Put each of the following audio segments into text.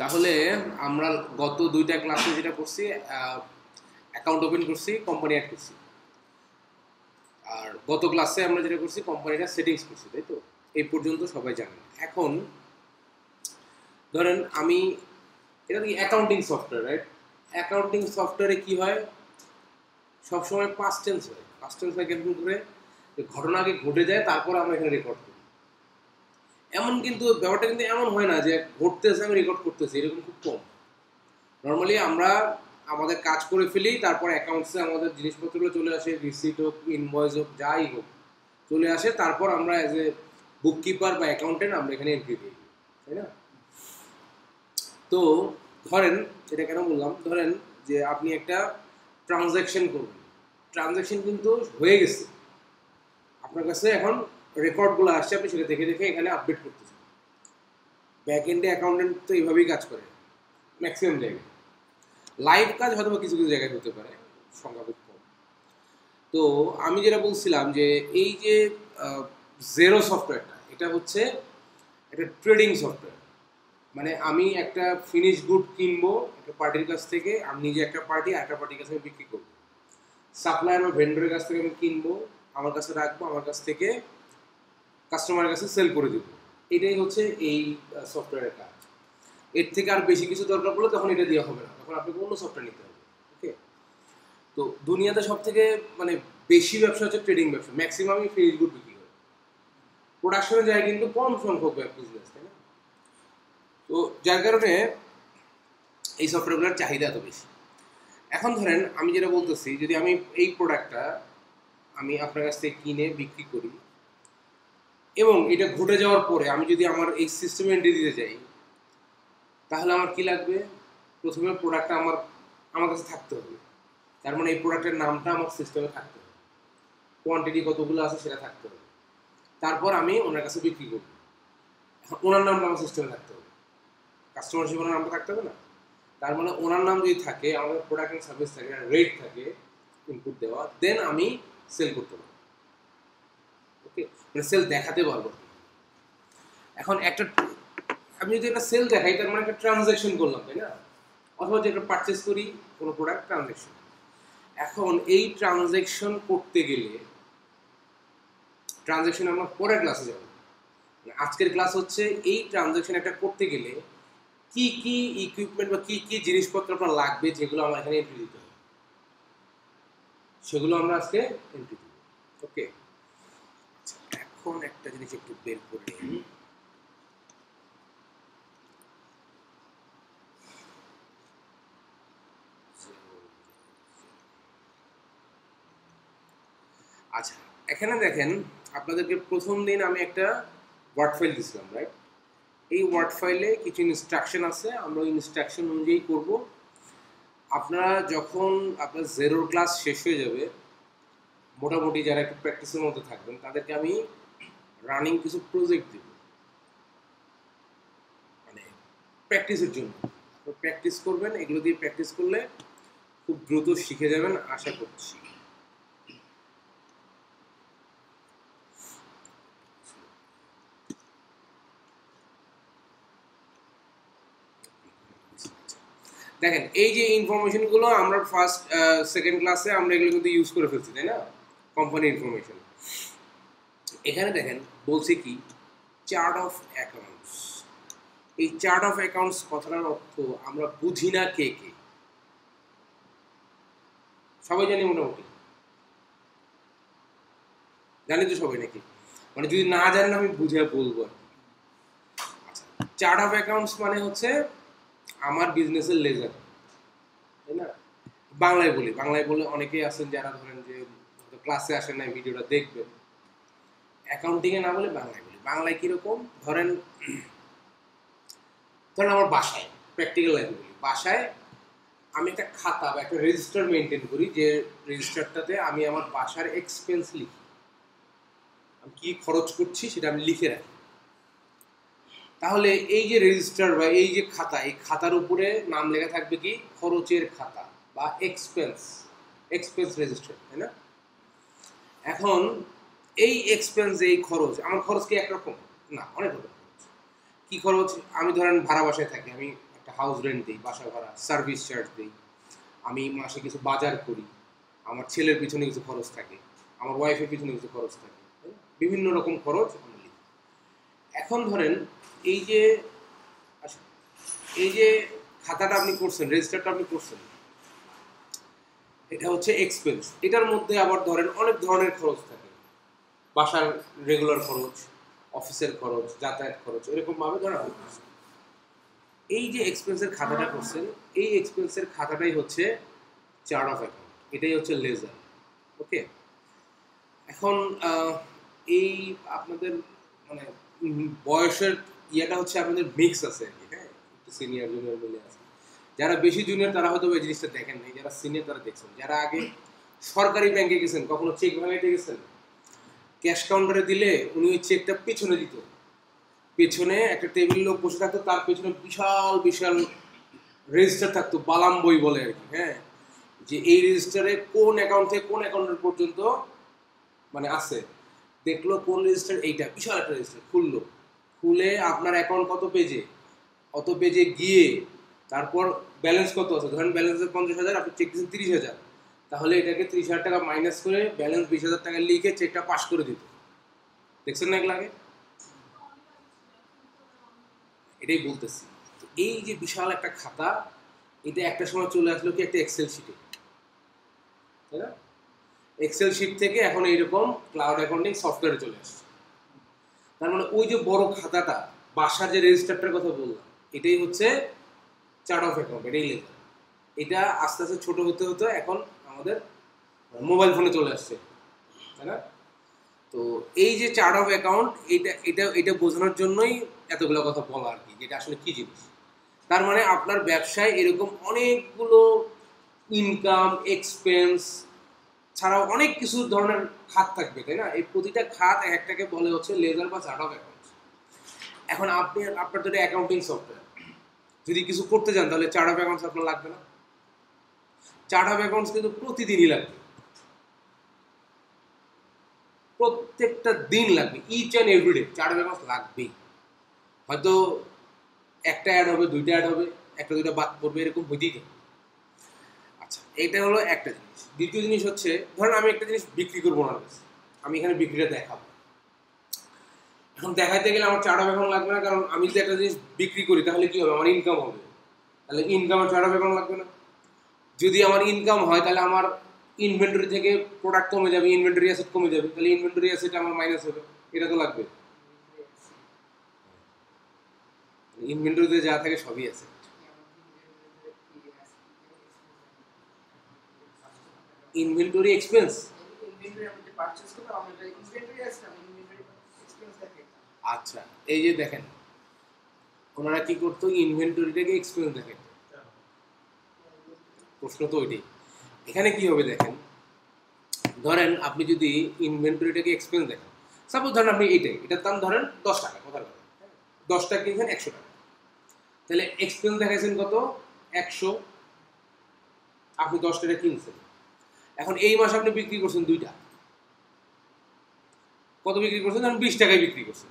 তাহলে আমরা গত দুইটা ক্লাসে যেটা করছি, অ্যাকাউন্ট ওপেন করছি, কোম্পানি অ্যাড করছি। আর গত ক্লাসে আমরা যেটা করছি, কোম্পানিটা সেটিংস করছি, তাই তো? এই পর্যন্ত সবাই জানেন। এখন ধরেন আমি এটা কি অ্যাকাউন্টিং সফটওয়্যার, রাইট? অ্যাকাউন্টিং সফটওয়্যারে কি হয়, সবসময় পাস্ট টেন্স হয়। পাস্ট টেন্স হয় কেমন করে? ঘটনা আগে ঘটে যায়, তারপর আমরা এখানে রেকর্ড করি। এমন কিন্তু ব্যাপারটা কিন্তু এমন হয় না যে ঘটতেছে আমি রেকর্ড করতেছি, এরকম খুব কম। নর্মালি আমরা আমাদের কাজ করে ফেলি, তারপর অ্যাকাউন্টসে আমাদের জিনিসপত্রগুলো চলে আসে, রিসিট হোক, ইনভয়েস হোক, যাই হোক চলে আসে, তারপর আমরা অ্যাজ এ বুক কিপার বা অ্যাকাউন্টেন্ট আমরা এখানে এন্ট্রি দিই, তাই না? তো ধরেন, এটা কেন বললাম, ধরেন যে আপনি একটা ট্রানজ্যাকশন করবেন, ট্রানজ্যাকশন কিন্তু হয়ে গেছে, আপনার কাছে এখন রেকর্ডগুলো আসছে, আপনি সেটা দেখে দেখে এখানে আপডেট করতেছেন। ব্যাক এন্ডে অ্যাকাউন্টেন্ট তো এইভাবেই কাজ করে ম্যাক্সিমাম জায়গায়। লাইভ কাজ হয়তো কিছু কিছু জায়গায় হতে পারে, সংখ্যা খুব কম। তো আমি যেটা বলছিলাম যে এই যে জেরো সফটওয়্যারটা, এটা হচ্ছে একটা ট্রেডিং সফটওয়্যার। মানে আমি একটা ফিনিশ গুড কিনবো একটা পার্টির কাছ থেকে, আমি নিজে একটা পার্টি আর একটা পার্টির কাছে আমি বিক্রি করবো। সাপ্লায়ার বা ভেন্ডরের কাছ থেকে আমি কিনবো, আমার কাছে রাখবো, আমার কাছ থেকে কাস্টমারের কাছে সেল করে দেবো। এটাই হচ্ছে এই সফটওয়্যারের কাজ। এর থেকে আর বেশি কিছু দরকার পড়লে তখন এটা দেওয়া হবে না, তখন আপনাকে অন্য সফটওয়্যার নিতে হবে। ওকে, তো দুনিয়াতে সব থেকে মানে বেশি ব্যবসা হচ্ছে ট্রেডিং ব্যবসা, ম্যাক্সিমামই ফিনিশ গুড বিক্রি করে। প্রোডাকশনে যায় কিন্তু কম সংখ্যক বিজনেস, তাই না? তো যার কারণে এই সফটওয়্যারগুলোর চাহিদা এত বেশি। এখন ধরেন আমি যেটা বলতেছি, যদি আমি এই প্রোডাক্টটা আমি আপনার কাছ থেকে কিনে বিক্রি করি এবং এটা ঘটে যাওয়ার পরে আমি যদি আমার এই সিস্টেমে এন্ট্রি দিতে চাই, তাহলে আমার কি লাগবে? প্রথমে প্রোডাক্টটা আমার কাছে থাকতে হবে। তার মানে এই প্রোডাক্টের নামটা আমার সিস্টেমে থাকতে হবে, কোয়ান্টিটি কতগুলো আছে সেটা থাকতে হবে। তারপর আমি ওনার কাছে বিক্রি করব, ওনার নামটা আমার সিস্টেমে থাকতে হবে, কাস্টমার হিসেবে ওনার নামটা থাকতে হবে না? তার মানে ওনার নাম যদি থাকে, আমাদের প্রোডাক্ট অ্যান্ড সার্ভিস থাকে, রেট থাকে ইনপুট দেওয়া, দেন আমি সেল করতে পারবো। ওকে, মানে সেল দেখাতে পারবো। এখন একটা আমি যদি একটা সেল দেখাই, তার মানে একটা ট্রানজ্যাকশন করলাম, তাই না? অথবা যে একটা পারচেস করি কোনো প্রোডাক্ট, ট্রানজ্যাকশন। এখন এই ট্রানজ্যাকশন করতে গেলে, ট্রানজ্যাকশন আমরা পরের ক্লাসে যাব, আজকের ক্লাস হচ্ছে এই ট্রানজ্যাকশন একটা করতে গেলে কি কি ইকুইপমেন্ট বা কি কি জিনিসপত্র আপনার লাগবে, যেগুলো আমার এখানে এন্ট্রি দিতে হবে, সেগুলো আমরা আজকে এন্ট্রি দিব। ওকে, এখন একটা জিনিস একটু বের করে নিই। আচ্ছা, এখানে দেখেন, আপনাদেরকে প্রথম দিন আমি একটা ওয়ার্ড ফাইল দিয়েছিলাম, রাইট? এই ওয়ার্ড ফাইলে কিছু ইনস্ট্রাকশন আছে, আমরা ওই ইনস্ট্রাকশন অনুযায়ী করব। আপনারা যখন আপনার জেরোর ক্লাস শেষ হয়ে যাবে, মোটামুটি যারা একটু প্র্যাকটিসের মধ্যে থাকবেন, তাদেরকে আমি রানিং কিছু প্রজেক্ট দেব, মানে প্র্যাকটিসের জন্য। প্র্যাকটিস করবেন, এগুলো দিয়ে প্র্যাকটিস করলে খুব দ্রুত শিখে যাবেন আশা করছি। দেখেন, এই যে ইনফরমেশনগুলো আমরা ফার্স্ট সেকেন্ড ক্লাসে আমরা এগুলো কিন্তু ইউজ করে ফেলছি, তাই না? Company information. এখানে দেখেন বলছে কি, চার্ট অফ অ্যাকাউন্টস। এই চার্ট অফ অ্যাকাউন্টস কথাটার অর্থ আমরা বুঝি না কে কে, সবাই জানি মোটামুটি, জানি তো সবাই নাকি? মানে যদি না জানেন আমি বুঝে বলবো। আচ্ছা, চার্ট অফ অ্যাকাউন্টস মানে হচ্ছে আমার বিজনেসের লেজার, তাই না? বাংলায় বলে অনেকেই আছেন যারা ধরেন যে ক্লাসে আসেন না, ভিডিওটা দেখবেন। অ্যাকাউন্টিংয়ে না বলে বাংলায় বলি। বাংলায় কীরকম, ধরেন আমার বাসায়, প্র্যাকটিক্যাল লাইফে বলি, বাসায় আমি একটা খাতা বা একটা রেজিস্টার মেনটেন করি, যে রেজিস্টারটাতে আমি আমার বাসার এক্সপেন্স লিখি, আমি কী খরচ করছি সেটা আমি লিখে রাখি। তাহলে এই যে রেজিস্টার বা এই যে খাতা, এই খাতার উপরে নাম লেখা থাকবে কি, খরচের খাতা বা এক্সপেন্স রেজিস্টার, তাই না? এখন এই এক্সপেন্স, এই খরচ, আমার খরচ কি একরকম না, অনেক রকম খরচ। কী খরচ? আমি ধরেন ভাড়া বাসায় থাকি, আমি একটা হাউস রেন্ট দিই, বাসা ভাড়া, সার্ভিস চার্জ দিই, আমি মাসে কিছু বাজার করি, আমার ছেলের পিছনে কিছু খরচ থাকে, আমার ওয়াইফের পিছনে কিছু খরচ থাকে, বিভিন্ন রকম খরচ আমি লিখি। এখন ধরেন এই যে এই যে খাতাটা আপনি করছেন, রেজিস্টারটা আপনি করছেন, এটা হচ্ছে এক্সপেন্স। এটার মধ্যে আবার ধরেন অনেক ধরনের খরচ থাকে, বাসার রেগুলার খরচ, অফিসের খরচ, যাতায়াত খরচ, এরকম ভাবে ধরা হয়। এই যে এক্সপেন্সের খাতাটা করছেন, এই এক্সপেন্সের খাতাটাই হচ্ছে চার্ট অফ অ্যাকাউন্ট, এটাই হচ্ছে লেজার। ওকে, এখন এই আপনাদের মানে বয়সের ইয়েটা হচ্ছে আপনাদের মিক্স আছে আর কি, হ্যাঁ, একটু সিনিয়র জুনিয়র মিলে আছে। যারা বেশি জুনিয়র তারা হয়তো এই জিনিসটা দেখেন নাই, যারা সিনিয়র তারা দেখছেন। যারা আগে সরকারি ব্যাংকে গেছেন, কখনো চেক ভাঙাইতে গেছেন, ক্যাশ কাউন্টারে দিলে উনি ওই চেকটা পেছনে দিত, পেছনে একটা টেবিল লোক বসে থাকতো, তার পেছনে বিশাল বিশাল রেজিস্টার থাকতো, বালাম বই বলে আর কি, হ্যাঁ, যে এই রেজিস্টারে কোন অ্যাকাউন্ট থেকে কোন অ্যাকাউন্টের পর্যন্ত মানে আছে, দেখলো কোন রেজিস্টার, এইটা বিশাল একটা রেজিস্টার খুললো, খুলে আপনার অ্যাকাউন্ট কত পেজে, অত পেজে গিয়ে তারপর ব্যালেন্স কত আছে, ধরেন ব্যালেন্স আছে 50,000, আপনি চেক দিচ্ছেন 30,000, তাহলে এটাকে 30,000 টাকা মাইনাস করে ব্যালেন্স 20,000 টাকা লিখে চেকটা পাস করে দিত। দেখছেন না এগুলো আগে? এটাই বলতেছি। তো এই যে বিশাল একটা খাতা, এটা একটা সময় চলে আসলো কি একটা এক্সেল শিটে, তাই না? এক্সেল শিট থেকে এখন এইরকম ক্লাউড অ্যাকাউন্টিং সফটওয়্যারে চলে আসছে। তার মানে ওই যে বড় খাতাটা, বাসার যে রেজিস্টারটার কথা বললাম, এটাই হচ্ছে চার্ট অফ অ্যাকাউন্ট, এটাই লেখা। এটা আস্তে আস্তে ছোট হতে হতে এখন আমাদের মোবাইল ফোনে চলে আসছে, তাই না? তো এই যে চার্ট অফ অ্যাকাউন্ট, এটা এটা এটা বোঝানোর জন্যই এতগুলো কথা বলা আর কি, যেটা আসলে কি জিনিস। তার মানে আপনার ব্যবসায় এরকম অনেকগুলো ইনকাম, এক্সপেন্স ছাড়াও অনেক কিছু ধরনের খাত থাকবে, তাই না? এই প্রতিটা খাত এক একটাকে বলে হচ্ছে লেজার বা চার্ট অফ অ্যাকাউন্ট। এখন আপনি আপনার তো অ্যাকাউন্টিং সফটওয়্যার, যদি কিছু করতে যান তাহলে চার্ট অফ অ্যাকাউন্টস আপনার লাগবে না? চার্ট অফ অ্যাকাউন্টস কিন্তু প্রতিদিনই লাগবে, প্রত্যেকটা দিন লাগবে, each and everyday chart of accounts লাগবেই। হয়তো একটা অ্যাড হবে, দুইটা অ্যাড হবে, একটা দুইটা বাদ পড়বে, এরকম হইতেই থাকে। আচ্ছা, এটা হলো একটা জিনিস। দ্বিতীয় জিনিস হচ্ছে, ধরেন আমি একটা জিনিস বিক্রি করবো না, আমি এখানে বিক্রিটা দেখাবো। এখন দেখাইতে গেলে আমার চার্ট অফ অ্যাকাউন্ট লাগবে না, কারণ আমি যদি একটা জিনিস বিক্রি করি তাহলে কি হবে, আমার ইনকাম হবে, তাহলে ইনকামের চার্ট অফ অ্যাকাউন্ট লাগবে না। যদি আমার ইনকাম হয় তাহলে আমার ইনভেন্টরি থেকে প্রোডাক্ট কমে যাবে, ইনভেন্টরি অ্যাসেট কমে যাবে, তাহলে ইনভেন্টরি অ্যাসেট আমার মাইনাস হবে, এটা তো লাগবে। ইনভেন্টরিতে যা থাকে সবই আছে। ইনভেন্টরি এক্সপেন্স, আচ্ছা, এই যে দেখেন ওনারা কি করতো, ইনভেন্টরিটাকে এক্সপেন্স দেখেন, প্রশ্ন তো ওইটাই। এখানে কি হবে দেখেন, ধরেন আপনি যদি ইনভেন্টরিটাকে এক্সপেন্স দেখেন, সাপোজ ধরেন আপনি এটার দাম ধরেন 10 টাকা, কথার কথা 10 টাকা কিনছেন 100 টাকা, তাহলে এক্সপেন্স দেখাইছেন কত, 100, আপনি 10 টাকা কিনছেন। এখন এই মাসে আপনি বিক্রি করছেন 2টা, কত বিক্রি করছেন, ধরেন 20 টাকায় বিক্রি করছেন,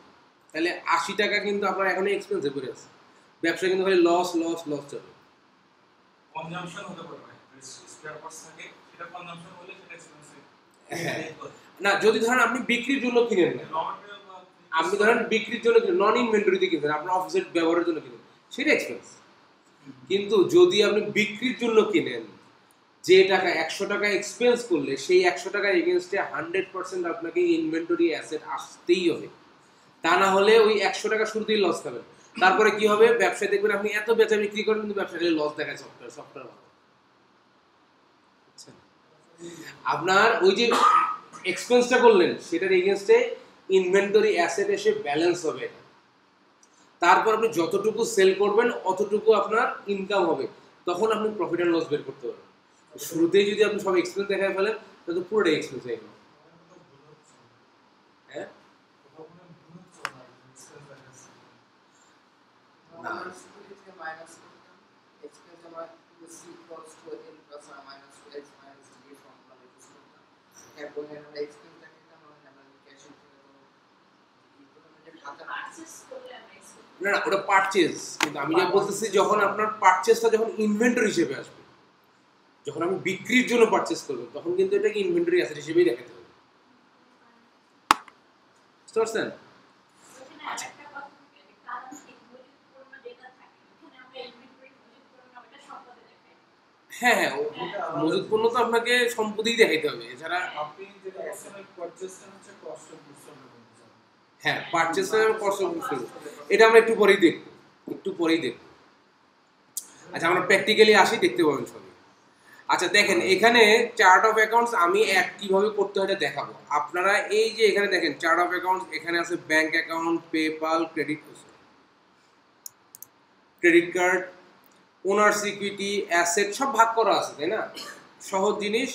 তাহলে 80 টাকা কিন্তু আপনার এখন এক্সপেন্সে পড়ে আছে। ব্যবসা কিন্তু খালি লস লস লস চলে। কনজাম্পশন হতে পারে, স্পেয়ার পার্টস থাকে, সেটা কনজাম্পশন হলে সেটা এক্সপেন্সিভ। হ্যাঁ, না যদি ধরেন আপনি বিক্রির জন্য কিনেন না, আপনি ধরেন বিক্রির জন্য কিনেন, নন ইনভেন্টরিতে কিনেন, আপনার অফিসের ব্যবহারের জন্য কিনেন, সেটা এক্সপেন্স। কিন্তু যদি আপনি বিক্রির জন্য কিনেন, যে টাকা 100 টাকা এক্সপেন্স করলে সেই 100 টাকা এগেনস্টে 100% আপনাকে ইনভেন্টরি অ্যাসেট আসতেই হবে, তা না হলে ওই 100 টাকা শুরুতেই লস খাবেন। তারপরে কি হবে, ব্যবসায় দেখবেন আপনি এত বেচা বিক্রি করেন কিন্তু ব্যবসা খালি লস দেখায়, সফটওয়্যার আপনার ওই যে এক্সপেন্সটা করলেন সেটার এগেনস্টে ইনভেন্টরি অ্যাসেট এসে ব্যালেন্স হবে, তারপর আপনি যতটুকু সেল করবেন অতটুকু আপনার ইনকাম হবে, তখন আপনি প্রফিট অ্যান্ড লস বের করতে পারবেন। শুরুতেই যদি আপনি সব এক্সপেন্স দেখায় ফেলেন তাহলে পুরোটাই এক্সপেন্স হয়ে গেল। হ্যাঁ, না না ওটা পারচেজ, কিন্তু আমি যা বলতেছি যখন আপনার পারচেজটা যখন ইনভেন্টরি হিসেবে আসবে, যখন আমি বিক্রির জন্য পারচেজ করবো তখন কিন্তু এটাকে ইনভেন্টরি অ্যাসেট হিসেবেই দেখাতে হবে। বুঝতে পারছেন? হ্যাঁ হ্যাঁ, মজুদ পণ্য তো আপনাকে সম্পত্তিই দেখাইতে হবে, এছাড়া আপনি যেটা বলছেন পারচেজটা হচ্ছে কস্ট অফ গুডস সোল্ড। হ্যাঁ purchase cost of goods sold, এটা আমরা একটু পরেই দেখবো, একটু পরেই দেখবো। আচ্ছা আমরা প্র্যাকটিক্যালি আসি, দেখতে পাবেন সবই। আচ্ছা দেখেন এখানে চার্ট অফ অ্যাকাউন্টস আমি কিভাবে করতে হয় এটা দেখাবো। আপনারা এই যে এখানে দেখেন চার্ট অফ অ্যাকাউন্টস, এখানে আছে bank account, PayPal, credit card, owners equity, asset সব ভাগ করা আছে, তাই না? সহজ জিনিস,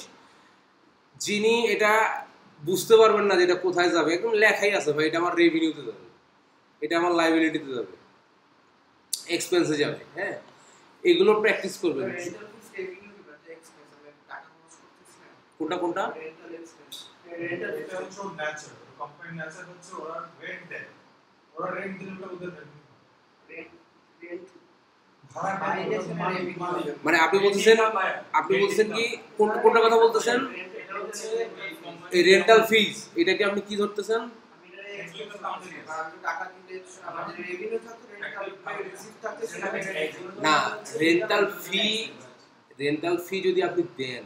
যিনি এটা বুঝতে পারবেন না যেটা কোথায় যাবে, একদম লেখাই আছে ভাই, এটা আমার রেভিনিউতে যাবে, এটা আমার লাইবিলিটিতে যাবে, এক্সপেন্সে যাবে। হ্যাঁ, এগুলো প্র্যাকটিস করবেন। কোনটা কোনটা? এটা হচ্ছে ন্যাচার, কোম্পানি ন্যাচার হচ্ছে ওরা রেন্ট দেয়, ওরা রেন্ট দিলে ওটা ওদের রেন্ট মানে আপনি বলছেন কি কোনটা কথা বলতেছেন? এই রেন্টাল ফিজ, এটাকে আপনি কি ধরতেছেন? না, রেন্টাল ফি যদি আপনি দেন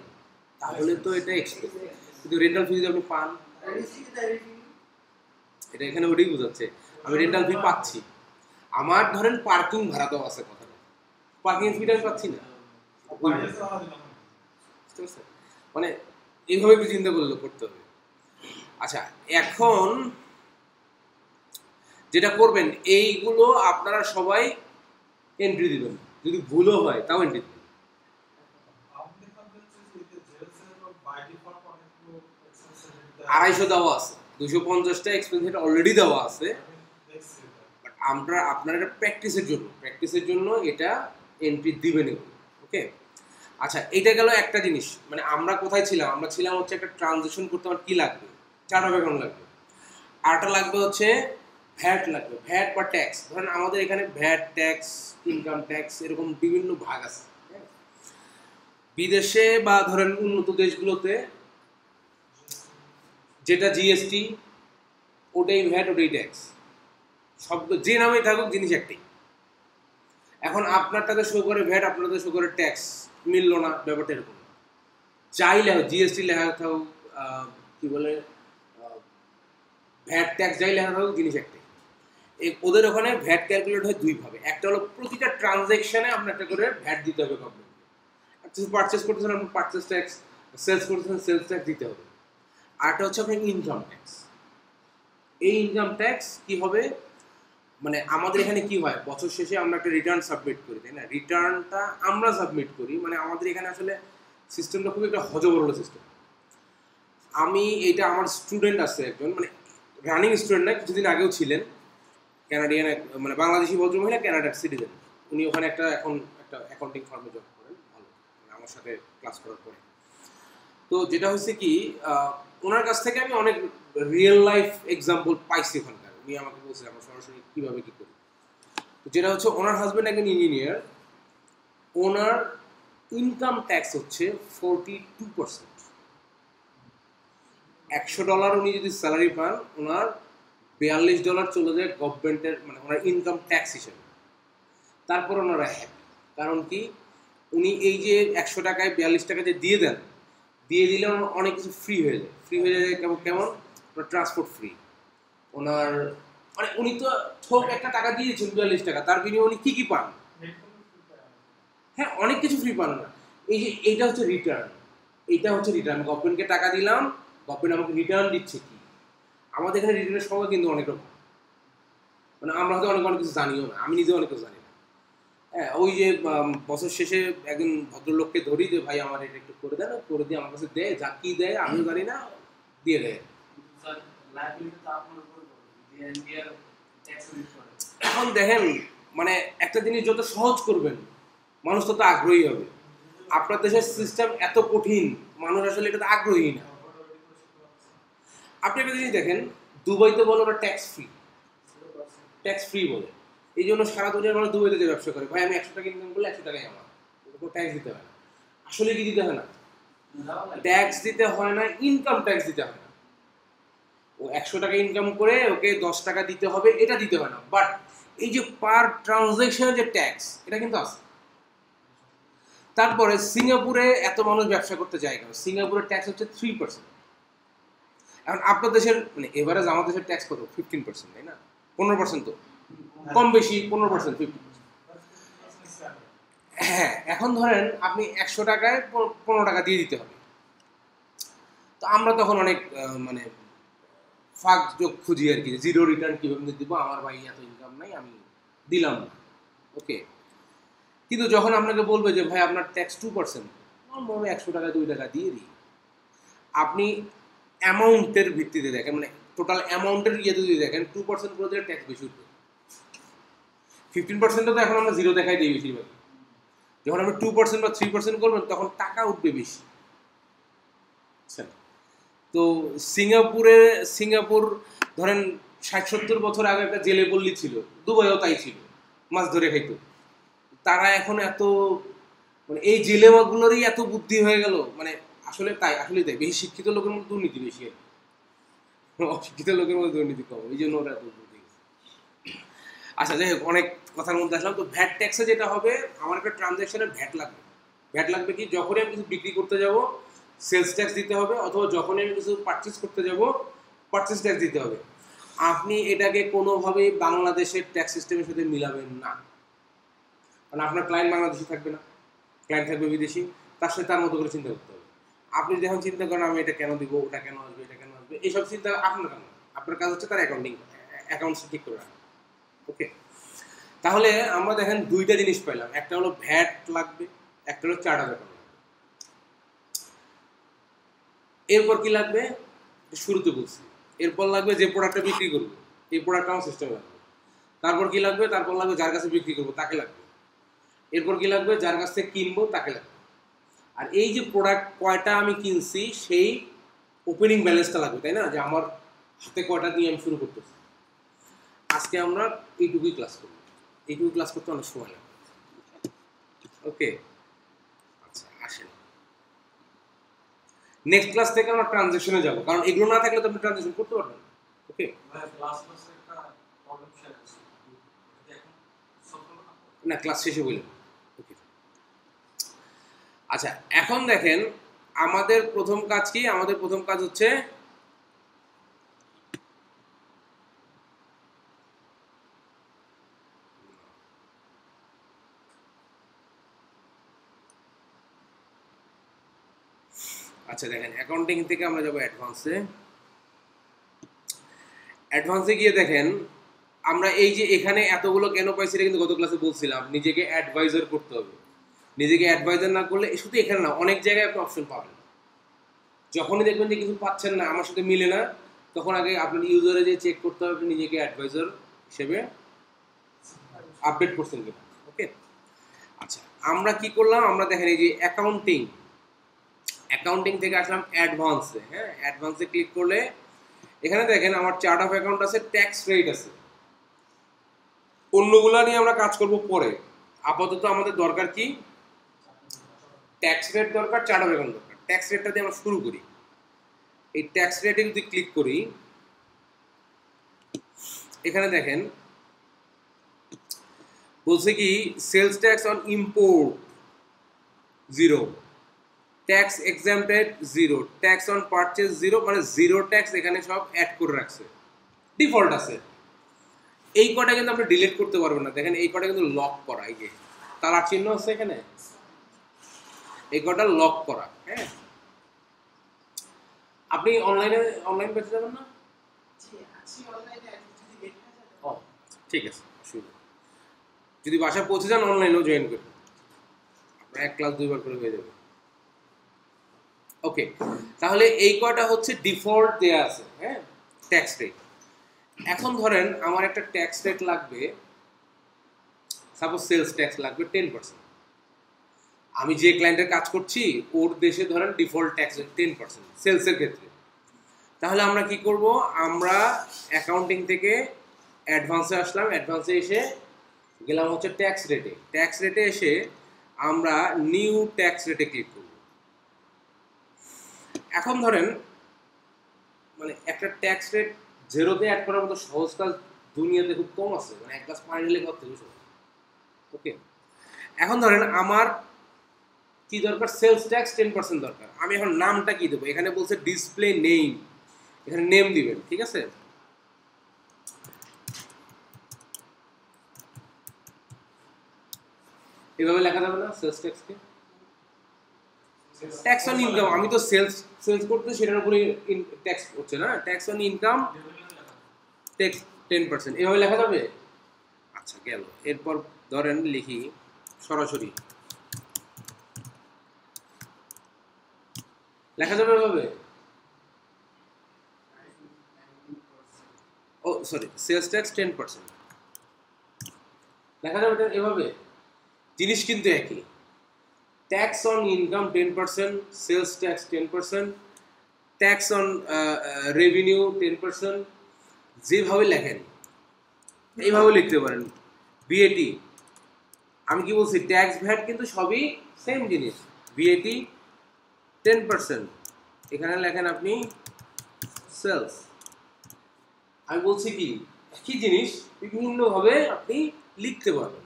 তাহলে তো এটা এক্সপেন্স, কিন্তু রেন্টাল ফি যদি আপনি পান, এটা এখানে ওটাই বোঝাচ্ছে আমি রেন্টাল ফি পাচ্ছি। আমার ধরেন পার্কিং ভাড়া দেওয়া আছে, কথাটা পার্কিং ফিটা আমি পাচ্ছি না, মানে এইভাবে একটু চিন্তা করতে হবে। আচ্ছা এখন যেটা করবেন, এইগুলো আপনারা সবাই এন্ট্রি দিবেন, যদি ভুলও হয় তাও এন্ট্রি দিবেন। 250 দেওয়া আছে, 250টা এক্সপেন্স অলরেডি দেওয়া আছে, আপনার এটা প্র্যাকটিসের জন্য এটা এন্ট্রি দিবেন। ওকে আচ্ছা, এইটা গেল একটা জিনিস, মানে আমরা কোথায় ছিলাম? আমরা ছিলাম হচ্ছে একটা ট্রানজাকশন করতে আমার কি লাগবে, চার্ট অফ অ্যাকাউন্ট লাগবে, আরটা লাগবে হচ্ছে ভ্যাট লাগবে, ভ্যাট বা ট্যাক্স। ধরেন আমাদের এখানে ভ্যাট, ট্যাক্স, ইনকাম ট্যাক্স এরকম বিভিন্ন ভাগ আছে। বিদেশে বা ধরেন উন্নত দেশগুলোতে যেটা জিএসটি, ওটাই ভ্যাট, ওটাই ট্যাক্স, শব্দ যে নামেই থাকুক জিনিস একটাই। এখন আপনারটাতে শো করে ভ্যাট, আপনারটাতে শো করে ট্যাক্স, মিললো না, ব্যাপারটা এরকম। যাই লেখা জিএসটি লেখা থাকুক, কি বলে ভ্যাট, ট্যাক্স, যাই লেখা থাকুক জিনিস একটাই। ওদের ওখানে ভ্যাট ক্যালকুলেট হয় দুই ভাবে, একটা হলো প্রতিটা ট্রানজ্যাকশনে আপনার একটা করে ভ্যাট দিতে হবে গভর্নমেন্টকে। পারচেস করতেছেন আপনি পারচেস ট্যাক্স, সেলস করতেছেন সেলস ট্যাক্স দিতে হবে। আরটা হচ্ছে আপনার ইনকাম ট্যাক্স। এই ইনকাম ট্যাক্স কি হবে, মানে আমাদের এখানে কি হয়, বছর শেষে আমরা একটা রিটার্ন সাবমিট করি, তাই না? রিটার্নটা আমরা সাবমিট করি, মানে আমাদের এখানে আসলে সিস্টেমটা খুব একটা হজবরল সিস্টেম। আমি এটা, আমার স্টুডেন্ট আছে একজন, মানে রানিং স্টুডেন্ট না, কিছুদিন আগেও ছিলেন, ক্যানাডিয়ান, মানে বাংলাদেশি ভদ্রমহিলা, ক্যানাডার সিটিজেন। উনি ওখানে একটা অ্যাকাউন্টিং ফার্মে জব করেন, ভালো, মানে আমার সাথে ক্লাস করার পরে। তো যেটা হচ্ছে কি, ওনার কাছ থেকে আমি অনেক রিয়েল লাইফ এক্সাম্পল পাইছি ওখানকার। উনি আমাকে বলছে আমরা সরাসরি কীভাবে কী করি। তো যেটা হচ্ছে, ওনার হাজব্যান্ড একজন ইঞ্জিনিয়ার, ওনার ইনকাম ট্যাক্স হচ্ছে 42%। $100 উনি যদি স্যালারি পান, ওনার $42 চলে যায় গভর্নমেন্টের, মানে ওনার ইনকাম ট্যাক্স হিসেবে। তারপর ওনারা হ্যাপি, কারণ কি উনি এই যে 100 টাকায় 42 টাকা যে দিয়ে দেন, দিয়ে দিলে ওনার অনেক কিছু ফ্রি হয়ে যায়। কেমন ওনার ট্রান্সপোর্ট ফ্রি, ওনার মানে উনি তো থোক একটা টাকা দিয়েছেন 42 টাকা, তার বিনিময়ে উনি কী পান? হ্যাঁ, অনেক কিছু ফ্রি পান না। এই যে এইটা হচ্ছে রিটার্ন, গভর্নমেন্টকে টাকা দিলাম, গভর্নমেন্ট আমাকে রিটার্ন দিচ্ছে। কি আমাদের এখানে রিটার্নের সংখ্যা কিন্তু অনেক রকম, মানে আমরা হয়তো অনেক কিছু জানিও না, আমি নিজেও অনেক কিছু জানি না। হ্যাঁ, ওই যে বছর শেষে একজন ভদ্রলোককে ধরি যে ভাই আমার এটা একটু করে দেন, করে দিয়ে আমার কাছে দেয়, যা কি দেয় আমিও জানি না, দিয়ে দেয়। এখন দেখেন, মানে একটা জিনিস যত সহজ করবেন মানুষ তত আগ্রহী হবে। আপনার দেশের সিস্টেম এত কঠিন, মানুষ আসলে এটাতে আগ্রহী না। আপনি একটা জিনিস দেখেন, দুবাইতে বলে ওরা ট্যাক্স ফ্রি বলে, এই জন্য সারা দুনিয়ার মানুষ দুবাইতে যে ব্যবসা করে, ভাই আমি 100 টাকা ইনকাম করলে 100 টাকাই আমার, কোনো ট্যাক্স দিতে হয় না। আসলে কি দিতে হয় না? ট্যাক্স দিতে হয় না, ইনকাম ট্যাক্স দিতে হয় না। ও 100 টাকা ইনকাম করে ওকে 10 টাকা দিতে হবে, এটা দিতে হয় না। বাট এই যে পার ট্রানজাকশনের যে ট্যাক্স, এটা কিন্তু আছে। তারপরে সিঙ্গাপুরে এত মানুষ ব্যবসা করতে যায় কেন? সিঙ্গাপুরের ট্যাক্স হচ্ছে 3%। এখন আপনার দেশের মানে এভারেজ আমাদের দেশের ট্যাক্স কত? 15%, তাই না? 15% তো কম বেশি 15%, 50%। হ্যাঁ, এখন ধরেন আপনি 100 টাকায় 15 টাকা দিয়ে দিতে হবে। তো আমরা তখন অনেক মানে ফাঁক যোগ খুঁজি আর কি, জিরো রিটার্ন কীভাবে দিব, আমার ভাই এত ইনকাম নাই, আমি দিলাম না। ওকে, কিন্তু যখন আপনাকে বলবে যে ভাই আপনার ট্যাক্স 2%, মনে 100 টাকা 2 টাকা দিয়ে দিই। আপনি অ্যামাউন্টের ভিত্তিতে দেখেন, মানে টোটাল অ্যামাউন্টের ইয়ে যদি দেখেন 2% করে দিলে ট্যাক্স বেশি উঠবে। 15% তো এখন আমরা জিরো দেখাই দিই বেশিরভাগ। যখন আপনি 2% বা 3% করবেন তখন টাকা উঠবে বেশি। তো সিঙ্গাপুর ধরেন 60-70 বছর আগে একটা জেলে পল্লী ছিল, দুবাইও তাই ছিল, মাছ ধরে খাইতো। তারা এখন এত মানে এই জেলেগুলোরই এত বুদ্ধি হয়ে গেল, মানে আসলে তাই বেশি শিক্ষিত লোকের মধ্যে দুর্নীতি বেশি, অশিক্ষিত লোকের মধ্যে দুর্নীতি কম, এই জন্য ওরা এত বুদ্ধি। আচ্ছা, যাই হোক, অনেক কথার মধ্যে আসলাম। তো ভ্যাট ট্যাক্সে যেটা হবে, আমার একটা ট্রানজ্যাকশনের ভ্যাট লাগবে কি, যখনই আমি কিছু বিক্রি করতে যাব সেলস ট্যাক্স দিতে হবে, অথবা যখনই আমি কিছু পারচেস করতে যাব পারচেস ট্যাক্স দিতে হবে। আপনি এটাকে কোনোভাবেই বাংলাদেশের ট্যাক্স সিস্টেমের সাথে মিলাবেন না, কারণ আপনার ক্লায়েন্ট বাংলাদেশি থাকবে না, ক্লায়েন্ট থাকবে বিদেশি, তার সাথে তার মতো করে চিন্তা করতে হবে। আপনি যখন চিন্তা করেন আমি এটা কেন দিব, ওটা কেন আসবে, এটা কেন আসবে, এইসব চিন্তা আপনার কেন? আপনার কাজ হচ্ছে তার অ্যাকাউন্টস ঠিক করে রাখা। ওকে, তাহলে আমরা দেখেন দুইটা জিনিস পেলাম, একটা হলো ভ্যাট লাগবে, একটা হলো চার্ট অফ অ্যাকাউন্ট লাগবে। এরপর কি লাগবে শুরুতে বলছি, এরপর লাগবে যে প্রোডাক্টটা বিক্রি করবো এই প্রোডাক্ট আমার সিস্টেমে লাগবে। তারপর কি লাগবে? তারপর লাগবে যার কাছে বিক্রি করবো তাকে লাগবে। এরপর কি লাগবে? যার কাছ থেকে কিনবো তাকে লাগবে। আর এই যে প্রোডাক্ট কয়টা আমি কিনছি সেই ওপেনিং ব্যালেন্সটা লাগবে, তাই না? যে আমার হাতে কয়টা দিয়ে আমি শুরু করতেছি। আজকে আমরা এইটুকুই ক্লাস করবো, এইটুকু ক্লাস করতে অনেক সময় লাগবে। ওকে, আচ্ছা আসেন নেক্সট ক্লাস থেকে আমরা ট্রানজেকশনে যাব, কারণ এগুলো না থাকলে তো আপনি ট্রানজেকশন করতে পারবেন। ওকে, না ক্লাস শেষে বললাম। ওকে, আচ্ছা এখন দেখেন আমাদের প্রথম কাজ কি? আমাদের প্রথম কাজ হচ্ছে আচ্ছা দেখেন অ্যাকাউন্টিং থেকে আমরা যাব অ্যাডভান্সে। অ্যাডভান্সে গিয়ে দেখেন আমরা এই যে এখানে এতগুলো কেন পাইছি, কিন্তু গত ক্লাসে বলছিলাম নিজেকে অ্যাডভাইজার করতে হবে। নিজেকে অ্যাডভাইজার না করলে, শুধু এখানে না অনেক জায়গায় আপনি অপশন পাবেন। যখনই দেখবেন যে কিছু পাচ্ছেন না, আমার সাথে মিলে না, তখন আগে আপনার ইউজারে যে চেক করতে হবে নিজেকে অ্যাডভাইজার হিসেবে আপডেট করছেন কিনা। ওকে, আচ্ছা আমরা কি করলাম, আমরা দেখেন এই যে অ্যাকাউন্টিং থেকে আসলাম অ্যাডভান্সে। হ্যাঁ, অ্যাডভান্সে ক্লিক করলে এখানে দেখেন আমার চার্ট অফ অ্যাকাউন্ট আছে, ট্যাক্স রেট আছে। অন্যগুলা নিয়ে আমরা কাজ করব পরে। আপাতত আমাদের দরকার কি? ট্যাক্স রেট দরকার, চার্ট অফ অ্যাকাউন্ট দরকার। ট্যাক্স রেটটা দিয়ে আমরা শুরু করি। এই ট্যাক্স রেটে যদি ক্লিক করি, এখানে দেখেন বলছে কি sales tax on import 0, tax exempted 0, tax on purchase 0, মানে 0 ট্যাক্স এখানে সব অ্যাড করে রাখছে, ডিফল্ট আছে। এই কটা কিন্তু আপনি ডিলিট করতে পারবেন না। দেখেন এই কটা কিন্তু লক করা, এই যে তালার চিহ্ন আছে এখানে, এই কটা লক করা। হ্যাঁ, আপনি অনলাইন পেতে যাবেন না? ঠিক আছে, যদি বাসায় পৌঁছে যান অনলাইনেও জয়েন করবেন, আপনার 1 ক্লাস 2 বার করে হয়ে যাবে। ওকে, তাহলে এই কয়টা হচ্ছে ডিফল্ট দেয়া আছে। হ্যাঁ, ট্যাক্স রেট। এখন ধরেন আমার একটা ট্যাক্স রেট লাগবে, সাপোজ সেলস ট্যাক্স লাগবে 10%। আমি যে ক্লায়েন্টের কাজ করছি ওর দেশে ধরেন ডিফল্ট ট্যাক্স রেট 10% সেলসের ক্ষেত্রে। তাহলে আমরা কি করব? আমরা অ্যাকাউন্টিং থেকে অ্যাডভান্সে আসলাম, অ্যাডভান্সে এসে গেলাম হচ্ছে ট্যাক্স রেটে। ট্যাক্স রেটে এসে আমরা নিউ ট্যাক্স রেটে ক্লিক করব। এখন ধরেন মানে একটা ট্যাক্স রেট জিরোতে অ্যাড করার মতো সহজ কাজ দুনিয়াতে খুব কম আছে, মানে এক গ্লাস পানি ঢেলে কত থেকে সহজ। ওকে, এখন ধরেন আমার কি দরকার, সেলস ট্যাক্স 10% দরকার। আমি এখন নামটা কি দেবো, এখানে বলছে ডিসপ্লে নেম, এখানে নেম দিবেন, ঠিক আছে। এভাবে লেখা যাবে না সেলস ট্যাক্সকে, ট্যাক্স অন ইনকাম, আমি তো সেলস সেলস করতে সেটার উপরে ট্যাক্স হচ্ছে না, ট্যাক্স অন ইনকাম ট্যাক্স 10%, এভাবে লেখা যাবে। আচ্ছা গেল। এরপর ধরেন লিখি সরাসরি, লেখা যাবে এভাবে। ও সরি, সেলস ট্যাক্স 10% লেখা যাবে এভাবে। জিনিস কিন্তু একই, tax on income 10%, sales tax 10%, tax on revenue 10%। যেভাবে লেখেন এইভাবে লিখতে পারেন। বিএটি, আমি কি বলছি, ট্যাক্স ভ্যাট কিন্তু সবই সেম জিনিস। বিএটি 10%, এখানে লেখেন আপনি সেলস। আমি বলছি কি একই জিনিস বিভিন্নভাবে আপনি লিখতে পারবেন।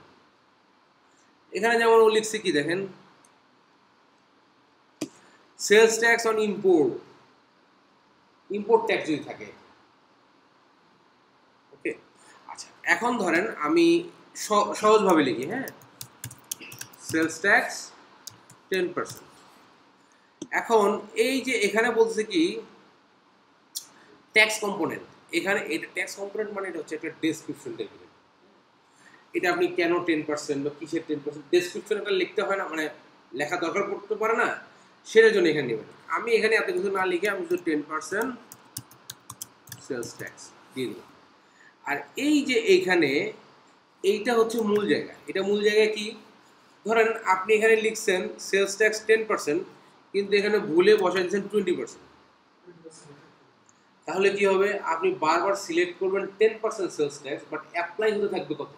এখানে যেমন ও লিখছে কি দেখেন, sales tax on import, import tax যদি থাকে। ওকে, আচ্ছা এখন ধরেন আমি সহজভাবে লিখি, হ্যাঁ, সেলস ট্যাক্স 10%। এখন এই যে এখানে বলছে কি ট্যাক্স কম্পোনেন্ট, এখানে এটা ট্যাক্স কম্পোনেন্ট মানে এটা হচ্ছে একটা ডেসক্রিপশন টাইপের। এটা আপনি কেন 10% বা কিসের 10% ডেসক্রিপশন একটা লিখতে হয় না, মানে লেখা দরকার পড়তে পারে না, সেটার জন্য এখানে নেবেন। আমি এখানে এত কিছু না লিখে আমি শুধু 10% সেলস ট্যাক্স দিয়ে দিলাম। আর এই যে এইখানে এইটা হচ্ছে মূল জায়গা। এটা মূল জায়গায় কি, ধরেন আপনি এখানে লিখছেন সেলস ট্যাক্স 10%, কিন্তু এখানে ভুলে বসাইছেন 20%। তাহলে কি হবে, আপনি বারবার সিলেক্ট করবেন 10% সেলস ট্যাক্স, বাট অ্যাপ্লাই হতে থাকবে কত,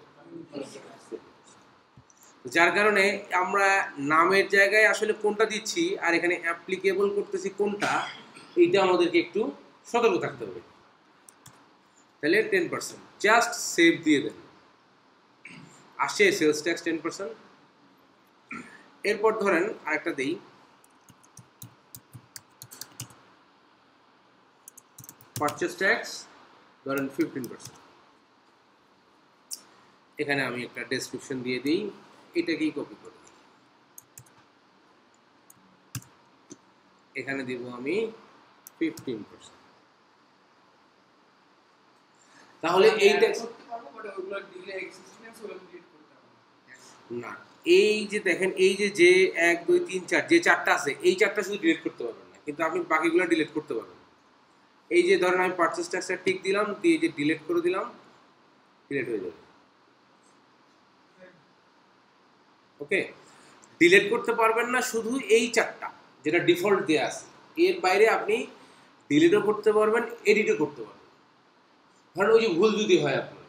যার কারণে আমরা নামের জায়গায় আসলে কোনটা দিচ্ছি আর এখানে অ্যাপ্লিকেবল করতেছি কোনটা, এইটা আমাদেরকে একটু সতর্ক থাকতে হবে। তাহলে 10% জাস্ট সেভ দিয়ে দেন, আসে সেলস ট্যাক্স 10%। এরপর ধরেন আরেকটা দেই, পারচেজ ট্যাক্স ধরেন 15%। এখানে আমি একটা ডেসক্রিপশন দিয়ে দিই, এটাকেই কপি করে দিই, এখানে দিব আমি 15%। তাহলে এই ট্যাক্স না, এই যে দেখেন এই যে 1 2 3 4 যে চারটা আছে, এই চারটা শুধু ডিলিট করতে পারবেন না, কিন্তু আপনি বাকিগুলো ডিলিট করতে পারবেন। এই যে ধরেন আমি পারচেজ ট্যাক্সটা টিক দিলাম, দিয়ে যে ডিলিট করে দিলাম, ডিলিট হয়ে যাবে। ওকে, ডিলিট করতে পারবেন না শুধু এই চারটা যেটা ডিফল্ট দেওয়া আছে, এর বাইরে আপনি ডিলিটও করতে পারবেন, এডিটও করতে পারবেন। ধরেন ওই যে ভুল যদি হয় আপনার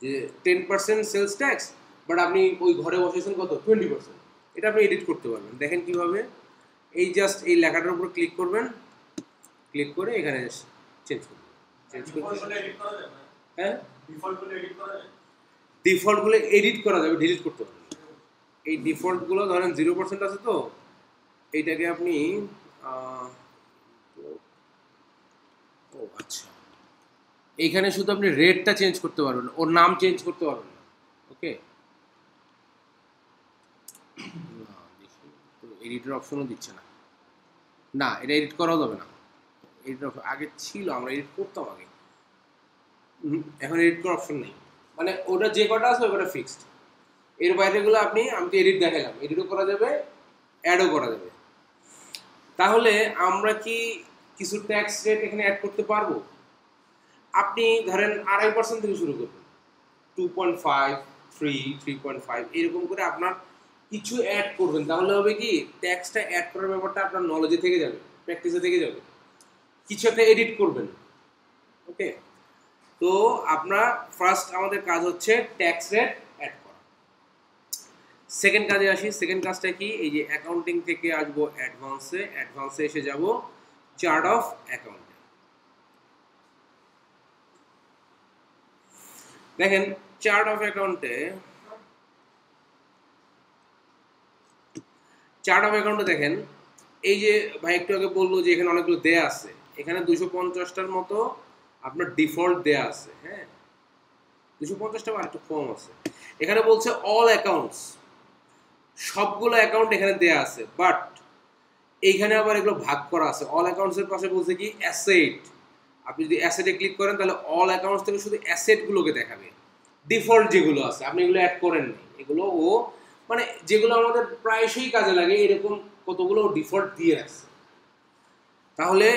যে 10% সেলস ট্যাক্স, বাট আপনি ওই ঘরে বসেছেন কত 20%, এটা আপনি এডিট করতে পারবেন। দেখেন কিভাবে, এই জাস্ট এই লেখাটার উপর ক্লিক করবেন, ক্লিক করে এখানে চেঞ্জ করবেন। চেঞ্জ করতে হ্যাঁ, ডিফল্টগুলো এডিট করা যাবে, ডিলিট করতে পারবেন। এই ডিফল্টগুলো ধরেন 0% আছে, তো এইটাকে আপনি ও আচ্ছা, এইখানে শুধু আপনি রেটটা চেঞ্জ করতে পারবেন, ওর নাম চেঞ্জ করতে পারবেন না। ওকে, এডিটের অপশনও দিচ্ছে না, না এটা এডিট করাও যাবে না। এডিট আগে ছিল, আমরা এডিট করতাম আগে, এখন এডিট করার অপশন নেই, মানে ওটা যে কটা আছে ওটা ফিক্সড। এর বাইরেগুলো আপনি, আমি তো এডিট দেখালাম, এডিটও করা যাবে, অ্যাডও করা যাবে। তাহলে আমরা কি কিছু ট্যাক্স রেট এখানে অ্যাড করতে পারবো? আপনি ধরেন 2.5% থেকে শুরু করবেন, 2.5, 3, 3.5 এরকম করে আপনার কিছু অ্যাড করবেন। তাহলে হবে কি, ট্যাক্সটা অ্যাড করার ব্যাপারটা আপনার নলেজে থেকে যাবে, প্র্যাকটিসে থেকে যাবে। কিছু একটা এডিট করবেন। ওকে, তো আপনার ফার্স্ট আমাদের কাজ হচ্ছে ট্যাক্স রেট অ্যাড করা। সেকেন্ড কাজে আসি। সেকেন্ড কাজটা কি, এই যে অ্যাকাউন্টিং থেকে আসবো অ্যাডভান্সে, অ্যাডভান্সে এসে যাব চার্ট অফ অ্যাকাউন্টে। দেখেন চার্ট অফ অ্যাকাউন্টে, চার্ট অফ অ্যাকাউন্টে দেখেন এই যে ভাই একটু আগে বললো যে এখানে অনেকগুলো দেয়া আছে, এখানে 250টার মতো আপনার ডিফল্ট দেয়া আছে। হ্যাঁ, 250টা আর একটু কম আছে। এখানে বলছে অল অ্যাকাউন্টস, সবগুলো অ্যাকাউন্ট এখানে দেয়া আছে, বাট এইখানে আবার এগুলো ভাগ করা আছে। অল অ্যাকাউন্টস এর পাশে বলছে কি অ্যাসেট। আপনি যদি অ্যাসেটে ক্লিক করেন তাহলে অল অ্যাকাউন্টস থেকে শুধু অ্যাসেট গুলোকে দেখাবে, ডিফল্ট যেগুলো আছে আপনি এগুলো অ্যাড করেন নি, এগুলো ও মানে যেগুলো আমাদের প্রায়শই কাজে লাগে এরকম কতগুলো ডিফল্ট দিয়ে রাখছে। তাহলে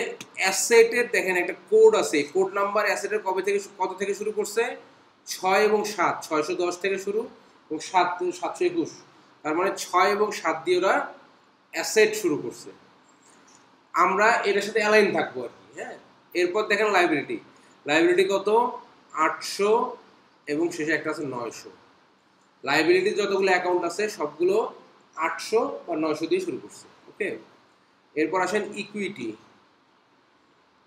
অ্যাসেটের দেখেন একটা কোড আছে, কোড নাম্বার অ্যাসেটের কবে থেকে কত থেকে শুরু করছে, 6 এবং 7, 610 থেকে শুরু এবং 721, তার মানে 6 এবং 7 দিয়ে ওরা অ্যাসেট শুরু করছে। আমরা এটার সাথে অ্যালাইন থাকবো আর কি। হ্যাঁ, এরপর দেখেন লাইবিলিটি, লাইবিলিটি কত 800 এবং শেষে একটা আছে 900। লাইবিলিটি যতগুলো অ্যাকাউন্ট আছে সবগুলো 800 বা 900 দিয়ে শুরু করছে। ওকে, এরপর আসেন ইকুইটি,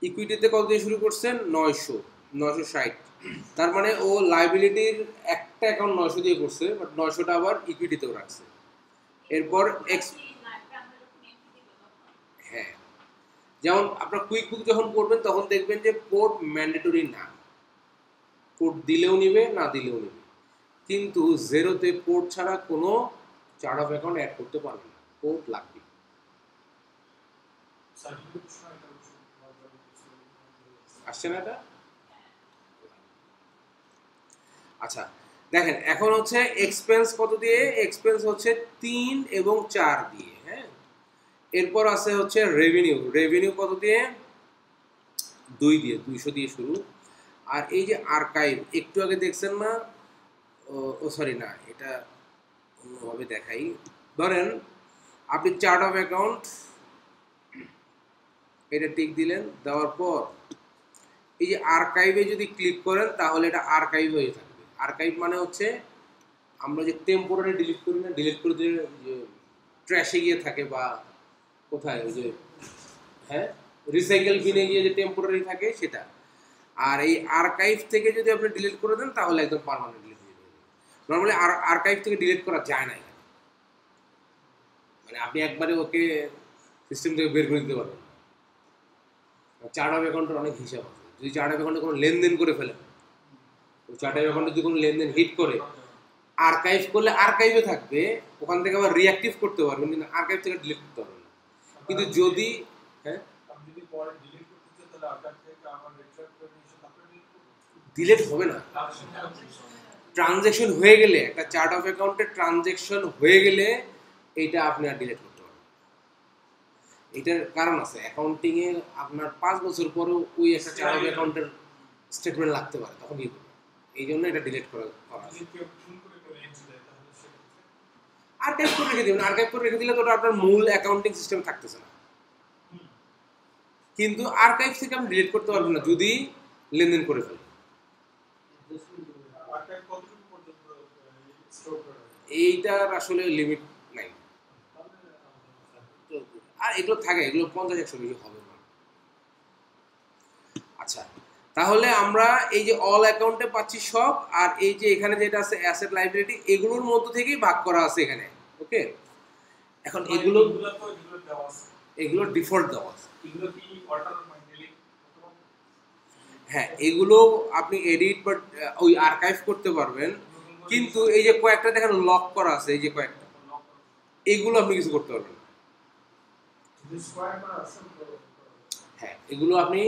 ইকুইটিতে কত দিয়ে শুরু করছেন 960। তার মানে ও লাইবিলিটির একটা অ্যাকাউন্ট 900 দিয়ে করছে, বাট 900টা আবার ইকুইটিতেও রাখছে। এরপর হ্যাঁ, যেমন আপনার কুইক বুক যখন করবেন তখন দেখবেন যে কোড ম্যান্ডেটরি না, কোড দিলেও নিবে না দিলেও নিবে, কিন্তু জেরোতে কোড ছাড়া কোনো চার্ট অফ অ্যাকাউন্ট অ্যাড করতে পারবেন না, কোড লাগবে। আসছে না এটা? আচ্ছা দেখেন এখন হচ্ছে এক্সপেন্স কত দিয়ে, এক্সপেন্স হচ্ছে 3 এবং 4 দিয়ে। হ্যাঁ, এরপর আছে হচ্ছে রেভিনিউ, রেভিনিউ কত দিয়ে 2 দিয়ে, 200 দিয়ে শুরু। আর এই যে আর্কাইভ একটু আগে দেখছেন না, ও সরি না, এটা অন্যভাবে দেখাই। ধরেন আপনি চার্ট অফ অ্যাকাউন্ট এটা টিক দিলেন, দেওয়ার পর এই যে আর্কাইভে যদি ক্লিক করেন তাহলে এটা আর্কাইভ হয়ে থাকবে। আর্কাইভ মানে হচ্ছে আমরা যে টেম্পোরারি ডিলিট করি না, ডিলিট করে দিয়ে যে ট্র্যাশে গিয়ে থাকে বা কোথায় ওই যে হ্যাঁ রিসাইকেল বিনে গিয়ে যে টেম্পোরারি থাকে সেটা। আর এই আর্কাইভ থেকে যদি আপনি ডিলিট করে দেন তাহলে একদম পার্মানেন্ট ডিলিট হয়ে যাবে। নর্মালি আর্কাইভ থেকে ডিলিট করা যায় না, মানে আপনি একবারে ওকে সিস্টেম থেকে বের করে দিতে পারবেন। চার্ট অফ অ্যাকাউন্টের অনেক হিসাব আছে, যদি চার্ট অফ অ্যাকাউন্টে কোনো লেনদেন করে ফেলেন, চার্ট অফ অ্যাকাউন্টে যদি কোনো লেনদেন হিট করে, আর্কাইভ করলে আর্কাইভে থাকবে, ওখান থেকে আবার রিঅ্যাক্টিভ করতে পারবেন, কিন্তু আর্কাইভ থেকে ডিলিট করতে পারবেন না। কিন্তু যদি হ্যাঁ ডিলিট হবে না, ট্রানজ্যাকশন হয়ে গেলে, একটা চার্ট অফ অ্যাকাউন্টে ট্রানজ্যাকশন হয়ে গেলে এইটা আপনি আর ডিলিট করতে পারবেন। এটার কারণ আছে, অ্যাকাউন্টিং এ আপনার 5 বছর পরেও ওই একটা চার্ট অফ অ্যাকাউন্টের স্টেটমেন্ট লাগতে পারে, তখন কি করবে, এই জন্য এটা ডিলিট করা আর্কাইভ করে রেখে দিবেন। আর্কাইভ করে রেখে দিলে তো ওটা আপনার মূল অ্যাকাউন্টিং সিস্টেমে থাকতেছে না, কিন্তু আর্কাইভ থেকে আপনি ডিলিট করতে পারবেন না যদি লেনদেন করে ফেলেন। এইটার আসলে লিমিট নাই, আর এগুলো থাকে, এগুলো 50-100 বেশি হবে না। আচ্ছা, তাহলে আমরা এই যে অল অ্যাকাউন্টে পাচ্ছি সব, আর এই যে এখানে যেটা আছে অ্যাসেট লাইবিলিটি, এগুলোর মধ্য থেকেই ভাগ করা আছে এখানে। ওকে, এখন এগুলো ডিফল্ট দেওয়া আছে। হ্যাঁ, এগুলো আপনি এডিট বা ওই আর্কাইভ করতে পারবেন, কিন্তু এই যে কয়েকটা দেখেন লক করা আছে, এই যে কয়েকটা, এগুলো আপনি কিছু করতে পারবেন না। হ্যাঁ, এগুলো আপনি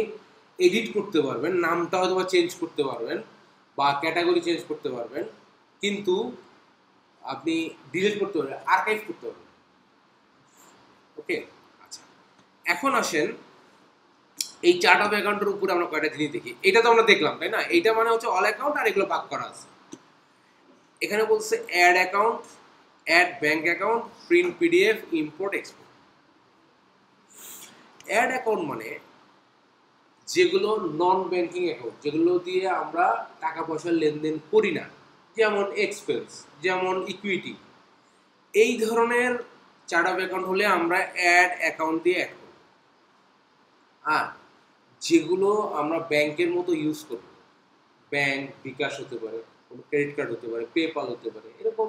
এডিট করতে পারবেন, নামটা হয়তো বা চেঞ্জ করতে পারবেন বা ক্যাটাগরি চেঞ্জ করতে পারবেন, কিন্তু আপনি ডিলিট করতে পারবেন, আর্কাইভ করতে পারবেন। ওকে, আচ্ছা এখন আসেন এই চার্ট অফ অ্যাকাউন্টের উপরে আমরা কয়টা জিনিস দেখি। এটা তো আমরা দেখলাম, তাই না? এইটা মানে হচ্ছে অল অ্যাকাউন্ট, আর এগুলো ভাগ করা আছে। এখানে বলছে add account, add bank account, print PDF, import export. Add account মানে যেগুলো নন ব্যাংকিং অ্যাকাউন্ট, যেগুলো দিয়ে আমরা টাকা পয়সার লেনদেন করি না, যেমন এক্সপেন্স, যেমন ইকুইটি, এই ধরনের চার্ট অফ অ্যাকাউন্ট হলে আমরা অ্যাড অ্যাকাউন্ট দিয়ে অ্যাড করব। আর যেগুলো আমরা ব্যাংকের মতো ইউজ করব, ব্যাংক বিকাশ হতে পারে, কোনো ক্রেডিট কার্ড হতে পারে, পেপাল হতে পারে, এরকম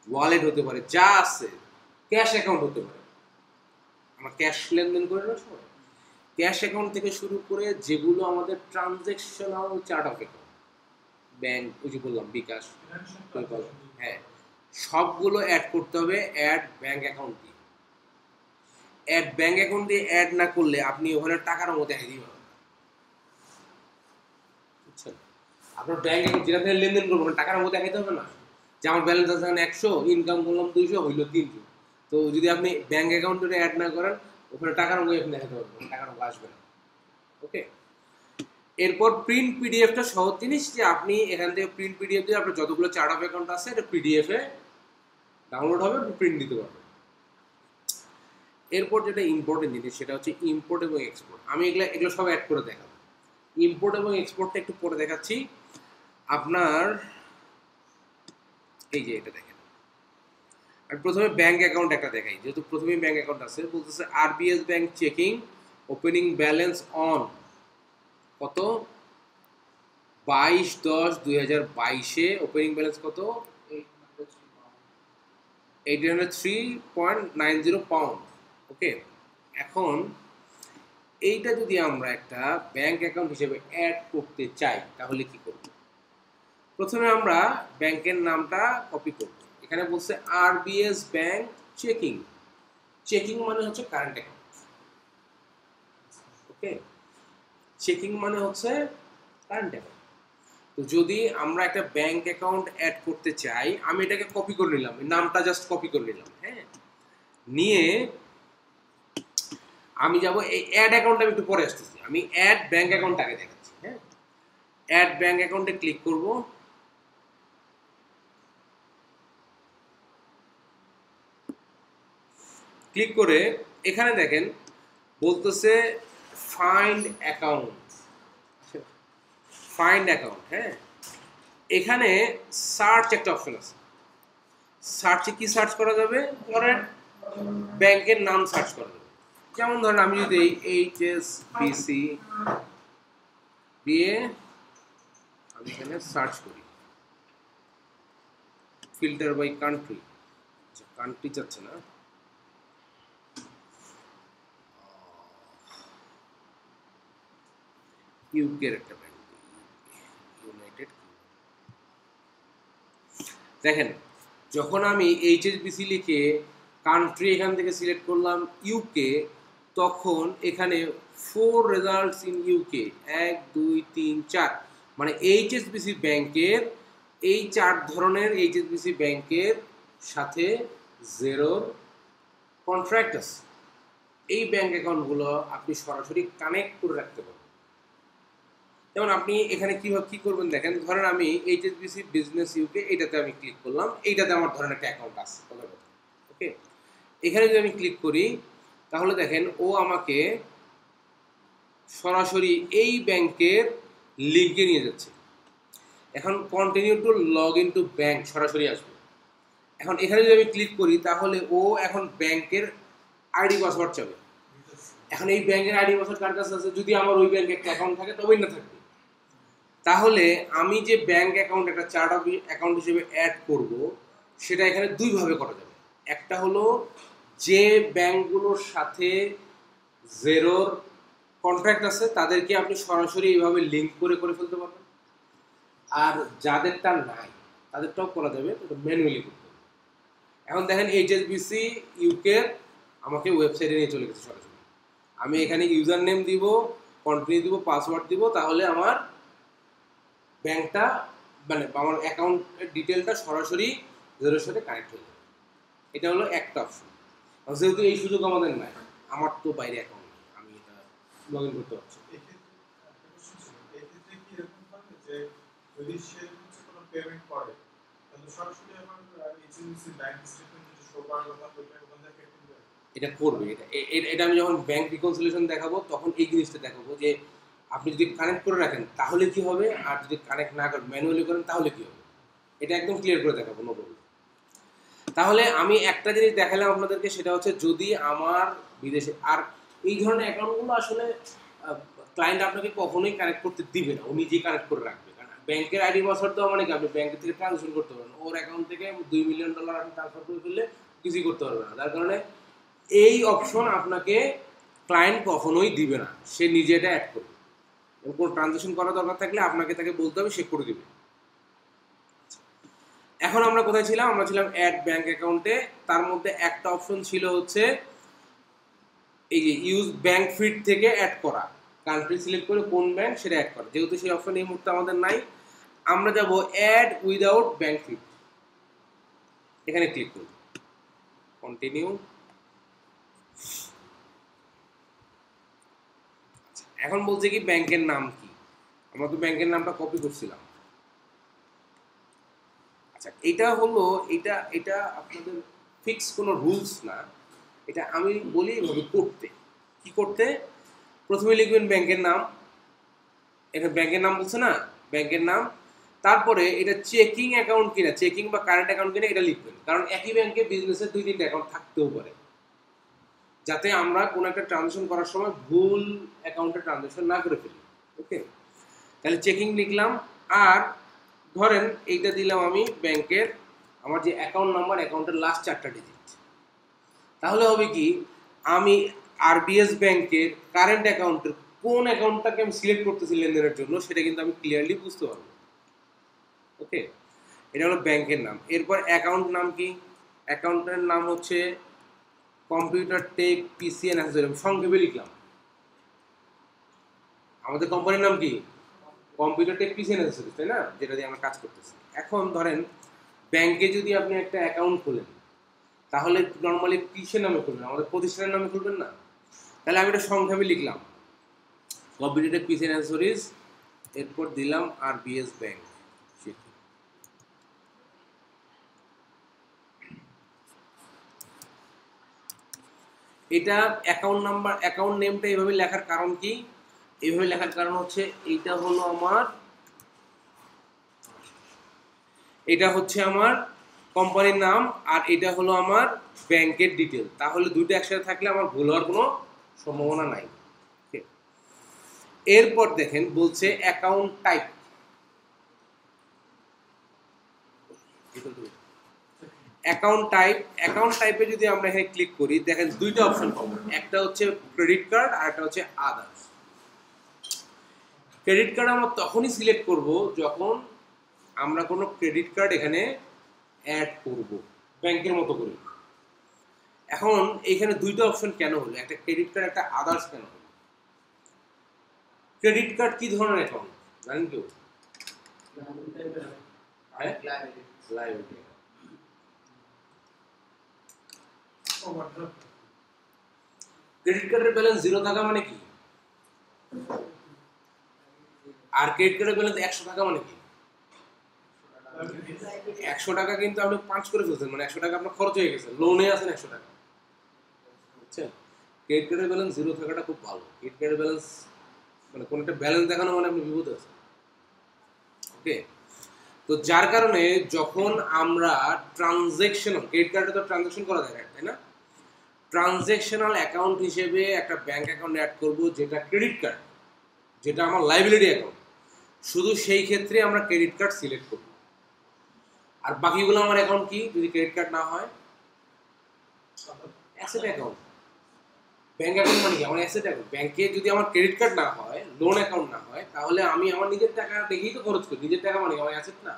ওয়ালেট হতে পারে, যা আছে, ক্যাশ অ্যাকাউন্ট হতে পারে, আমরা ক্যাশ লেনদেন করি না সবাই, ক্যাশ অ্যাকাউন্ট থেকে শুরু করে যেগুলো আমাদের transactional chart of account, bank ওই যে বললাম বিকাশ, পেপাল, হ্যাঁ, সবগুলো অ্যাড করতে হবে অ্যাড ব্যাংক অ্যাকাউন্ট দিয়ে। অ্যাড ব্যাংক অ্যাকাউন্ট দিয়ে অ্যাড না করলে আপনি ওখানে টাকার মতো দেখাই দিবেন, বুঝছেন? আপনার ব্যাংক অ্যাকাউন্ট যেটা থেকে লেনদেন করবেন টাকার মতো দেখাইতে হবে না, যে আমার ব্যালেন্স আছে 100, ইনকাম করলাম 200, হইলো 300। তো যদি আপনি ব্যাংক অ্যাকাউন্টে অ্যাড না করেন ওখানে টাকার মতো আপনি দেখাতে পারবেন, টাকার মতো আসবে না। ওকে, এরপর প্রিন্ট পিডিএফটা সহজ জিনিস, যে আপনি এখান থেকে প্রিন্ট পিডিএফ দিয়ে আপনার যতগুলো চার্ট অফ অ্যাকাউন্ট আছে এটা পিডিএফে ডাউনলোড হবে, প্রিন্ট দিতে পারবেন। এরপর যেটা ইম্পর্টেন্ট জিনিস সেটা হচ্ছে ইম্পোর্ট এবং এক্সপোর্ট। আমি এগুলো সব অ্যাড করে দেখাবো। ইম্পোর্ট এবং এক্সপোর্টটা একটু পরে দেখাচ্ছি। আপনার এই যে এটা দেখেন, আমি প্রথমে ব্যাংক অ্যাকাউন্ট একটা দেখাই, যেহেতু প্রথমেই ব্যাংক অ্যাকাউন্ট আছে, বলতেছে RBS bank checking opening balance on কত 22/10/2022 ওপেনিং ব্যালেন্স কত 803.90 পাউন্ড। ওকে, এখন এইটা যদি আমরা একটা ব্যাংক অ্যাকাউন্ট হিসেবে অ্যাড করতে চাই তাহলে কি করব? প্রথমে আমরা ব্যাংকের নামটা কপি করব। এখানে বলছে আরবিএস ব্যাংক চেকিং, চেকিং মানে হচ্ছে কারেন্ট অ্যাকাউন্ট। ওকে, চেকিং মানে হচ্ছে কারেন্ট অ্যাকাউন্ট। তো যদি আমরা একটা ব্যাংক অ্যাকাউন্ট অ্যাড করতে চাই, আমি এটাকে কপি করে নিলাম, নামটা জাস্ট কপি করে নিলাম, হ্যাঁ, নিয়ে আমি যাব এই অ্যাড অ্যাকাউন্ট, আমি একটু পরে আসতেছি, আমি অ্যাড ব্যাংক অ্যাকাউন্টটাকে দেখাচ্ছি। হ্যাঁ, অ্যাড ব্যাংক অ্যাকাউন্টে ক্লিক করব। ক্লিক করে এখানে দেখেন বলতেছে ফাইন্ড অ্যাকাউন্ট, ফাইন্ড অ্যাকাউন্ট। হ্যাঁ, এখানে সার্চ একটা অপশন আছে, সার্চে কি সার্চ করা যাবে? ধরেন ব্যাংকের নাম সার্চ করা যাবে। যেমন ধরেন আমি যদি এইচএসবিসি দিয়ে আমি এখানে সার্চ করি, ফিল্টার বাই কান্ট্রি, কান্ট্রি চাচ্ছে না, ইউকের একটা ব্যাংক, ইউনাইটেড। দেখেন যখন আমি এইচএসবিসি লিখে কান্ট্রি এখান থেকে সিলেক্ট করলাম ইউকে, তখন এখানে 4 রেজাল্টস ইন ইউকে, 1 2 3 4, মানে এইচএসবিসি ব্যাংকের এই 4 ধরনের এইচএসবিসি ব্যাংকের সাথে জেরোর কন্ট্রাক্ট আছে। এই ব্যাংক অ্যাকাউন্টগুলো আপনি সরাসরি কানেক্ট করে রাখতে পারবেন। যেমন আপনি এখানে কীভাবে কী করবেন দেখেন, ধরেন আমি এইচএসবিসি বিজনেস ইউকে এইটাতে আমি ক্লিক করলাম, এইটাতে আমার ধরেন একটা অ্যাকাউন্ট আছে। ওকে, এখানে যদি আমি ক্লিক করি তাহলে দেখেন ও আমাকে সরাসরি এই ব্যাংকের লিঙ্কে নিয়ে যাচ্ছে। এখন continue to log in to bank সরাসরি আসবে। এখন এখানে যদি আমি ক্লিক করি তাহলে ও এখন ব্যাংকের আইডি পাসওয়ার্ড চাবে। এখন এই ব্যাংকের আইডি পাসওয়ার্ড কার কাছে আছে? যদি আমার ওই ব্যাংকে একটা অ্যাকাউন্ট থাকে তবেই না থাকবে। তাহলে আমি যে ব্যাংক অ্যাকাউন্ট একটা চার্ট অফ অ্যাকাউন্ট হিসেবে অ্যাড করব, সেটা এখানে দুইভাবে করা যাবে। একটা হলো যে ব্যাংকগুলোর সাথে জেরোর কন্ট্রাক্ট আছে তাদেরকে আপনি সরাসরি এইভাবে লিঙ্ক করে ফেলতে পারবেন, আর যাদেরটা নাই তাদেরটাও করা যাবে, ওটা ম্যানুয়ালি করতে হবে। এখন দেখেন এইচএসবিসি ইউকে আমাকে ওয়েবসাইটে নিয়ে চলে গেছে সরাসরি। আমি এখানে ইউজার নেম দিব, কন্টিনিউ দিব, পাসওয়ার্ড দিব, তাহলে আমার ব্যাংকটা মানে আমার অ্যাকাউন্টের ডিটেলটা সরাসরি জেরোর সাথে কানেক্ট হয়ে যাবে। এটা হলো একটা অপশন। যেহেতু এই সুযোগ আমাদের নাই, আমার তো বাইরে অ্যাকাউন্ট নেই, আমি এটা লগ ইন করতে পারছি। যদি সে কোনো পেমেন্ট করে তাহলে সরাসরি আমার এইচএসবিসি ব্যাংক স্টেটমেন্ট যেটা শো করার কথা ওইটা ওখান থেকে কেটে দেবে। এটা করবে, এটা আমি যখন ব্যাংক রিকনসিলিয়েশন দেখাবো তখন এই জিনিসটা দেখাবো যে আপনি যদি কানেক্ট করে রাখেন তাহলে কি হবে, আর যদি কানেক্ট না করেন ম্যানুয়ালি করেন তাহলে কি হবে, এটা একদম ক্লিয়ার করে দেখাবো, নো প্রবলেম। তাহলে আমি একটা জিনিস দেখালাম আপনাদেরকে, সেটা হচ্ছে যদি আমার বিদেশে, আর এই ধরনের অ্যাকাউন্টগুলো আসলে ক্লায়েন্ট আপনাকে কখনোই কানেক্ট করতে দিবে না, ও নিজেই কানেক্ট করে রাখবে। কারণ ব্যাংকের আইডি পাসওয়ার্ড দেওয়া মানে কি আপনি ব্যাংকের থেকে ট্রানজাকশন করতে পারবেন, ওর অ্যাকাউন্ট থেকে $2 মিলিয়ন আপনি ট্রান্সফার করে ফেললে কিছুই করতে পারবে না। যার কারণে এই অপশন আপনাকে ক্লায়েন্ট কখনোই দিবে না, সে নিজে এটা অ্যাড করবে। এবং কোনো ট্রানজাকশন করার দরকার থাকলে আপনাকে তাকে বলতে হবে, সে করে দেবে। এখন আমরা কোথায় ছিলাম? আমরা ছিলাম অ্যাড ব্যাংক অ্যাকাউন্টে। তার মধ্যে একটা অপশন ছিল হচ্ছে এই যে ইউজ ব্যাংক ফিড থেকে অ্যাড করা, কান্ট্রি সিলেক্ট করে কোন ব্যাংক সেটা অ্যাড করা। যেহেতু সেই অপশন এই মুহূর্তে আমাদের নাই, আমরা যাব অ্যাড উইদাউট ব্যাংক ফিড, এখানে ক্লিক করব, কন্টিনিউ। এখন বলছে কি ব্যাংকের নাম কি, আমরা তো ব্যাংকের নামটা কপি করছিলাম। আচ্ছা, এটা হলো এটা এটা আপনাদের ফিক্স কোনো রুলস না, এটা আমি বলি এভাবে করতে। কি করতে? প্রথমে লিখবেন ব্যাংকের নাম, এখানে ব্যাংকের নাম বলছে না, ব্যাংকের নাম। তারপরে এটা চেকিং অ্যাকাউন্ট কিনা, চেকিং বা কারেন্ট অ্যাকাউন্ট কিনা এটা লিখবেন, কারণ একই ব্যাংকে বিজনেসের 2-3টা অ্যাকাউন্ট থাকতেও পারে, যাতে আমরা কোনো একটা ট্রানজাকশন করার সময় ভুল অ্যাকাউন্টে ট্রানজাকশন না করে ফেলি। ওকে, তাহলে চেকিং লিখলাম। আর ধরেন এইটা দিলাম আমি ব্যাংকের, আমার যে অ্যাকাউন্ট নাম্বার, অ্যাকাউন্টের লাস্ট 4টা ডিজিট। তাহলে হবে কি, আমি আরবিএস ব্যাংকের কারেন্ট অ্যাকাউন্টের কোন অ্যাকাউন্টটাকে আমি সিলেক্ট করতেছি লেনদেনের জন্য, সেটা কিন্তু আমি ক্লিয়ারলি বুঝতে পারবো। ওকে, এটা হলো ব্যাংকের নাম। এরপর অ্যাকাউন্ট নাম কি? অ্যাকাউন্টের নাম হচ্ছে computer tech PC and accessories, সংক্ষেপে লিখলাম। আমাদের কোম্পানির নাম কি? Computer tech PC and accessories, তাই না, যেটা দিয়ে আমরা কাজ করতেছি। এখন ধরেন ব্যাংকে যদি আপনি একটা অ্যাকাউন্ট খোলেন, তাহলে নর্মালি কিসের নামে খুলবেন? আমাদের প্রতিষ্ঠানের নামে খুলবেন না? তাহলে আমি এটা সংক্ষেপে লিখলাম, computer tech PC and accessories, এরপর দিলাম আরবিএস ব্যাংক। এটা অ্যাকাউন্ট নাম্বার, অ্যাকাউন্ট নেমটা এইভাবে লেখার কারণ কি? এইভাবে লেখার কারণ হচ্ছে এইটা হলো আমার, এটা হচ্ছে আমার কোম্পানির নাম, আর এটা হলো আমার ব্যাংকের ডিটেল। তাহলে দুইটা একসাথে থাকলে আমার ভুল হওয়ার কোনো সম্ভাবনা নাই। এরপর দেখেন বলছে অ্যাকাউন্ট টাইপ। অ্যাকাউন্ট টাইপে যদি আমরা এখানে ক্লিক করি, দেখেন দুইটা অপশন পাবো, একটা হচ্ছে ক্রেডিট কার্ড আর একটা হচ্ছে আদার্স। ক্রেডিট কার্ড আমরা তখনই সিলেক্ট করব যখন আমরা কোনো ক্রেডিট কার্ড এখানে অ্যাড করব ব্যাংকের মতো করে। এখন এখানে দুইটা অপশন কেন হলো, একটা ক্রেডিট কার্ড একটা আদার্স কেন হলো? ক্রেডিট কার্ড কি ধরনের অ্যাকাউন্ট জানেন কেউ? লাইবিলিটি। ক্রেডিট কার্ডের ব্যালেন্স 0 থাকা মানে কি? আর ক্রেডিট কার্ডের ব্যালেন্স 100 টাকা মানে কি? 100 টাকা কিন্তু আপনি পাঁচ করে ফেলছেন, মানে 100 টাকা আপনার খরচ হয়ে গেছে, লোনে আছেন 100 টাকা। বুঝছেন? ক্রেডিট কার্ডের ব্যালেন্স 0 থাকাটা খুব ভালো। ক্রেডিট কার্ডের ব্যালেন্স মানে কোন একটা ব্যালেন্স দেখানো মানে আপনি বিপদে আছেন। ওকে, তো যার কারণে যখন আমরা ট্রানজ্যাকশনাল, ক্রেডিট কার্ডে তো ট্রানজ্যাকশন করা যায় না, তাই না? ট্রানজ্যাকশনাল অ্যাকাউন্ট হিসেবে একটা ব্যাংক অ্যাকাউন্ট অ্যাড করব, যেটা ক্রেডিট কার্ড, যেটা আমার লাইবিলিটি অ্যাকাউন্ট, শুধু সেই ক্ষেত্রে আমরা ক্রেডিট কার্ড সিলেক্ট করব। আর বাকিগুলো আমার অ্যাকাউন্ট কি যদি ক্রেডিট কার্ড না হয়? Asset account. ব্যাংক অ্যাকাউন্ট মানে কি? আমার অ্যাসেট অ্যাকাউন্ট। ব্যাংকে যদি আমার ক্রেডিট কার্ড না হয়, লোন অ্যাকাউন্ট না হয়, তাহলে আমি আমার নিজের টাকা দেখেই তো খরচ করি। নিজের টাকা মানে কি? আমার অ্যাসেট না?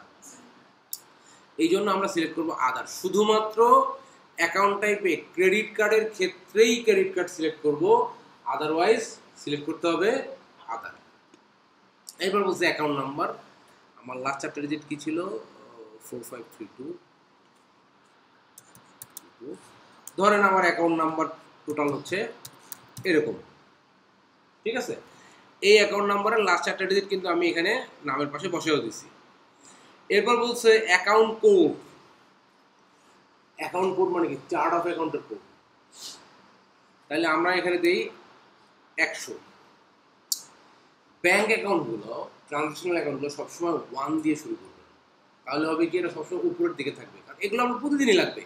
এই জন্য আমরা সিলেক্ট করবো আদার। শুধুমাত্র অ্যাকাউন্ট টাইপে ক্রেডিট কার্ডের ক্ষেত্রেই ক্রেডিট কার্ড সিলেক্ট করব, আদারওয়াইজ সিলেক্ট করতে হবে আদার। এরপর বলছে অ্যাকাউন্ট নাম্বার। আমার লাস্ট 4টা ডিজিট কি ছিল? 4532। ধরেন আমার অ্যাকাউন্ট নাম্বার টোটাল হচ্ছে এরকম, ঠিক আছে? এই অ্যাকাউন্ট নাম্বারের লাস্ট 4টা ডিজিট কিন্তু আমি এখানে নামের পাশে বসেও দিছি। এরপর বলছে অ্যাকাউন্ট কোড। অ্যাকাউন্ট কোড মানে কি? চার্ট অফ অ্যাকাউন্টের কোড। তাহলে আমরা এখানে দিই 100। ব্যাংক অ্যাকাউন্টগুলো, ট্রানজ্যাকশনাল অ্যাকাউন্টগুলো সবসময় 1 দিয়ে শুরু করবে, তাহলে হবে কি এটা সবসময় উপরের দিকে থাকবে, কারণ এগুলো আমার প্রতিদিনই লাগবে।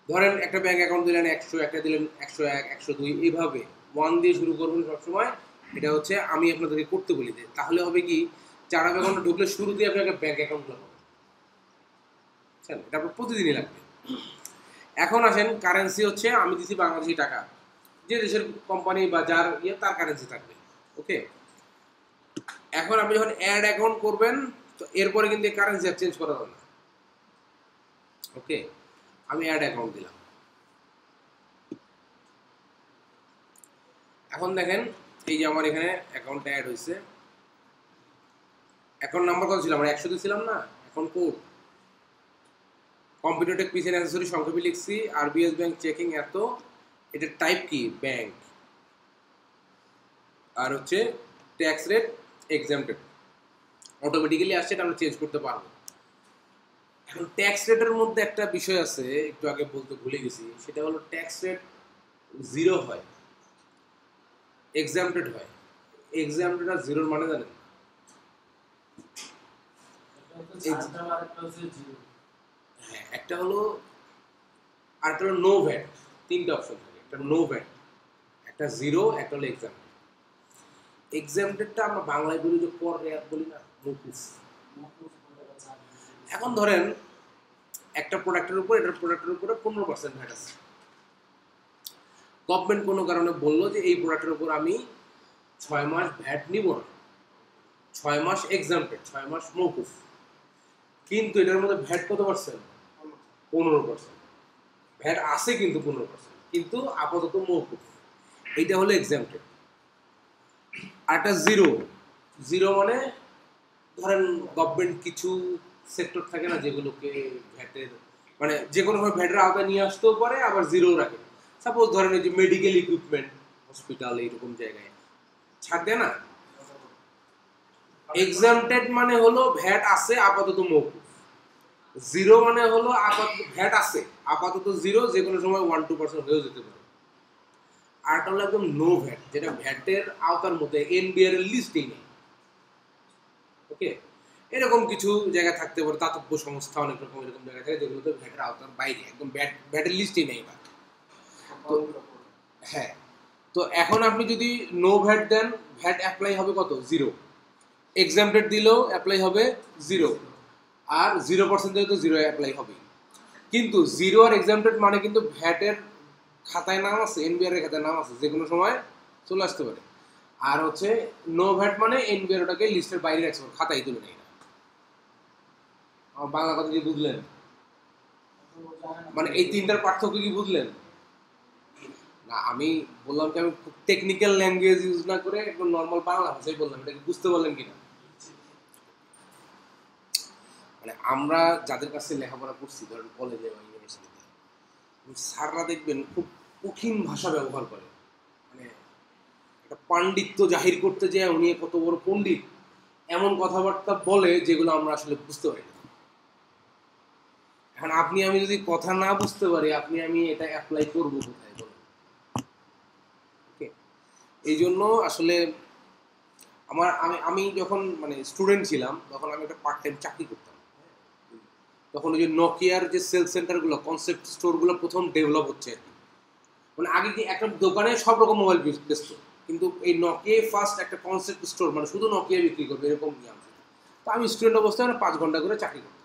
ধরেন একটা ব্যাংক অ্যাকাউন্ট দিলেন 100, একটা দিলেন 101, 102, এইভাবে 1 দিয়ে শুরু করবেন সবসময়। এটা হচ্ছে আমি আপনাদেরকে করতে বলি যে তাহলে হবে কি চার্ট অফ অ্যাকাউন্টে ঢুকলে শুরুতেই আপনাকে ব্যাংক অ্যাকাউন্টগুলো পাবেন, বুঝছেন? এটা আপনার প্রতিদিনই লাগবে। এখন আসেন কারেন্সি হচ্ছে আমি দিচ্ছি বাংলাদেশি টাকা, যে দেশের কোম্পানি বা যার ইয়ে তার কারেন্সি থাকবে। ওকে, এখন আপনি যখন অ্যাড অ্যাকাউন্ট করবেন তো এরপরে কিন্তু কারেন্সি আর চেঞ্জ করা যাবে না। ওকে, আমি অ্যাড অ্যাকাউন্ট দিলাম। এখন দেখেন এই যে আমার এখানে অ্যাকাউন্টটা অ্যাড হয়েছে। অ্যাকাউন্ট নাম্বার কত ছিল আমার? 100 দিয়েছিলাম না? এখন কোড কম্পিউটার টেক পিসি অ্যাক্সেসরি সংক্ষেপে লিখছি, আরবিএস ব্যাংক চেকিং এত, এটা টাইপ কি ব্যাংক, আর হচ্ছে ট্যাক্স রেট এক্সাম্পটেড, অটোমেটিক্যালি আসছে, এটা আমরা চেঞ্জ করতে পারবো। এখন ট্যাক্স রেটের মধ্যে একটা বিষয় আছে একটু আগে বলতে ভুলে গেছি, সেটা হলো ট্যাক্স রেট 0 হয়, এক্সাম্পটেড হয়। এক্সাম্পটেড আর 0 মানে জানেন? হ্যাঁ, একটা হলো আর একটা হলো নো ভ্যাট। 3টে অপশন থাকে, একটা নো ভ্যাট, একটা 0, একটা হলো এক্সাম্পটেড। এক্সাম্পটেডটা আমরা বাংলায় বলি যে পর রেয়াত বলি না, মকুফ। এখন ধরেন একটা প্রোডাক্টের উপর এটার প্রোডাক্টের উপরে 15% ভ্যাট আছে। গভর্নমেন্ট কোনো কারণে বললো যে এই প্রোডাক্টের উপর আমি 6 মাস ভ্যাট নিব না, 6 মাস এক্সাম্পটেড, 6 মাস মকুফ। কিন্তু এটার মধ্যে ভ্যাট কত পার্সেন্ট? 15%। ভ্যাট আছে কিন্তু 15%, কিন্তু আপাতত মকুফ। এইটা হলো এক্সাম্পটেড। আর একটা 0 মানে ধরেন গভর্নমেন্ট কিছু সেক্টর থাকে না যেগুলোকে ভ্যাটের মানে যে কোনোভাবে ভ্যাটের আওতায় নিয়ে আসতেও পারে, আবার 0 রাখে। সাপোজ ধরেন এই যে মেডিকেল ইকুইপমেন্ট, হসপিটাল, এইরকম জায়গায় ছাড় দেয় না। এক্সাম্পটেড মানে হলো ভ্যাট আছে আপাতত মৌকুফ, 0 মানে হলো আপাতত ভ্যাট আছে আপাতত 0, যে কোনো সময় 1-2% হয়েও যেতে পারে। আর হলো একদম নো ভ্যাট, যেটা ভ্যাটের আওতার মধ্যে এনবিআর এর লিস্টেই নেই। ওকে, এরকম কিছু জায়গা থাকতে পারে, দাতব্য সংস্থা, অনেক রকম এরকম জায়গা থাকে যেগুলোতে ভ্যাটের আওতার বাইরে, একদম ভ্যাটের লিস্টেই নেই। তো হ্যাঁ, তো এখন আপনি যদি নো ভ্যাট দেন, ভ্যাট অ্যাপ্লাই হবে কত? 0। এক্সাম্পটেড দিলেও অ্যাপ্লাই হবে 0, আর 0% দিলেও তো 0 অ্যাপ্লাই হবে। কিন্তু 0 আর এক্সাম্পটেড মানে কিন্তু ভ্যাটের খাতায় নাম আছে, এনবিআর এর খাতায় নাম আছে, যে কোনো সময় চলে আসতে পারে। আর হচ্ছে নো ভ্যাট মানে এনবিআর ওটাকে লিস্টের বাইরে রাখছে, খাতায় তুলে নেই না। আমার বাংলা কথা কি বুঝলেন? মানে এই 3টার পার্থক্য কি বুঝলেন? না, আমি বললাম কি আমি খুব টেকনিক্যাল ল্যাঙ্গুয়েজ ইউজ না করে একদম নর্মাল বাংলা ভাষায় বললাম, এটা কি বুঝতে পারলেন কিনা? মানে আমরা যাদের কাছে লেখাপড়া করছি, ধরেন কলেজে বা ইউনিভার্সিটিতে, স্যাররা দেখবেন খুব কঠিন ভাষা ব্যবহার করে, মানে একটা পাণ্ডিত্য জাহির করতে যায় উনি কত বড় পণ্ডিত, এমন কথাবার্তা বলে যেগুলো আমরা আসলে বুঝতে পারি না। এখন আপনি আমি যদি কথা না বুঝতে পারি, আপনি আমি এটা অ্যাপ্লাই করবো কোথায় বলেন? ওকে, এই জন্য আসলে আমি যখন মানে স্টুডেন্ট ছিলাম তখন আমি একটা পার্ট টাইম চাকরি করতাম। তখন ওই যে নকিয়ার যে সেল সেন্টারগুলো, কনসেপ্ট স্টোরগুলো প্রথম ডেভেলপ হচ্ছে আর কি। মানে আগে কি একটা দোকানে সব রকম মোবাইল বেচতো, কিন্তু এই নকিয়া ফার্স্ট একটা কনসেপ্ট স্টোর, মানে শুধু নকিয়া বিক্রি করবে এরকম নিয়ে আসে। তো আমি স্টুডেন্ট অবস্থায় 5 ঘন্টা করে চাকরি করতাম।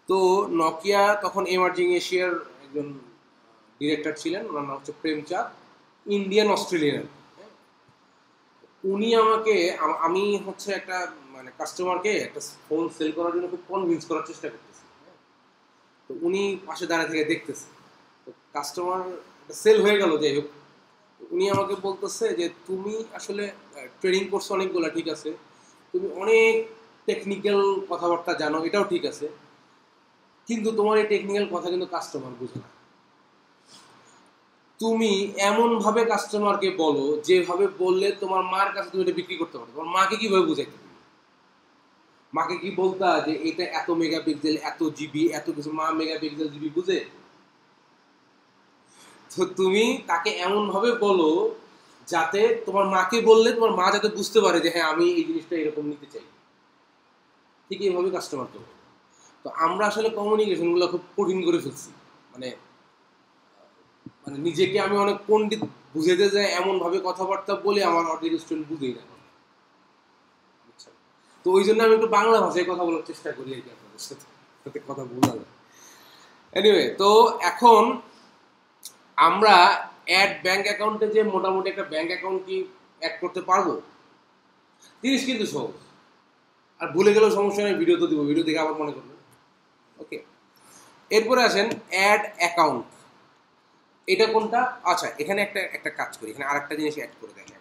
তো নকিয়া তখন এমার্জিং এশিয়ার একজন ডিরেক্টর ছিলেন, ওনার নাম হচ্ছে প্রেমচাঁদ, ইন্ডিয়ান অস্ট্রেলিয়ান। উনি আমাকে আমি হচ্ছে একটা মানে কাস্টমারকে একটা ফোন সেল করার জন্য খুব কনভিন্স করার চেষ্টা করতেছি। তো উনি পাশে দাঁড়িয়ে থেকে দেখতেছে, তো কাস্টমার সেল হয়ে গেল। যাই হোক, উনি আমাকে বলতেছে যে তুমি আসলে ট্রেনিং করছো অনেকগুলো, ঠিক আছে, তুমি অনেক টেকনিক্যাল কথাবার্তা জানো, এটাও ঠিক আছে, কিন্তু তোমার এই টেকনিক্যাল কথা কিন্তু কাস্টমার বুঝে না। তুমি এমন ভাবে কাস্টমারকে বলো যেভাবে বললে তোমার মার কাছে তুমি এটা বিক্রি করতে পারো। তোমার মাকে কিভাবে বুঝাইতে? মাকে কি বলতা যে এটা এত মেগাপিক্সেল, এত জিবি, এত কিছু? মা মেগাপিক্সেল জিবি বুঝে? তো তুমি তাকে এমন ভাবে বলো যাতে তোমার মাকে বললে তোমার মা যাতে বুঝতে পারে যে হ্যাঁ আমি এই জিনিসটা এরকম নিতে চাই। ঠিক এইভাবে কাস্টমার করবো। তো আমরা আসলে কমিউনিকেশনগুলো খুব কঠিন করে ফেলছি, মানে মানে নিজেকে আমি অনেক পণ্ডিত বুঝাতে যাই, এমনভাবে কথাবার্তা বলে আমার অডিয়েন্স স্টুডেন্ট বুঝেই না। তো ওই জন্য আমি একটু বাংলা ভাষায় কথা বলার চেষ্টা করি আর কি, আপনাদের সাথে যাতে কথা বোঝা যায়। এনিওয়ে, তো এখন আমরা অ্যাড ব্যাংক অ্যাকাউন্টে যে মোটামুটি একটা ব্যাংক অ্যাকাউন্ট কি অ্যাড করতে পারবো, জিনিস কিন্তু সহজ। আর ভুলে গেলেও সমস্যা নেই, ভিডিও তো দিব, ভিডিও দেখে আবার মনে করবেন। ওকে, এরপরে আসেন অ্যাড অ্যাকাউন্ট। এটা কোনটা? আচ্ছা, এখানে একটা একটা কাজ করি, এখানে আরেকটা জিনিস অ্যাড করে দেখেন।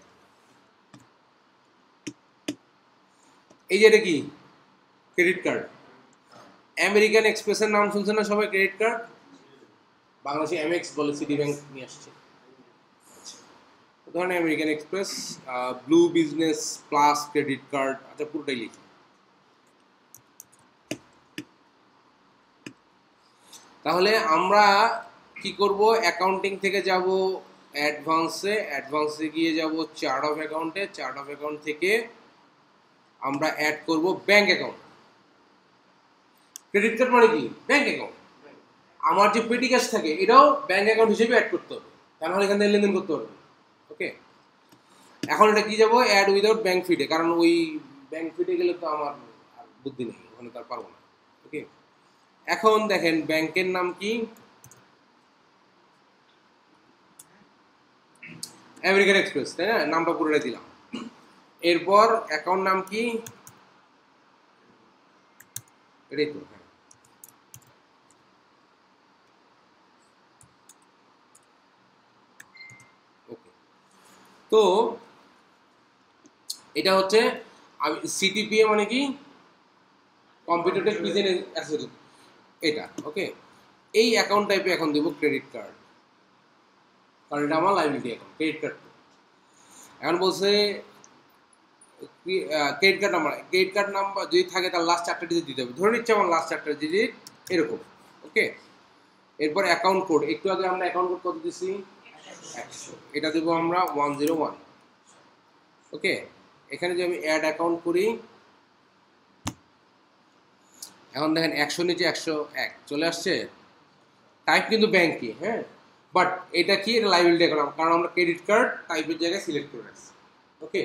এই যে এটা কি? Credit card. আমেরিকান এক্সপ্রেসের নাম শুনছেন না সবাই? ক্রেডিট কার্ড বাংলাদেশে এমএক্স বলে, সিটি ব্যাংক নিয়ে আসছে। ধরেন American express, blue business plus credit card. আচ্ছা, পুরোটাই লিখি। তাহলে আমরা কি করব? অ্যাকাউন্টিং থেকে যাব অ্যাডভান্সে, অ্যাডভান্সে গিয়ে যাব চার্ট অফ অ্যাকাউন্টে, চার্ট অফ অ্যাকাউন্ট থেকে আমরা অ্যাড করব ব্যাংক অ্যাকাউন্ট। ক্রেডিট কার্ড মানে কি? Bank account. আমার যে পেটি ক্যাশ থাকে এটাও ব্যাংক অ্যাকাউন্ট হিসেবে অ্যাড করতে হবে, তাহলে এখান থেকে লেনদেন করতে পারবে। ওকে, এখন এটা কি যাব? অ্যাড উইদাউট ব্যাংক ফিডে, কারণ ওই ব্যাংক ফিডে গেলে তো আমার বুদ্ধি নেই, ওখানে তার পারবো না। ওকে, এখন দেখেন ব্যাংকের নাম কি? আমেরিকান এক্সপ্রেস, তাই না? নামটা পুরোটা দিলাম। এরপর অ্যাকাউন্ট নাম কি? এটাই তো, হ্যাঁ। ওকে, তো এটা হচ্ছে আমি সিটিপিএ মানে কি? কম্পিউটার বিজনেস অ্যাসোসিয়েট, এটা। ওকে, এই অ্যাকাউন্ট টাইপে এখন দেবো ক্রেডিট কার্ড, কারণ এটা আমার লাইবিলিটি অ্যাকাউন্ট, ক্রেডিট কার্ড। এখন বলছে credit card number, credit card number যদি থাকে তার লাস্ট 4টা ডিজিট দিতে হবে। ধরে নিচ্ছে আমার লাস্ট 4টা ডিজিট এরকম। ওকে, এরপর অ্যাকাউন্ট কোড, একটু আগে আমরা অ্যাকাউন্ট কোড কত দিছি? 100, এটা দেবো আমরা 101। ওকে, এখানে যদি আমি অ্যাড অ্যাকাউন্ট করি, এখন দেখেন 100 নিচে 101 চলে আসছে। টাইপ কিন্তু ব্যাংকে, হ্যাঁ, বাট এটা কি? এটা লাইবিলিটি অ্যাকাউন্ট, কারণ আমরা ক্রেডিট কার্ড টাইপের জায়গায় সিলেক্ট করে রাখছি। ওকে,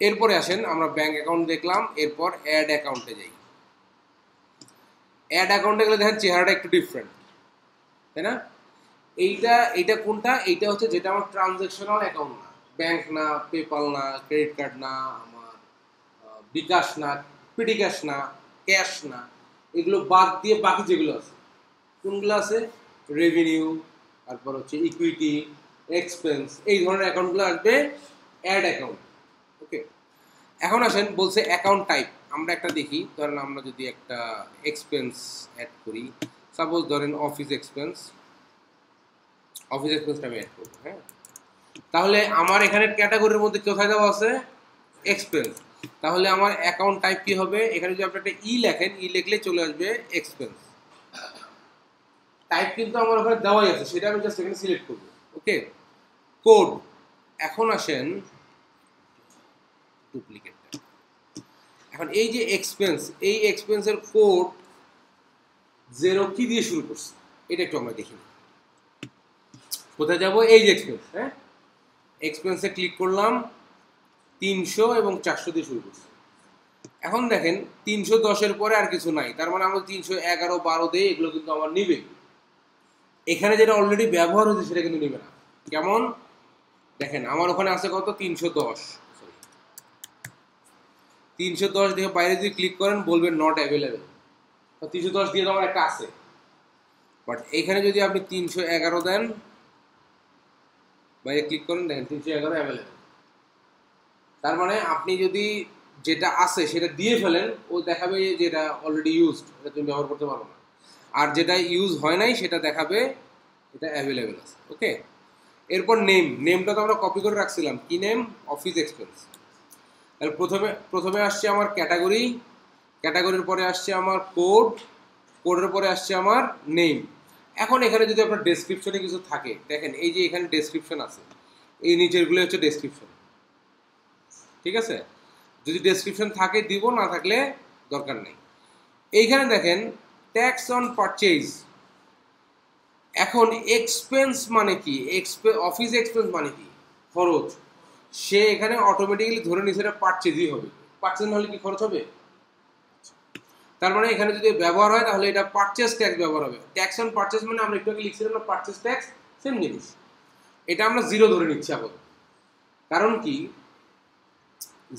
এরপরে আসেন আমরা ব্যাংক অ্যাকাউন্ট দেখলাম, এরপর অ্যাড অ্যাকাউন্টে যাই। অ্যাড অ্যাকাউন্টে গেলে দেখেন চেহারাটা একটু ডিফারেন্ট, তাই না? এইটা কোনটা? এইটা হচ্ছে যেটা আমার ট্রানজ্যাকশনাল অ্যাকাউন্ট না, ব্যাংক না, পেপাল না, ক্রেডিট কার্ড না, আমার বিকাশ না, পিডি ক্যাশ না, ক্যাশ না, এগুলো বাদ দিয়ে বাকি যেগুলো আছে, কোনগুলো আছে? রেভিনিউ, তারপর হচ্ছে ইকুইটি, এক্সপেন্স, এই ধরনের অ্যাকাউন্টগুলো আসবে অ্যাড অ্যাকাউন্ট। ওকে, এখন আসেন বলছে অ্যাকাউন্ট টাইপ। আমরা একটা দেখি, ধরেন আমরা যদি একটা এক্সপেন্স অ্যাড করি, সাপোজ ধরেন অফিস এক্সপেন্স, অফিস এক্সপেন্সটা আমি অ্যাড করবো। হ্যাঁ, তাহলে আমার এখানে ক্যাটাগরির মধ্যে কোথায় দেওয়া আছে? এক্সপেন্স। তাহলে আমার অ্যাকাউন্ট টাইপ কি হবে? এখানে যদি আপনি একটা ই লেখেন, ই লিখলে চলে আসবে এক্সপেন্স। টাইপ কিন্তু আমার ওখানে দেওয়াই আছে, সেটা আমি জাস্ট এখানে সিলেক্ট করবো। ওকে, কোড। এখন আসেন ডুপ্লিকেটটা। এখন এই যে এক্সপেন্স, এই এক্সপেন্সের কোড 0 কি দিয়ে শুরু করছে এটা একটু আমরা দেখি। কোথায় যাব? এই যে এক্সপেন্স, হ্যাঁ, এক্সপেন্সে ক্লিক করলাম, 300 এবং 400 দিয়ে শুরু করছে। এখন দেখেন 310-এর পরে আর কিছু নাই, তার মানে আমরা 311, 12 দিয়ে এগুলো কিন্তু আমার নিবে। এখানে যেটা অলরেডি ব্যবহার হচ্ছে সেটা কিন্তু নিবে না। কেমন? দেখেন আমার ওখানে আছে কত? 310। 310 দিয়ে বাইরে যদি ক্লিক করেন বলবেন নট অ্যাভেলেবেল। 310 দিয়ে তো আমার একটা আছে, বাট এখানে যদি আপনি 311 দেন, বাইরে ক্লিক করেন, দেখেন 311 অ্যাভেলেবেল। তার মানে আপনি যদি যেটা আছে সেটা দিয়ে ফেলেন, ও দেখাবে যেটা অলরেডি ইউজড, এটা তুমি ব্যবহার করতে পারো না। আর যেটা ইউজ হয় নাই সেটা দেখাবে এটা অ্যাভেলেবেল আছে। ওকে, এরপর নেমটা তো আমরা কপি করে রাখছিলাম, কি নেম? Office expense. তাহলে প্রথমে আসছে আমার ক্যাটাগরি, ক্যাটাগরির পরে আসছে আমার কোড, কোডের পরে আসছে আমার নেম। এখন এখানে যদি আপনার ডেসক্রিপশনে কিছু থাকে, দেখেন এই যে এখানে ডেসক্রিপশন আছে, এই নিচেরগুলো হচ্ছে ডেসক্রিপশন। ঠিক আছে, যদি ডেসক্রিপশন থাকে দিব, না থাকলে দরকার নেই। এইখানে দেখেন ট্যাক্স অন পারচেজ, এখন এক্সপেন্স মানে কি, অফিস এক্সপেন্স মানে কি, খরচ। সে এখানে অটোমেটিক্যালি ধরে নিচ্ছে এটা পারচেজই হবে, পারচেজ হলে কি খরচ হবে। তার মানে এখানে যদি ব্যবহার হয় তাহলে এটা পারচেজ ট্যাক্স ব্যবহার হবে। ট্যাক্স অন পারচেজ মানে আমরা একটু আগে লিখছিলাম না পারচেজ ট্যাক্স, সেম জিনিস। এটা আমরা জিরো ধরে নিচ্ছি আবার, কারণ কি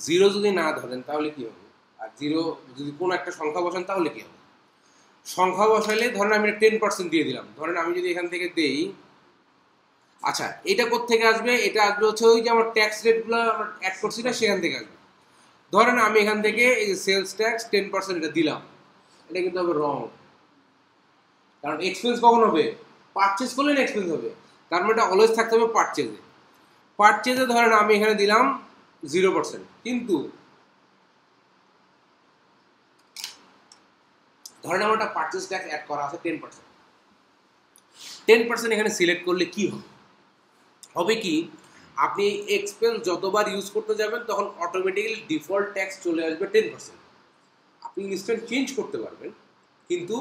জিরো যদি না ধরেন তাহলে কি হবে, আর জিরো যদি কোনো একটা সংখ্যা বসান তাহলে কি হবে। সংখ্যা বসাইলে ধরেন আমি 10% দিয়ে দিলাম, ধরেন আমি যদি এখান থেকে দেই, আচ্ছা এটা কোত্থেকে আসবে, এটা আসবে হচ্ছে ওই যে আমার ট্যাক্স রেটগুলো আমরা অ্যাড করছি না সেখান থেকে আসবে। ধরেন আমি এখান থেকে এই যে সেলস ট্যাক্স 10% এটা দিলাম, এটা কিন্তু হবে রং, কারণ এক্সপেন্স কখন হবে, পারচেজ করলে এক্সপেন্স হবে, তার মানে এটা অলওয়েজ থাকতে হবে পারচেজে। পারচেজে ধরেন আমি এখানে দিলাম 0%, কিন্তু ধরেন আমার একটা পারচেজ ট্যাক্স অ্যাড করা আছে 10%। 10% এখানে সিলেক্ট করলে কি হবে, হবে কি আপনি এক্সপেন্স যতবার ইউজ করতে যাবেন তখন অটোমেটিক্যালি ডিফল্ট ট্যাক্স চলে আসবে 10%। আপনি ইনস্ট্যান্ট চেঞ্জ করতে পারবেন, কিন্তু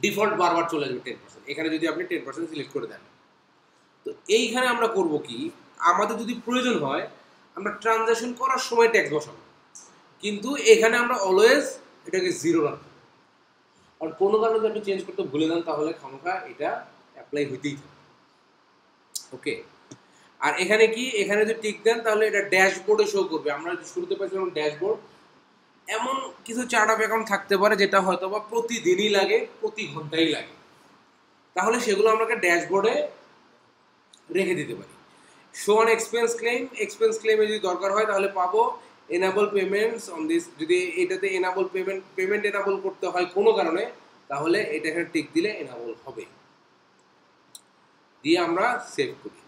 ডিফল্ট বারবার চলে আসবে 10%। এখানে যদি আপনি 10% সিলেক্ট করে দেন, তো এইখানে আমরা করব কি, আমাদের যদি প্রয়োজন হয় আমরা ট্রানজ্যাকশন করার সময় ট্যাক্স বসাবো, কিন্তু এখানে আমরা অলওয়েজ এটাকে জিরো রাখবো। আর কোনো কারণে যদি আপনি চেঞ্জ করতে ভুলে যান তাহলে খামোখা এটা অ্যাপ্লাই হইতেই থাকে। ওকে, আর এখানে কি, এখানে যদি টিক দেন তাহলে এটা ড্যাশবোর্ডে শো করবে। আমরা যদি শুরুতে পাইছিলাম ড্যাশবোর্ড, এমন কিছু চার্ট অফ অ্যাকাউন্ট থাকতে পারে যেটা হয়তো বা প্রতিদিনই লাগে, প্রতি ঘন্টাই লাগে, তাহলে সেগুলো আমরা ড্যাশবোর্ডে রেখে দিতে পারি। Show on expense claim, expense ক্লেমে যদি দরকার হয় তাহলে পাবো এনাবল পেমেন্টস অন দিস, যদি এটাতে এনাবল পেমেন্ট এনাবল করতে হয় কোনো কারণে, তাহলে এটা এখানে টিক দিলে এনাবল হবে, দিয়ে আমরা সেভ করি।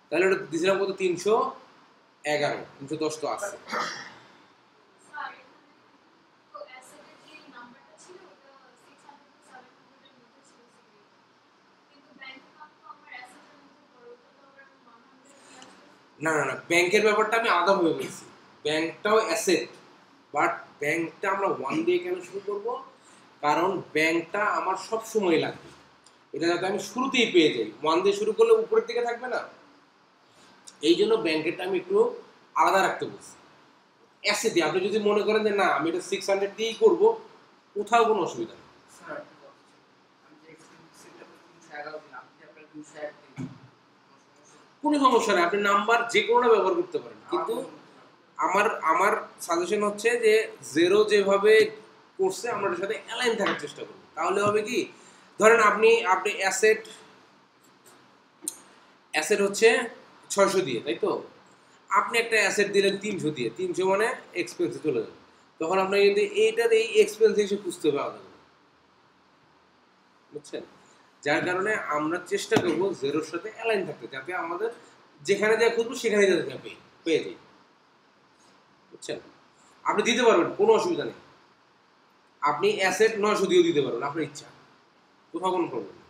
তাহলে ওটা দিয়েছিলাম কত, 311, 310 তো আছে। না না না, ব্যাংকের ব্যাপারটা আমি আলাদাভাবে বলছি, ব্যাংকটাও অ্যাসেট, বাট ব্যাংকটা আমরা 1 দিয়ে কেন শুরু করব, কারণ ব্যাংকটা আমার সব সময় লাগবে, এটা যাতে আমি শুরুতেই পেয়ে যাই। 1 দিয়ে শুরু করলে উপরের দিকে থাকবে না, এই জন্য ব্যাংকেরটা আমি একটু আলাদা রাখতে বলছি। অ্যাসেট আপনি যদি মনে করেন যে না আমি এটা 600 দিয়েই করবো, কোথাও কোনো অসুবিধা নেই। কোনো সমস্যা নেই, আপনি নাম্বার যে কোনোটা ব্যবহার করতে পারেন, কিন্তু আমার আমার সাজেশন হচ্ছে যে জেরো যেভাবে করছে আমরা এর সাথে অ্যালাইন থাকার চেষ্টা করব, তাহলে হবে কি, ধরেন আপনি অ্যাসেট হচ্ছে 600 দিয়ে, তাই তো, আপনি একটা অ্যাসেট দিলেন 300 দিয়ে, 300 মানে এক্সপেন্সে চলে যাবে, তখন আপনাকে কিন্তু এইটার এই এক্সপেন্স হিসেবে খুঁজতে হবে আলাদা, বুঝছেন। যার কারণে আমরা চেষ্টা করবো জেরোর সাথে অ্যালাইন থাকতে, যাতে আমাদের যেখানে যা খুঁজবো সেখানে যাতে পেয়ে যাই, বুঝছেন। আপনি দিতে পারবেন, কোনো অসুবিধা নেই, আপনি অ্যাসেট 900 দিয়েও দিতে পারবেন আপনার ইচ্ছা, কোথাও কোনো প্রবলেম নেই।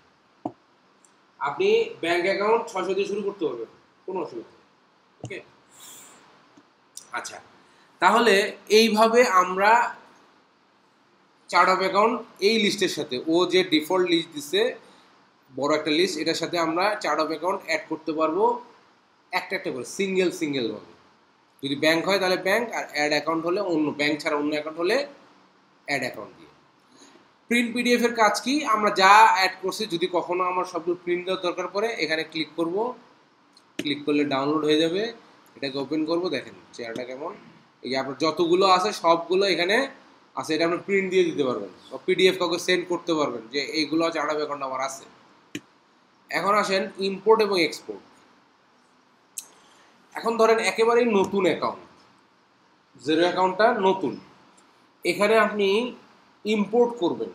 আপনি ব্যাংক অ্যাকাউন্ট 600 দিয়ে শুরু করতে পারবেন, কোনো অসুবিধা নেই। ওকে, আচ্ছা, তাহলে এইভাবে আমরা চার্ট অফ অ্যাকাউন্ট এই লিস্টের সাথে, ও যে ডিফল্ট লিস্ট দিচ্ছে বড় একটা লিস্ট, এটার সাথে আমরা চার্ট অফ অ্যাকাউন্ট অ্যাড করতে পারবো একটা একটা করে, সিঙ্গেল ভাবে। যদি ব্যাংক হয় তাহলে ব্যাংক, আর অ্যাড অ্যাকাউন্ট হলে অন্য ব্যাংক ছাড়া অন্য অ্যাকাউন্ট হলে অ্যাড অ্যাকাউন্ট দিয়ে। প্রিন্ট পিডিএফ এর কাজ কি, আমরা যা অ্যাড করছি যদি কখনো আমার সবগুলো প্রিন্ট দেওয়ার দরকার পড়ে, এখানে ক্লিক করব, ক্লিক করলে ডাউনলোড হয়ে যাবে, এটাকে ওপেন করব, দেখেন চেহারাটা কেমন, এই যে আপনার যতগুলো আছে সবগুলো এখানে আছে, এটা আপনি প্রিন্ট দিয়ে দিতে পারবেন বা পিডিএফ কাউকে সেন্ড করতে পারবেন যে এইগুলো চার্ট অফ অ্যাকাউন্ট আমার আছে। এখন আসেন ইম্পোর্ট এবং এক্সপোর্ট। এখন ধরেন একেবারেই নতুন অ্যাকাউন্ট, জেরো অ্যাকাউন্টটা নতুন, এখানে আপনি ইম্পোর্ট করবেন।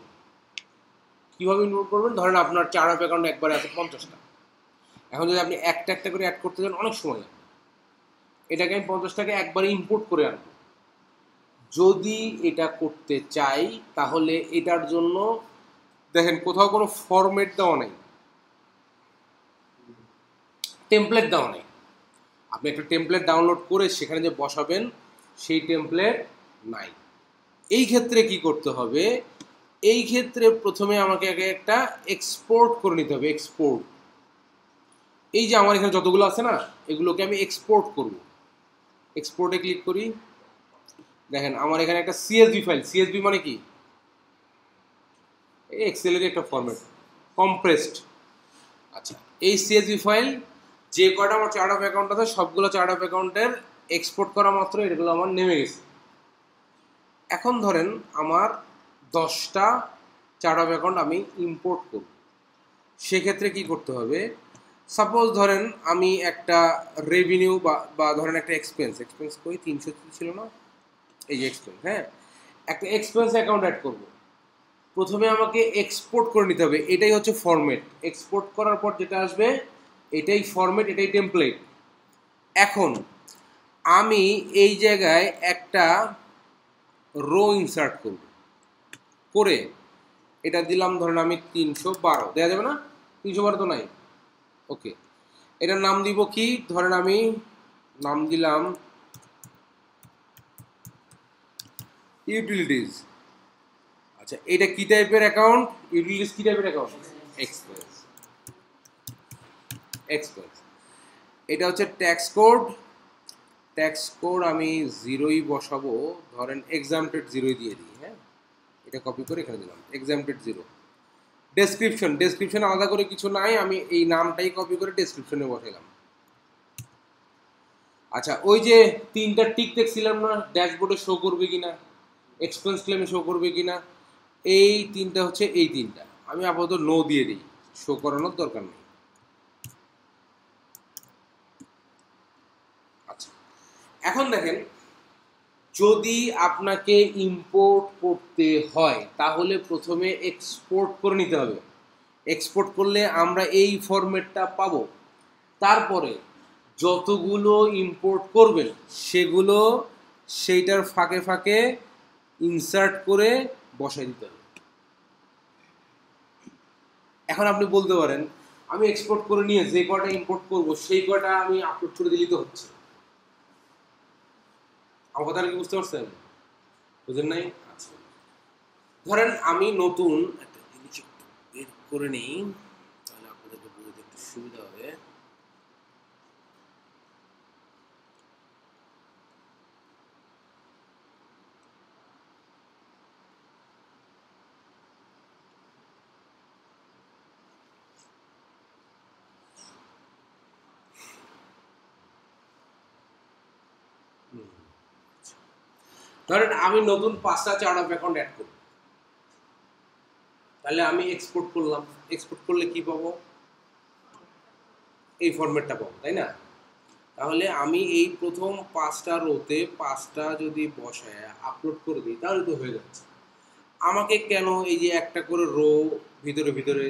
কীভাবে ইম্পোর্ট করবেন, ধরেন আপনার চার্ট অফ অ্যাকাউন্ট একবারে আছে 50টা, এখন যদি আপনি একটা একটা করে অ্যাড করতে চান অনেক সময় লাগবে, এটাকে আমি 50টাকে একবারে ইম্পোর্ট করে আনব। যদি এটা করতে চাই তাহলে এটার জন্য দেখেন কোথাও কোনো ফরম্যাট দেওয়া নেই, টেমপ্লেট দেওয়া নেই। আপনি একটা টেমপ্লেট ডাউনলোড করে সেখানে যে বসাবেন সেই টেমপ্লেট নাই। এই ক্ষেত্রে কি করতে হবে, এই ক্ষেত্রে প্রথমে আমাকে আগে একটা এক্সপোর্ট করে নিতে হবে। এক্সপোর্ট, এই যে আমার এখানে যতগুলো আছে না, এগুলোকে আমি এক্সপোর্ট করব। এক্সপোর্টে ক্লিক করি, দেখেন আমার এখানে একটা সিএসভি ফাইল। সিএসভি মানে কি? এই এক্সেলের একটা ফরম্যাট, কম্প্রেসড। আচ্ছা, এই সিএসভি ফাইল যে কয়টা আমার চার্ট অফ অ্যাকাউন্ট আছে সবগুলো চার্ট অফ অ্যাকাউন্টের এক্সপোর্ট করা মাত্র এগুলো আমার নেমে গেছে। এখন ধরেন আমার 10টা চার্ট অফ অ্যাকাউন্ট আমি ইম্পোর্ট করব। সেক্ষেত্রে কি করতে হবে? সাপোজ ধরেন আমি একটা রেভিনিউ বা ধরেন একটা এক্সপেন্স করি 300 ছিল না, এই যে এক্সপেন্স, হ্যাঁ, একটা এক্সপেন্স অ্যাকাউন্ট অ্যাড করব। প্রথমে আমাকে এক্সপোর্ট করে নিতে হবে, এটাই হচ্ছে ফরম্যাট। এক্সপোর্ট করার পর যেটা আসবে এটাই ফরম্যাট, এটাই টেমপ্লেট। এখন আমি এই জায়গায় একটা রো ইনসার্ট করব, করে এটা দিলাম ধরেন আমি 312, দেওয়া যাবে না? 312 তো নাই, ওকে। এটার নাম দিব কি? ধরেন আমি নাম দিলাম ইউটিলিটিস। আচ্ছা, এটা কি টাইপের অ্যাকাউন্ট? ইউটিলিটিস কি টাইপের অ্যাকাউন্ট? এক্সপেন্স। এক্সপেন্স, এটা হচ্ছে ট্যাক্স কোড। ট্যাক্স কোড আমি 0ই বসাবো, ধরেন এক্সামটেড 0ই দিয়ে দিই, হ্যাঁ। এটা কপি করে এখানে দিলাম এক্সামটেড 0। ডেসক্রিপশন আলাদা করে কিছু নাই, আমি এই নামটাই কপি করে ডেসক্রিপশনে বসাইলাম। আচ্ছা, ওই যে 3টা টিক দেখছিলাম না, ড্যাশবোর্ডে শো করবে কিনা, এক্সপেন্স ক্লেমে শো করবে কিনা, এই 3টা হচ্ছে এই 3টা। আমি আপাতত নো দিয়ে দিই, শো করানোর দরকার নেই। আচ্ছা, এখন দেখেন, যদি আপনাকে ইম্পোর্ট করতে হয় তাহলে প্রথমে এক্সপোর্ট করে নিতে হবে। এক্সপোর্ট করলে আমরা এই ফরম্যাটটা পাবো। তারপরে যতগুলো ইম্পোর্ট করবেন সেগুলো সেইটার ফাঁকে ফাঁকে ইনসার্ট করে বসাই দিতে হবে। এখন আপনি বলতে পারেন আমি এক্সপোর্ট করে নিয়ে যে কয়টা ইম্পোর্ট করব সেই কয়টা আমি আপলোড করে দিলেই তো হচ্ছে। আমার কথা কি বুঝতে পারছেন? বুঝেন নাই? আচ্ছা, ধরেন আমি নতুন একটা জিনিস একটু বের করে নিই, তাহলে আপনাদেরকে বুঝতে একটু সুবিধা হবে। ধরেন আমি নতুন 5টা চার্ট অফ অ্যাকাউন্ট অ্যাড করব, তাহলে আমি এক্সপোর্ট করলাম। এক্সপোর্ট করলে কি পাবো? এই ফরম্যাটটা পাবো, তাই না? তাহলে আমি এই প্রথম 5টা রোতে 5টা যদি বসায় আপলোড করে দিই তাহলে তো হয়ে যাচ্ছে। আমাকে কেন এই যে একটা করে রো ভিতরে ভিতরে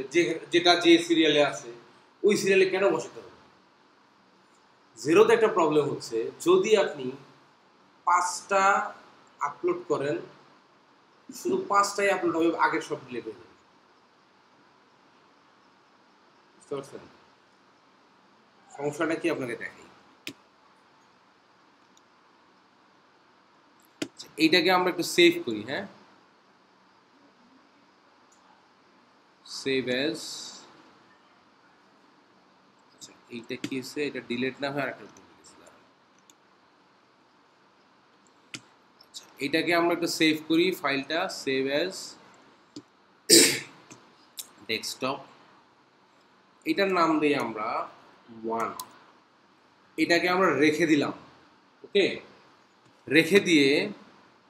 যেটা যে সিরিয়ালে আছে ওই সিরিয়ালে কেন বসাতে হবে? জিরোতে একটা প্রবলেম হচ্ছে, যদি আপনি 5টা আপলোড করেন শুধু 5টাই আপলোড হবে, আগের সব ডিলিট হয়ে যাবে। বুঝতে পারছেন সমস্যাটা কি? আপনাকে দেখাই। এইটাকে আমরা একটু সেভ করি, হ্যাঁ, সেভ অ্যাজ। আচ্ছা, এইটা কি হচ্ছে? এটা ডিলিট না হয় আরেকটা ভুল গেছিলাম। আচ্ছা, এইটাকে আমরা একটু সেভ করি, ফাইলটা সেভ অ্যাজ ডেস্কটপ। এটার নাম দিই আমরা 1। এটাকে আমরা রেখে দিলাম, ওকে। রেখে দিয়ে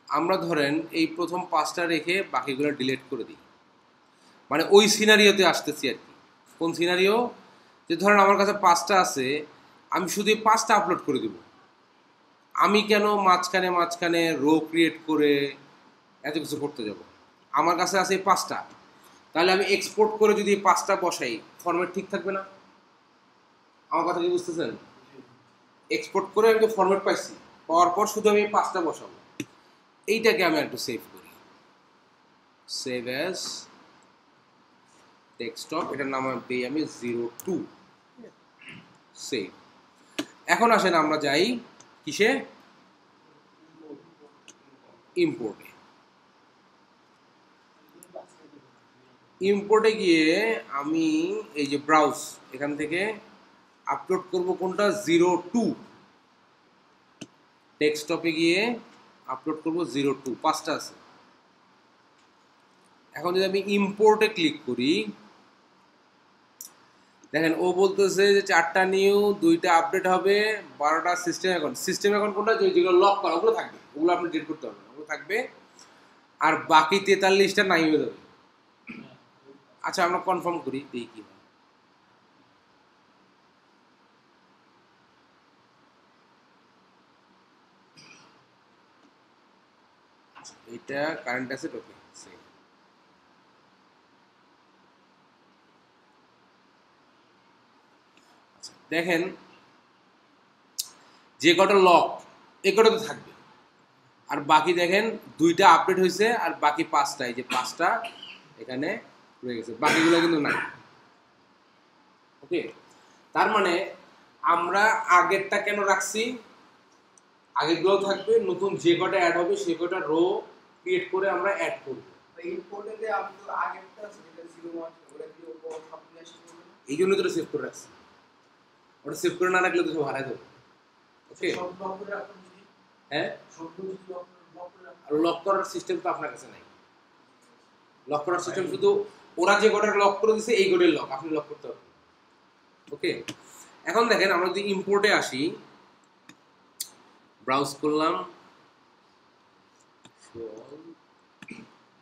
আমরা ধরেন এই প্রথম 5টা রেখে বাকিগুলো ডিলিট করে দিই। মানে ওই সিনারিওতে আসতেছি আর কি। কোন সিনারিও? যে ধরেন আমার কাছে 5টা আছে, আমি শুধু এই 5টা আপলোড করে দিব। আমি কেন মাঝখানে মাঝখানে রো ক্রিয়েট করে এত কিছু করতে যাব? আমার কাছে আছে এই 5টা, তাহলে আমি এক্সপোর্ট করে যদি 5টা বসাই ফরম্যাট ঠিক থাকবে না? আমার কথা কি বুঝতেছেন? এক্সপোর্ট করে আমি তো ফরম্যাট পাইছি, পাওয়ার পর শুধু আমি 5টা বসাবো। এইটাকে আমি একটু সেভ করি, সেভ অ্যাজ ডেস্কটপ। এটার নাম দিই আমি 02 সেভ। এখন আসেন আমরা যাই কিসে? ইম্পোর্টে। ইম্পোর্টে গিয়ে আমি এই যে ব্রাউজ এখান থেকে আপলোড করব কোনটা 02 ডেস্কটপে গিয়ে আপলোড করব 02 5টা আছে। এখন যদি আমি ইম্পোর্টে ক্লিক করি দেখেন ও বলতেছে যে 4টা নিউ 2টা আপডেট হবে 12টা সিস্টেম অ্যাকাউন্ট কোনটা যেগুলো লক করা ওগুলো থাকবে, ওগুলো আপনি ডিলিট করতে হবে না, ওগুলো থাকবে। আর বাকি 43টা নাই হয়ে যাবে। আচ্ছা আমরা কনফার্ম করি দেখি কি হয়। এটা কারেন্ট অ্যাসেট ওকে সেম। দেখেন যে কটা লক এ কটা তো থাকবে, আর বাকি দেখেন 2টা আপডেট হয়েছে আর বাকি 5টা, এই যে 5টা এখানে রয়ে গেছে, বাকিগুলো কিন্তু নাই। ওকে, তার মানে আমরা আগেরটা কেন রাখছি, আগেরগুলো থাকবে, নতুন যে কটা অ্যাড হবে সে কটা রো ক্রিয়েট করে আমরা অ্যাড করব। ইম্পোর্টেন্টে আমি তো আগেরটা আছে যেটা 01 ওটা কি ও সব ফ্ল্যাশ করবে, এই জন্য তো সেভ করে রাখছি, ওটা সেভ করে না রাখলে তো সব হারাই যাবে। ওকে, সব ব্লক করে রাখুন যদি, হ্যাঁ সবগুলো যদি ব্লক করে রাখুন। আর লক করার সিস্টেম তো আপনার কাছে নাই। লক করার সিস্টেম শুধু ওরা যে কোডটা লক করে দিয়েছে এই কোডের লক, আপনি লক করতে পারবেন। ওকে, এখন দেখেন আমরা যদি ইম্পোর্টে আসি, ব্রাউজ করলাম,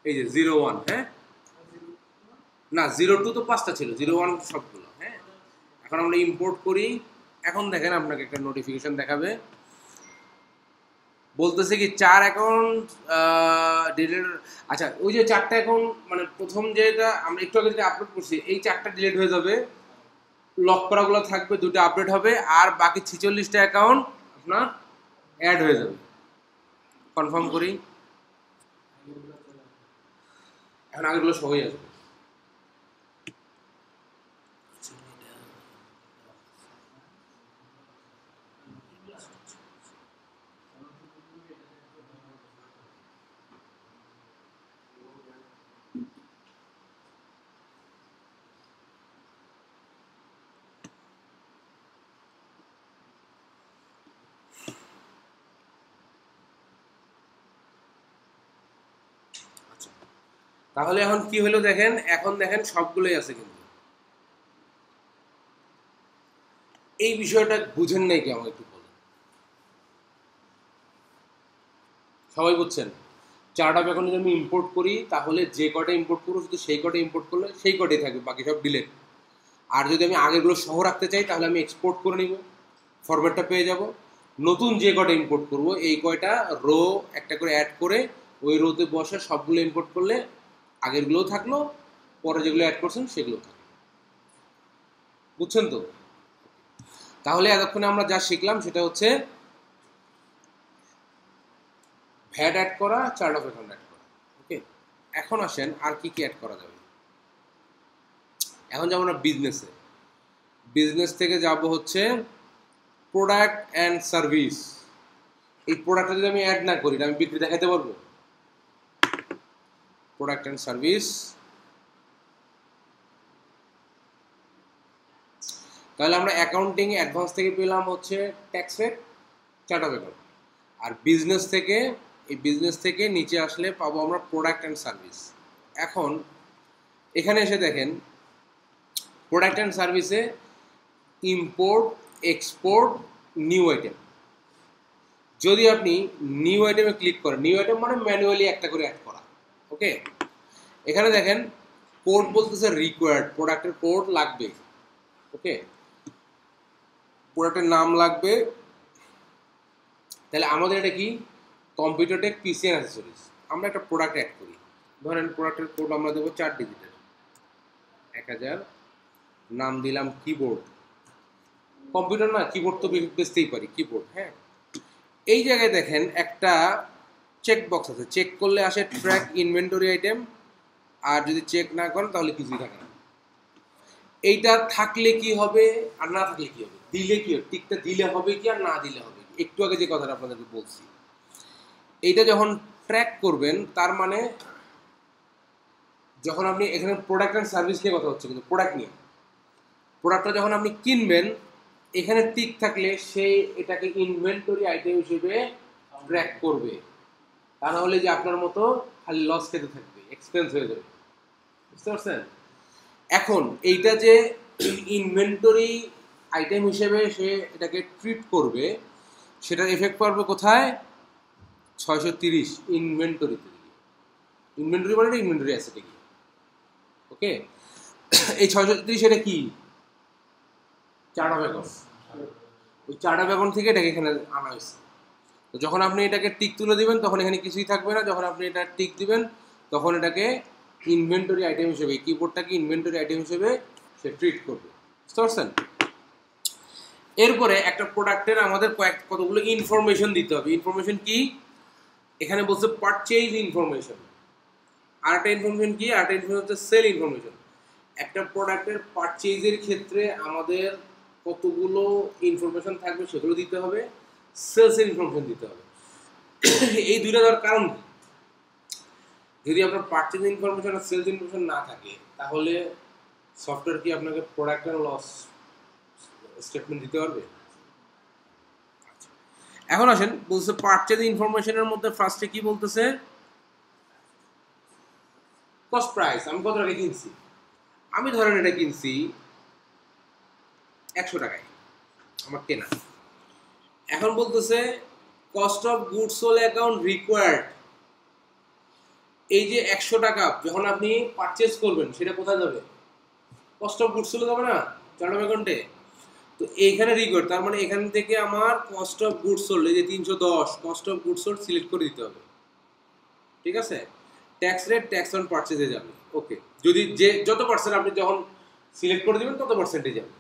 এই যে 01, হ্যাঁ না 02 তো 5টা ছিল, 01 সবগুলো, হ্যাঁ। এখন আমরা ইম্পোর্ট করি, এখন দেখেন আপনাকে একটা নোটিফিকেশন দেখাবে, বলতেছে কি 4 অ্যাকাউন্ট ডিলিট। আচ্ছা ওই যে 4টা অ্যাকাউন্ট মানে প্রথম যেটা আমরা একটু আগে যেটা আপলোড করছি এই 4টা ডিলিট হয়ে যাবে, লক করাগুলো থাকবে, 2টা আপডেট হবে, আর বাকি 46টা অ্যাকাউন্ট আপনার অ্যাড হয়ে যাবে। কনফার্ম করি, এখন আগেগুলো সবই আসবে। তাহলে এখন কি হলো দেখেন, এখন দেখেন সবগুলোই আছে, কিন্তু এই বিষয়টা বুঝেন নাই কি আমাকে একটু বলেন। সবাই বুঝছেন? চার্ট অফ অ্যাকাউন্ট যদি আমি ইম্পোর্ট করি তাহলে যে কটা ইম্পোর্ট করবো শুধু সেই কটা ইম্পোর্ট করলে সেই কটাই থাকবে, বাকি সব ডিলেট। আর যদি আমি আগেগুলো সহ রাখতে চাই তাহলে আমি এক্সপোর্ট করে নিব, ফরম্যাটটা পেয়ে যাব। নতুন যে কটা ইম্পোর্ট করব এই কয়টা রো একটা করে অ্যাড করে ওই রোতে বসে সবগুলো ইম্পোর্ট করলে আগেরগুলোও থাকলো, পরে যেগুলো অ্যাড করছেন সেগুলো থাকলো। বুঝছেন তো? তাহলে এতক্ষণে আমরা যা শিখলাম সেটা হচ্ছে ভ্যাট অ্যাড করা, চার্ট অফ অ্যাকাউন্ট অ্যাড করা। ওকে, এখন আসেন আর কি কি অ্যাড করা যাবে। এখন যাবো আমরা বিজনেসে, বিজনেস থেকে যাব হচ্ছে প্রোডাক্ট অ্যান্ড সার্ভিস। এই প্রোডাক্টটা যদি আমি অ্যাড না করি আমি বিক্রি দেখাতে পারবো? প্রোডাক্ট অ্যান্ড সার্ভিস, তাহলে আমরা অ্যাকাউন্টিং অ্যাডভান্স থেকে পেলাম হচ্ছে tax rate, chart of account. আর বিজনেস থেকে, এই বিজনেস থেকে নিচে আসলে পাবো আমরা প্রোডাক্ট অ্যান্ড সার্ভিস। এখন এখানে এসে দেখেন প্রোডাক্ট অ্যান্ড সার্ভিসে ইম্পোর্ট, এক্সপোর্ট, নিউ আইটেম। যদি আপনি নিউ আইটেমে ক্লিক করেন, নিউ আইটেম মানে ম্যানুয়ালি একটা করে অ্যাড করা। ওকে, এখানে দেখেন কোড বলতেছে রিকোয়ার্ড, প্রোডাক্টের কোড লাগবে। ওকে, প্রোডাক্টের নাম লাগবে। তাহলে আমাদের এটা কি computer tech PC and accessories, আমরা একটা প্রোডাক্ট অ্যাড করি। ধরেন প্রোডাক্টের কোড আমরা দেবো 4 ডিজিটের, 1000, নাম দিলাম কিবোর্ড। কম্পিউটার না, কিবোর্ড তো বেচতেই পারি, কিবোর্ড। হ্যাঁ, এই জায়গায় দেখেন একটা চেক বক্স আছে, চেক করলে আসে ট্র্যাক ইনভেন্টরি আইটেম, আর যদি চেক না করেন তাহলে কিছুই থাকে না। এইটা থাকলে কি হবে আর না থাকলে কি হবে, দিলে কি হবে, টিকটা দিলে হবে কি আর না দিলে হবে কি, একটু আগে যে কথাটা আপনাদেরকে বলছি। এইটা যখন ট্র্যাক করবেন তার মানে যখন আপনি এখানে প্রোডাক্ট অ্যান্ড সার্ভিস নিয়ে কথা হচ্ছে, কিন্তু প্রোডাক্ট নিয়ে, প্রোডাক্টটা যখন আপনি কিনবেন এখানে টিক থাকলে সে এটাকে ইনভেন্টরি আইটেম হিসেবে ট্র্যাক করবে, তা না হলে যে আপনার মতো খালি লস খেতে থাকবে, এক্সপেন্স হয়ে যাবে। বুঝতে পারছেন? এখন এইটা যে ইনভেন্টরি আইটেম হিসেবে সে এটাকে ট্রিট করবে, সেটার এফেক্ট পড়বে কোথায়? 630 ইনভেন্টরিতে গিয়ে। ইনভেন্টরি মানে ইনভেন্টরি অ্যাসেটে গিয়ে। ওকে, এই 630 এটা কি? Chart of account. ওই চার্ট অফ অ্যাকাউন্ট থেকে এটাকে এখানে আনা হয়েছে। তো যখন আপনি এটাকে টিক তুলে দিবেন তখন এখানে কিছুই থাকবে না, যখন আপনি এটা টিক দিবেন তখন এটাকে ইনভেন্টরি আইটেম হিসেবে, কিবোর্ডটাকে ইনভেন্টরি আইটেম হিসেবে সে ট্রিট করবে। বুঝতে পারছেন? এরপরে একটা প্রোডাক্টের আমাদের কতগুলো ইনফরমেশন দিতে হবে। ইনফরমেশন কি? এখানে বলছে পারচেজ ইনফরমেশন। আর একটা ইনফরমেশন কি? আর একটা ইনফরমেশন হচ্ছে সেল ইনফরমেশন। একটা প্রোডাক্টের পারচেজের ক্ষেত্রে আমাদের কতগুলো ইনফরমেশন থাকবে সেগুলো দিতে হবে, সেলসের ইনফরমেশন দিতে হবে। এই দুইটা দেওয়ার কারণ কি? যদি আপনার পারচেজ ইনফরমেশন আর সেলস ইনফরমেশন না থাকে তাহলে সফটওয়্যার কি আপনাকে প্রোডাক্ট এন্ড লস স্টেটমেন্ট দিতে পারবে? এখন আসেন, বলছে পারচেজ ইনফরমেশনের মধ্যে ফার্স্টে কি বলতেছে? Cost price. আমি কত টাকা কিনছি? আমি ধরেন এটা কিনছি 100 টাকায়, আমার কেনা। এখন বলতেছে cost of goods sold account required. এই যে 100 টাকা যখন আপনি পারচেজ করবেন সেটা কোথায় যাবে? কস্ট অফ গুডস সোল্ড যাবে না চার্ট অফ অ্যাকাউন্টে? তো এইখানে রিকোয়ার্ড, তার মানে এখান থেকে আমার কস্ট অফ গুডস সোল্ড, এই যে 310 cost of goods sold select করে দিতে হবে। ঠিক আছে? ট্যাক্স রেট ট্যাক্স অন পারচেজে যাবে। ওকে, যদি যে যত পার্সেন্ট আপনি যখন সিলেক্ট করে দিবেন তত পার্সেন্টে যাবে।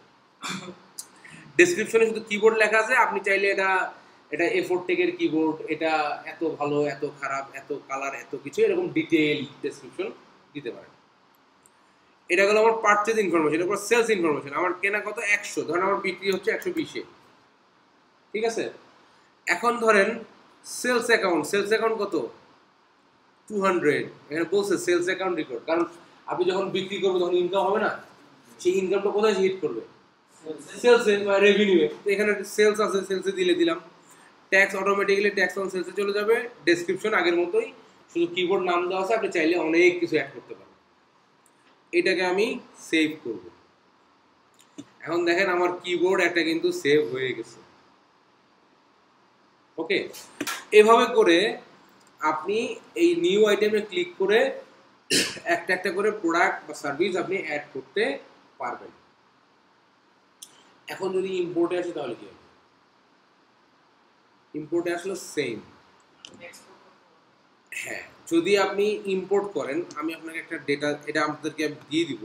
ডেসক্রিপশনে শুধু কিবোর্ড লেখা আছে, আপনি চাইলে এটা A4 টেকের কিবোর্ড, এটা এত ভালো এত খারাপ এত কালার এত কিছু এরকম ডিটেইল ডেসক্রিপশন দিতে পারেন। এটা গেল আমার পারচেজ ইনফরমেশন। এরপর সেলস ইনফরমেশন। আমার কেনা কত? 100, ধরেন আমার বিক্রি হচ্ছে 120-এ। ঠিক আছে? এখন ধরেন সেলস অ্যাকাউন্ট, সেলস অ্যাকাউন্ট কত? 200। এখানে বলছে সেলস অ্যাকাউন্ট রেকর্ড, কারণ আপনি যখন বিক্রি করবেন তখন ইনকাম হবে না, সেই ইনকামটা কোথায় হিট করবে? সেলসে বা রেভিনিউয়ে। তো এখানে সেলস আছে, সেলসে দিলাম। ট্যাক্স অটোমেটিক্যালি ট্যাক্স অন সেলসে চলে যাবে। ডেসক্রিপশন আগের মতোই, শুধু কিবোর্ড নাম দেওয়া আছে, আপনি চাইলে অনেক কিছু অ্যাড করতে পারেন। এটাকে আমি সেভ করব। এখন দেখেন আমার কিবোর্ড একটা কিন্তু সেভ হয়ে গেছে। ওকে, এভাবে করে আপনি এই নিউ আইটেমে ক্লিক করে একটা একটা করে প্রোডাক্ট বা সার্ভিস আপনি অ্যাড করতে পারবেন। এখন যদি ইম্পোর্টে আসে তাহলে কি হবে? ইম্পোর্টে আসলে সেম। হ্যাঁ, যদি আপনি ইম্পোর্ট করেন, আমি আপনাকে একটা ডেটা, এটা আপনাদেরকে আমি দিয়ে দিব।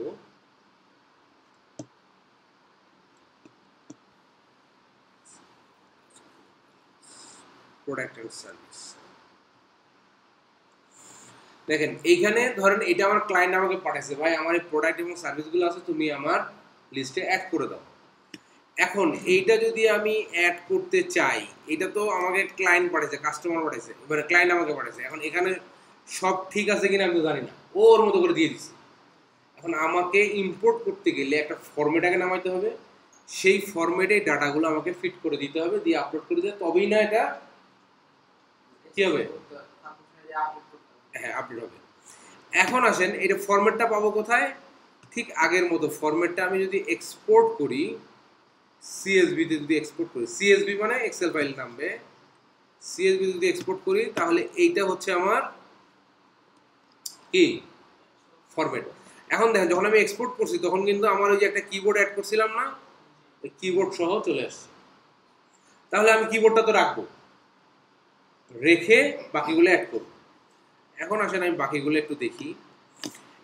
Product and service. দেখেন এইখানে ধরেন এটা আমার ক্লায়েন্ট আমাকে পাঠাইছে, ভাই আমার এই প্রোডাক্ট এবং সার্ভিসগুলো আছে, তুমি আমার লিস্টে অ্যাড করে দাও। এখন এইটা যদি আমি অ্যাড করতে চাই, এটা তো আমাকে ক্লায়েন্ট পাঠাইছে, কাস্টমার পাঠাইছে, মানে ক্লায়েন্ট আমাকে পাঠাইছে। এখন এখানে সব ঠিক আছে কিনা আমি তো জানি না, ওর মতো করে দিয়ে দিচ্ছি। এখন আমাকে ইম্পোর্ট করতে গেলে একটা ফরম্যাট আগে নামাইতে হবে, সেই ফরম্যাটে ডাটাগুলো আমাকে ফিট করে দিতে হবে, দিয়ে আপলোড করে দিতে, তবেই না এটা কি হবে? হ্যাঁ, আপলোড হবে। এখন আসেন, এটা ফরম্যাটটা পাবো কোথায়? ঠিক আগের মতো ফরম্যাটটা আমি যদি এক্সপোর্ট করি, সিএসভি তে যদি এক্সপোর্ট করি, সিএসভি মানে এক্সেল ফাইল নামবে, সিএসভি যদি এক্সপোর্ট করি তাহলে এইটা হচ্ছে আমার কি ফরম্যাট। এখন দেখেন যখন আমি এক্সপোর্ট করছি তখন কিন্তু আমার ওই যে একটা কিবোর্ড অ্যাড করছিলাম না, ওই কিবোর্ড সহ চলে আসছে। তাহলে আমি কিবোর্ডটা তো রাখবো, রেখে বাকিগুলো অ্যাড করব। এখন আসেন আমি বাকিগুলো একটু দেখি।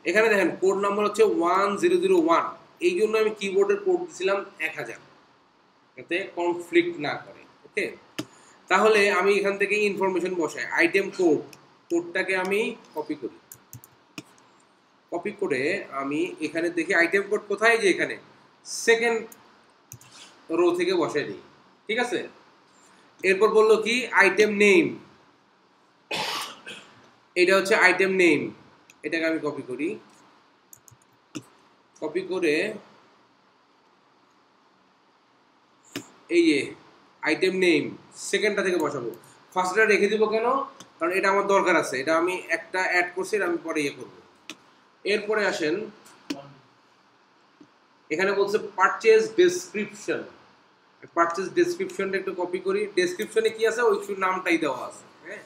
এখানে দেখেন কোড নাম্বার হচ্ছে 1001, এই জন্য আমি কিবোর্ডের কোড দিয়েছিলাম 1000, যাতে কনফ্লিক্ট না করে। ওকে, তাহলে আমি এখান থেকে ইনফরমেশন বসাই, আইটেম কোডটাকে আমি কপি করি। কপি করে আমি এখানে দেখি আইটেম কোড কোথায়, যে এখানে সেকেন্ড রো থেকে বসাই দিই। ঠিক আছে? এরপর বললো কি আইটেম নেম, এটা হচ্ছে আইটেম নেম, এটাকে আমি কপি করি। কপি করে এই যে আইটেম নেম সেকেন্ডটা থেকে বসাবো, ফার্স্টটা রেখে দিব কেন, কারণ এটা আমার দরকার আছে, এটা আমি একটা অ্যাড করছি, এটা আমি পরে ইয়ে করবো। এরপরে আসেন, এখানে বলছে পারচেজ ডেসক্রিপশন, পারচেজ ডেসক্রিপশনটা একটু কপি করি, ডেসক্রিপশনে কি আছে ওই নামটাই দেওয়া আছে। হ্যাঁ,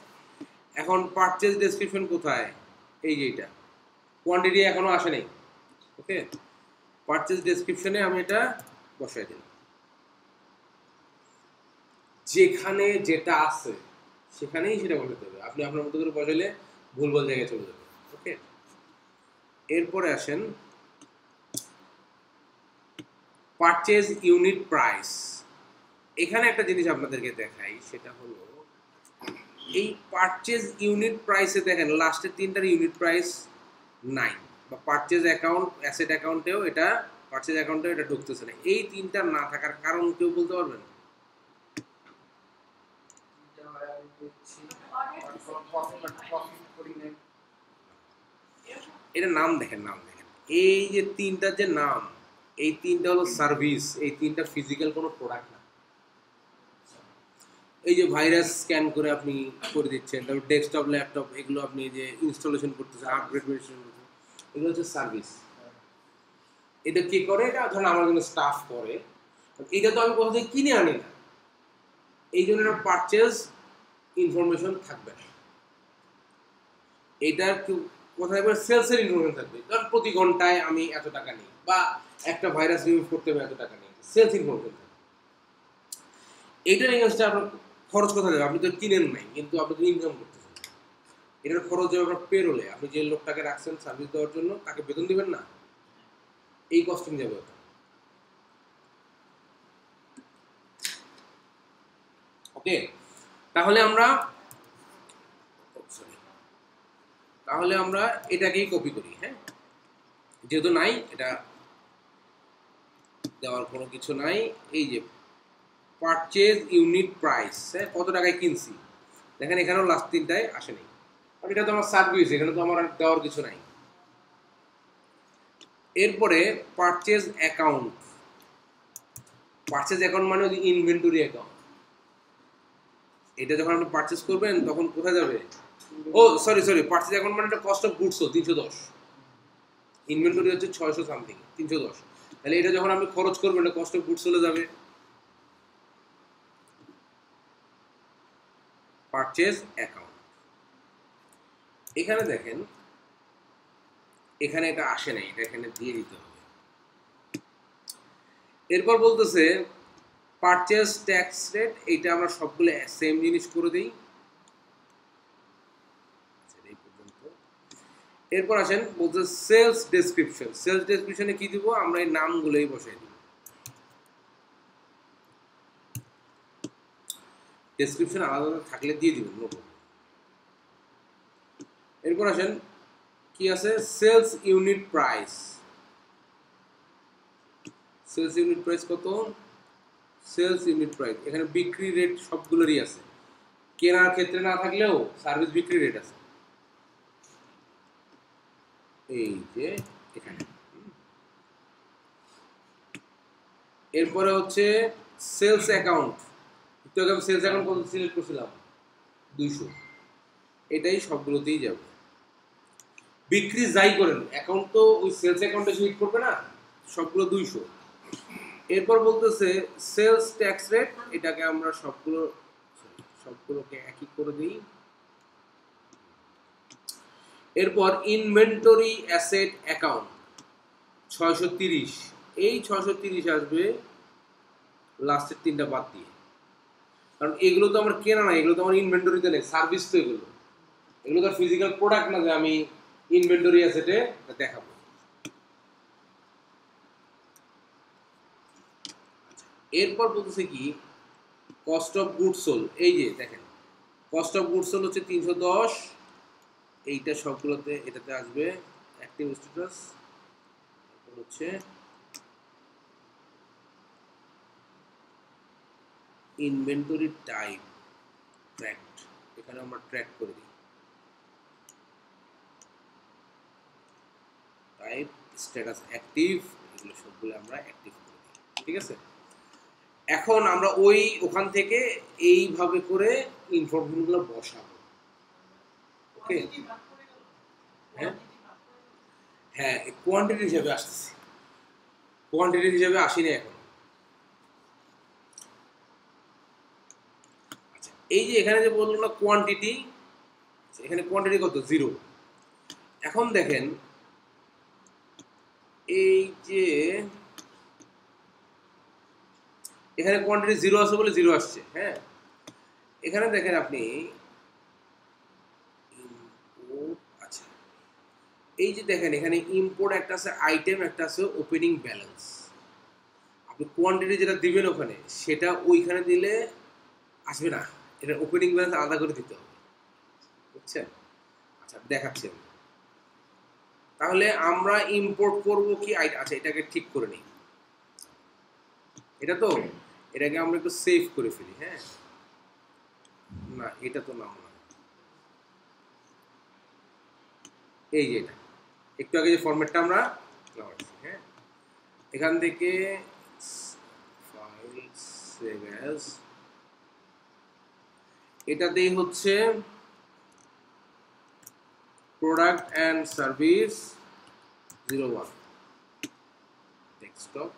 এখন পারচেজ ডেসক্রিপশন কোথায়, এই যে এটা কোয়ান্টিটি এখনো আসে নাই। ওকে, পারচেজ ডেসক্রিপশনে আমি এটা বসাই দিলাম, যেখানে যেটা আছে সেখানেই সেটা বসাতে হবে, আপনি আপনার মতো করে বসাইলে ভুলভাল জায়গায় চলে যাবে। ওকে, এরপরে আসেন পারচেজ ইউনিট প্রাইস। এখানে একটা জিনিস আপনাদেরকে দেখাই, সেটা হলো এই পারচেজ ইউনিট প্রাইসে দেখেন লাস্টের তিনটার ইউনিট প্রাইস নাই, বা পারচেজ অ্যাকাউন্ট অ্যাসেট অ্যাকাউন্টেও এটা, পারচেজ অ্যাকাউন্টেও এটা ঢুকতেছে না। এই তিনটা না থাকার কারণ কেউ বলতে পারবেন? এটা নাম দেখেন, নাম দেখেন, এই যে তিনটার যে নাম, এই তিনটা হলো সার্ভিস, এই তিনটা ফিজিক্যাল কোনো প্রোডাক্ট না। এই যে ভাইরাস স্ক্যান করে আপনি করে দিচ্ছেন, তারপর ডেস্কটপ ল্যাপটপ এগুলো আপনি যে ইনস্টলেশন করতেছেন, আপগ্রেড করতেছেন, এগুলো হচ্ছে সার্ভিস। এটা কে করে? এটা ধরেন আমার জন্য স্টাফ করে, এটা তো আমি কোথা থেকে কিনে আনি না, এই জন্য একটা পারচেজ ইনফরমেশন থাকবে না। এটার কোথায় থাকবে? সেলসের ইনফরমেশন থাকবে, কারণ প্রতি ঘন্টায় আমি এত টাকা নিই, বা একটা ভাইরাস রিমুভ করতে হবে এত টাকা নিই, সেলস ইনফরমেশন থাকবে। এইটার এগেন্সটে আপনার খরচ কোথায় যাবে? আপনি তো কিনেন নাই, কিন্তু আপনি তো ইনকাম করতেছেন, এটার খরচ যাবে আপনার পেরোলে, আপনি যে লোকটাকে রাখছেন সার্ভিস দেওয়ার জন্য তাকে বেতন দিবেন না, এই কস্টিং যাবে ওটা। ওকে, তাহলে আমরা এটাকেই কপি করি। হ্যাঁ, যেহেতু নাই, এটা দেওয়ার কোনো কিছু নাই। এই যে পারচেজ ইউনিট প্রাইস, হ্যাঁ, কত টাকায় কিনছি, দেখেন এখানেও লাস্ট তিনটায় আসেনি, আর এটা তো আমার সার্ভিস, এখানে তো আমার আর দেওয়ার কিছু নাই। এরপরে পারচেজ অ্যাকাউন্ট, পারচেজ অ্যাকাউন্ট মানে হচ্ছে ইনভেন্টরি অ্যাকাউন্ট। এটা যখন আপনি পারচেজ করবেন তখন কোথায় যাবে? ও সরি, পারচেজ অ্যাকাউন্ট মানে এটা কস্ট অফ গুডস 310, ইনভেন্টরি হচ্ছে 600 সামথিং, 310। তাহলে এটা যখন আপনি খরচ করবেন এটা কস্ট অফ গুডস চলে যাবে। পারচেজ অ্যাকাউন্ট, এখানে দেখেন এখানে এটা আসে নাই, এটা এখানে দিয়ে দিতে হবে। এরপর বলতেছে পারচেজ ট্যাক্স রেট, এইটা আমরা সবগুলো সেম জিনিস করে দিই। এরপর আসেন বলতে সেলস ডেসক্রিপশন, সেলস ডেসক্রিপশনে কি দিব? আমরা এই নামগুলোই বসাই দিব, ডেসক্রিপশন আলাদা থাকলে দিয়ে দিবেন। এরপর আসেন কি আছে? Sales unit price, sales unit price কত? সেলস ইউনিট প্রাইস, এখানে বিক্রি রেট সবগুলোরই আছে, কেনার ক্ষেত্রে না থাকলেও সার্ভিস বিক্রি রেট আছে, এই যে এখানে। এরপরে হচ্ছে সেলস অ্যাকাউন্ট, একটু আগে আমি সেলস অ্যাকাউন্ট কত সিলেক্ট করছিলাম? 200, এটাই সবগুলোতেই যাবে। বিক্রি যাই করেন অ্যাকাউন্ট তো ওই সেলস অ্যাকাউন্টে হিট করবে না, সবগুলো 200। এরপর বলতেছে সেলস ট্যাক্স রেট, এটাকে আমরা সবগুলোকে একই করে দিই। এরপর ইনভেন্টরি অ্যাসেট অ্যাকাউন্ট 630, এই 630 আসবে লাস্টের তিনটা বাদ দিয়ে, কারণ এগুলো তো আমার কেনা না, এগুলো তো আমার ইনভেন্টরিতে নেই, সার্ভিস তো এগুলো, এগুলো তো ফিজিক্যাল প্রোডাক্ট না যে আমি ইনভেন্টরি অ্যাসেটে দেখাবো। এরপর বলতেছে কি কস্ট অফ গুডস সোল্ড, এই যে দেখেন কস্ট অফ গুডস সোল্ড হচ্ছে 310, এইটা সবগুলোতে এটাতে আসবে অ্যাক্টিভ স্ট্যাটাস। তারপর হচ্ছে ইনভেন্টরি টাইপ ট্র্যাক্ট, এখানে আমরা ট্র্যাক করে দিই টাইপ স্ট্যাটাস অ্যাক্টিভ, এগুলো সবগুলো আমরা অ্যাক্টিভ করে দিই। ঠিক আছে, এখন আমরা ওখান থেকে এইভাবে করে ইনফরমেশনগুলো বসাবো। ওকে, হ্যাঁ হ্যাঁ, কোয়ান্টিটি হিসেবে আসতেছি, কোয়ান্টিটি হিসেবে আসিনি এখন। আচ্ছা, এই যে এখানে যে বললো না কোয়ান্টিটি, এখানে কোয়ান্টিটি কত? 0। এখন দেখেন এই যে এখানে কোয়ান্টিটি 0 আছে বলে 0 আসছে। হ্যাঁ, এখানে দেখেন আপনি আচ্ছা, এই যে দেখেন এখানে ইম্পোর্ট একটা আছে, আইটেম একটা আছে, ওপেনিং ব্যালেন্স। আপনি কোয়ান্টিটি যেটা দিবেন ওখানে, সেটা ওইখানে দিলে আসবে না, এটা ওপেনিং ব্যালেন্স আলাদা করে দিতে হবে। বুঝছেন? আচ্ছা, দেখাচ্ছি আমি। তাহলে আমরা ইম্পোর্ট করব কি আচ্ছা, এটাকে ঠিক করে নিই। এটা তো, এটাকে আমরা একটু সেভ করে ফেলি। হ্যাঁ, না এটা তো নাও না, এই যে এটা একটু আগে যে ফরম্যাটটা আমরা লাগাচ্ছি। হ্যাঁ, এখান থেকে ফাইল সেভ অ্যাজ, এটাতেই হচ্ছে প্রোডাক্ট অ্যান্ড সার্ভিস 01 ডেস্কটপ,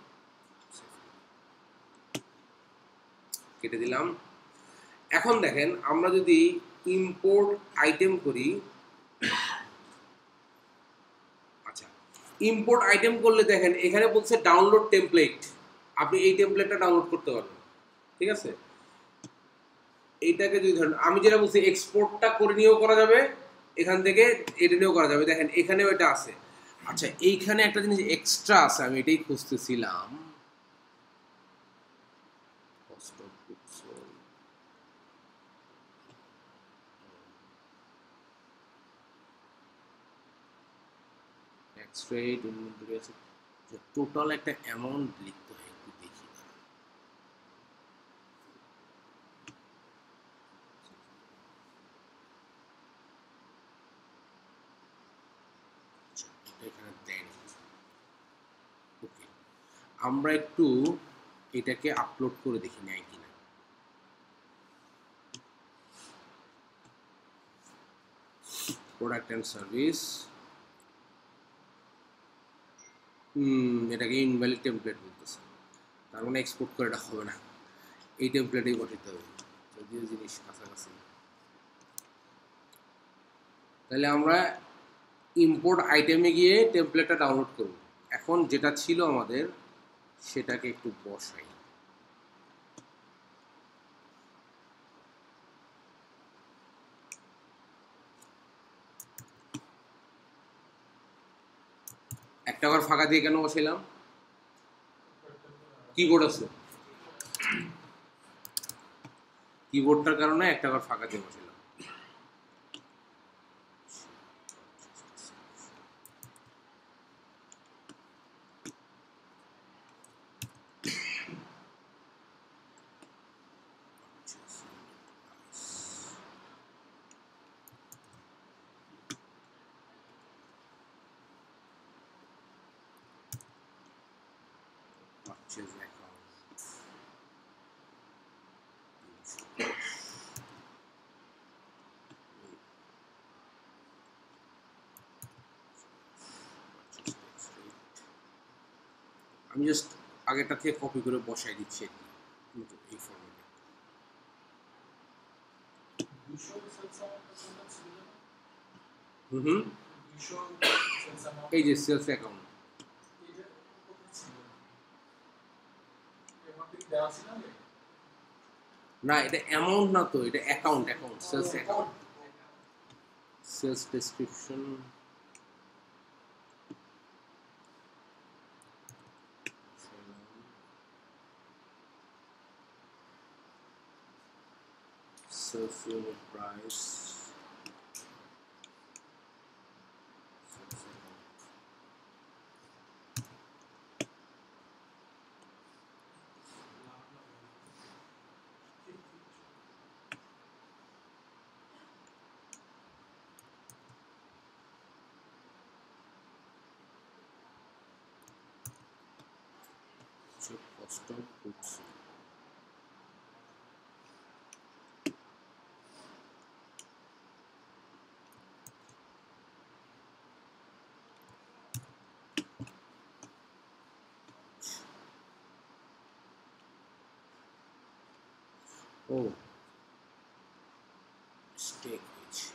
কেটে দিলাম। এখন দেখেন আমরা যদি ইম্পোর্ট আইটেম করি, আচ্ছা ইম্পোর্ট আইটেম করলে দেখেন এখানে বলছে ডাউনলোড টেমপ্লেট, আপনি এই টেমপ্লেটটা ডাউনলোড করতে পারবেন। ঠিক আছে, এইটাকে যদি ধরেন আমি যেটা বলছি এক্সপোর্টটা করে নিয়েও করা যাবে, এখান থেকে এটা নিয়েও করা যাবে। দেখেন এখানেও এটা আছে। আচ্ছা, এইখানে একটা জিনিস এক্সট্রা আছে, আমি এটাই খুঁজতেছিলাম। ট্যাক্স রেট, ইনভেন্টরি আছে, টোটাল একটা অ্যামাউন্ট লিখতে হয়, একটু দেখি। এখানে দেয়নি। ওকে, আমরা একটু এটাকে আপলোড করে দেখি নেয় কিনা। প্রোডাক্ট অ্যান্ড সার্ভিস, এটাকে ইনভ্যালিড টেমপ্লেট বলতেছে, তার মানে এক্সপোর্ট করে এটা হবে না, এই টেমপ্লেটেই পাঠাতে হবে, যদিও জিনিস কাছাকাছি। তাহলে আমরা ইম্পোর্ট আইটেমে গিয়ে টেমপ্লেটটা ডাউনলোড করব। এখন যেটা ছিল আমাদের সেটাকে একটু বসাই। একটা ঘর ফাঁকা দিয়ে কেন বসাইলাম? কিবোর্ড আছে, কিবোর্ডটার কারণে একটা ঘর ফাঁকা দিয়ে বসাইলাম। Purchase account, আমি জাস্ট আগেরটা থেকে কপি করে বসাই দিচ্ছি এই ফরম্যাটে। হুম, এই যে সেলস অ্যাকাউন্ট, না এটা অ্যামাউন্ট না তো, এটা account, account sales account, sales description, sales unit price, হচ্ছে কস্ট অফ গুডস। ও স্টেক হয়েছে।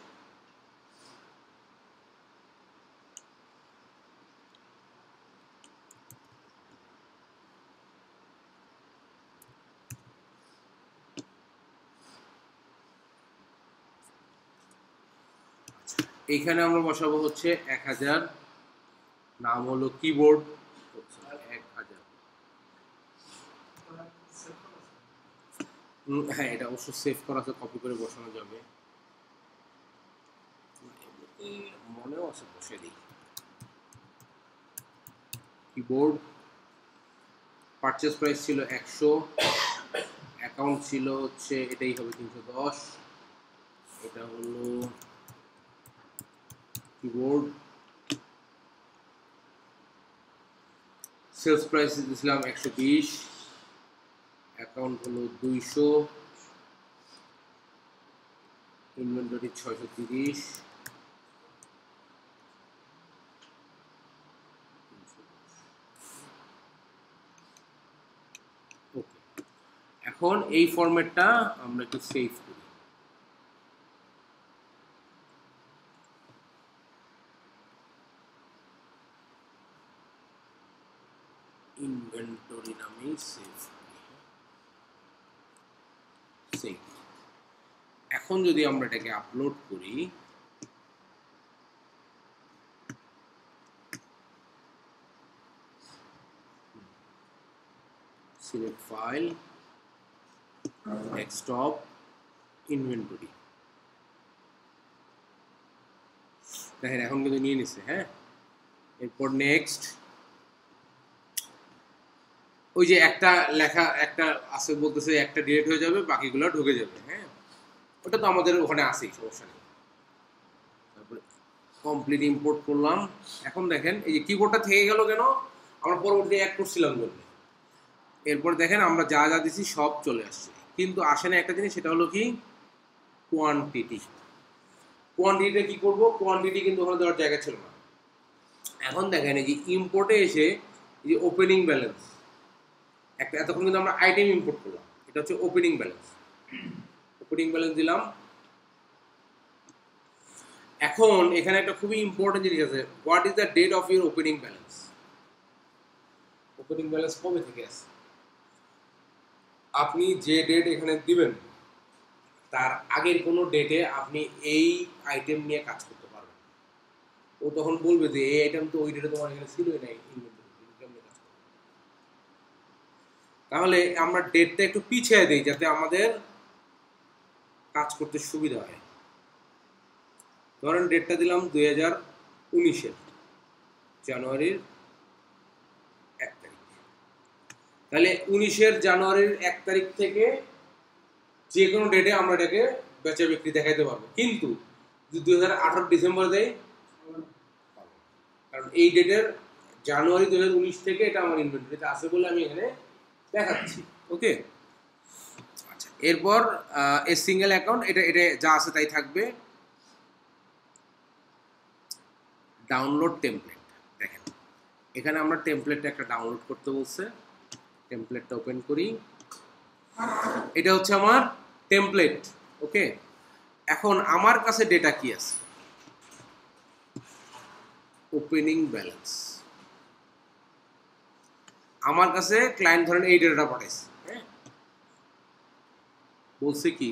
এইখানে আমরা বসাবো হচ্ছে 1000, নাম হলো কিবোর্ড 1000। হ্যাঁ এটা অবশ্য সেভ করা আছে, কপি করে বসানো যাবে, মনেও আছে, বসে দিই। কিবোর্ড পারচেজ প্রাইস ছিল 100, অ্যাকাউন্ট ছিল হচ্ছে এটাই হবে 310, এটা হলো কিবোর্ড। সেলস প্রাইস দিয়েছিলাম 120, অ্যাকাউন্ট হলো 200, ইনভেন্টরি 630, ওকে। এখন এই ফরম্যাটটা আমরা একটু সেভ করি। ইনভেন্টরি নামেই সেভ সেভ। এখন যদি আমরা এটাকে আপলোড করি, সিলেক্ট ফাইল, ডেস্কটপ, ইনভেন্টরি, দেখেন এখন কিন্তু নিয়ে নিচ্ছে। হ্যাঁ, এরপর নেক্সট, ওই যে একটা লেখা একটা আছে বলতেছে একটা ডিলিট হয়ে যাবে, বাকিগুলো ঢুকে যাবে। হ্যাঁ, ওটা তো আমাদের ওখানে আছেই, সমস্যা নেই। তারপরে কমপ্লিট ইম্পোর্ট করলাম। এখন দেখেন এই যে কিবোর্ডটা থেকে গেল কেন, আমরা পরবর্তী অ্যাড করছিলাম জন্য। এরপর দেখেন আমরা যা যা দিছি সব চলে আসছে, কিন্তু আসে না একটা জিনিস, সেটা হলো কি কোয়ান্টিটি। কোয়ান্টিটিটা কি করব, কোয়ান্টিটি কিন্তু ওখানে দেওয়ার জায়গা ছিল না। এখন দেখেন এই যে ইম্পোর্টে এসে এই যে ওপেনিং ব্যালেন্স, একটা এতক্ষণ কিন্তু আমরা আইটেম ইম্পোর্ট করলাম, এটা হচ্ছে ওপেনিং ব্যালেন্স। ওপেনিং ব্যালেন্স দিলাম। এখন এখানে একটা খুবই ইম্পর্টেন্ট জিনিস আছে, what is the date of your opening balance. Opening balance কবে থেকে আছে, আপনি যে ডেট এখানে দিবেন তার আগের কোনো ডেটে আপনি এই আইটেম নিয়ে কাজ করতে পারবেন। ও তখন বলবে যে এই আইটেম তো ওই ডেটে তোমার এখানে ছিলই নাই, তাহলে আমরা ডেটটা একটু পিছিয়ে দিই যাতে আমাদের কাজ করতে সুবিধা হয়। ধরেন ডেটটা দিলাম 2019-এর জানুয়ারির 1 তারিখ। তাহলে 19-এর জানুয়ারির 1 তারিখ থেকে যে কোনো ডেটে আমরা এটাকে বেচা বিক্রি দেখাইতে পারবো, কিন্তু যদি 2018 ডিসেম্বর দেয়, কারণ এই ডেটের জানুয়ারি 2019 থেকে এটা আমার ইনভেন্টরিতে আছে বলে আমি এখানে দেখাচ্ছি। ওকে, আচ্ছা। এরপর এ সিঙ্গেল অ্যাকাউন্ট, এটা এটা যা আছে তাই থাকবে। ডাউনলোড টেমপ্লেট, দেখেন এখানে আমরা টেমপ্লেটটা একটা ডাউনলোড করতে বলছে। টেমপ্লেটটা ওপেন করি, এটা হচ্ছে আমার টেমপ্লেট। ওকে, এখন আমার কাছে ডেটা কি আছে, ওপেনিং ব্যালেন্স। আমার কাছে ক্লায়েন্ট ধরেন এই ডেটাটা পাঠাইছে। হ্যাঁ, বলছে কি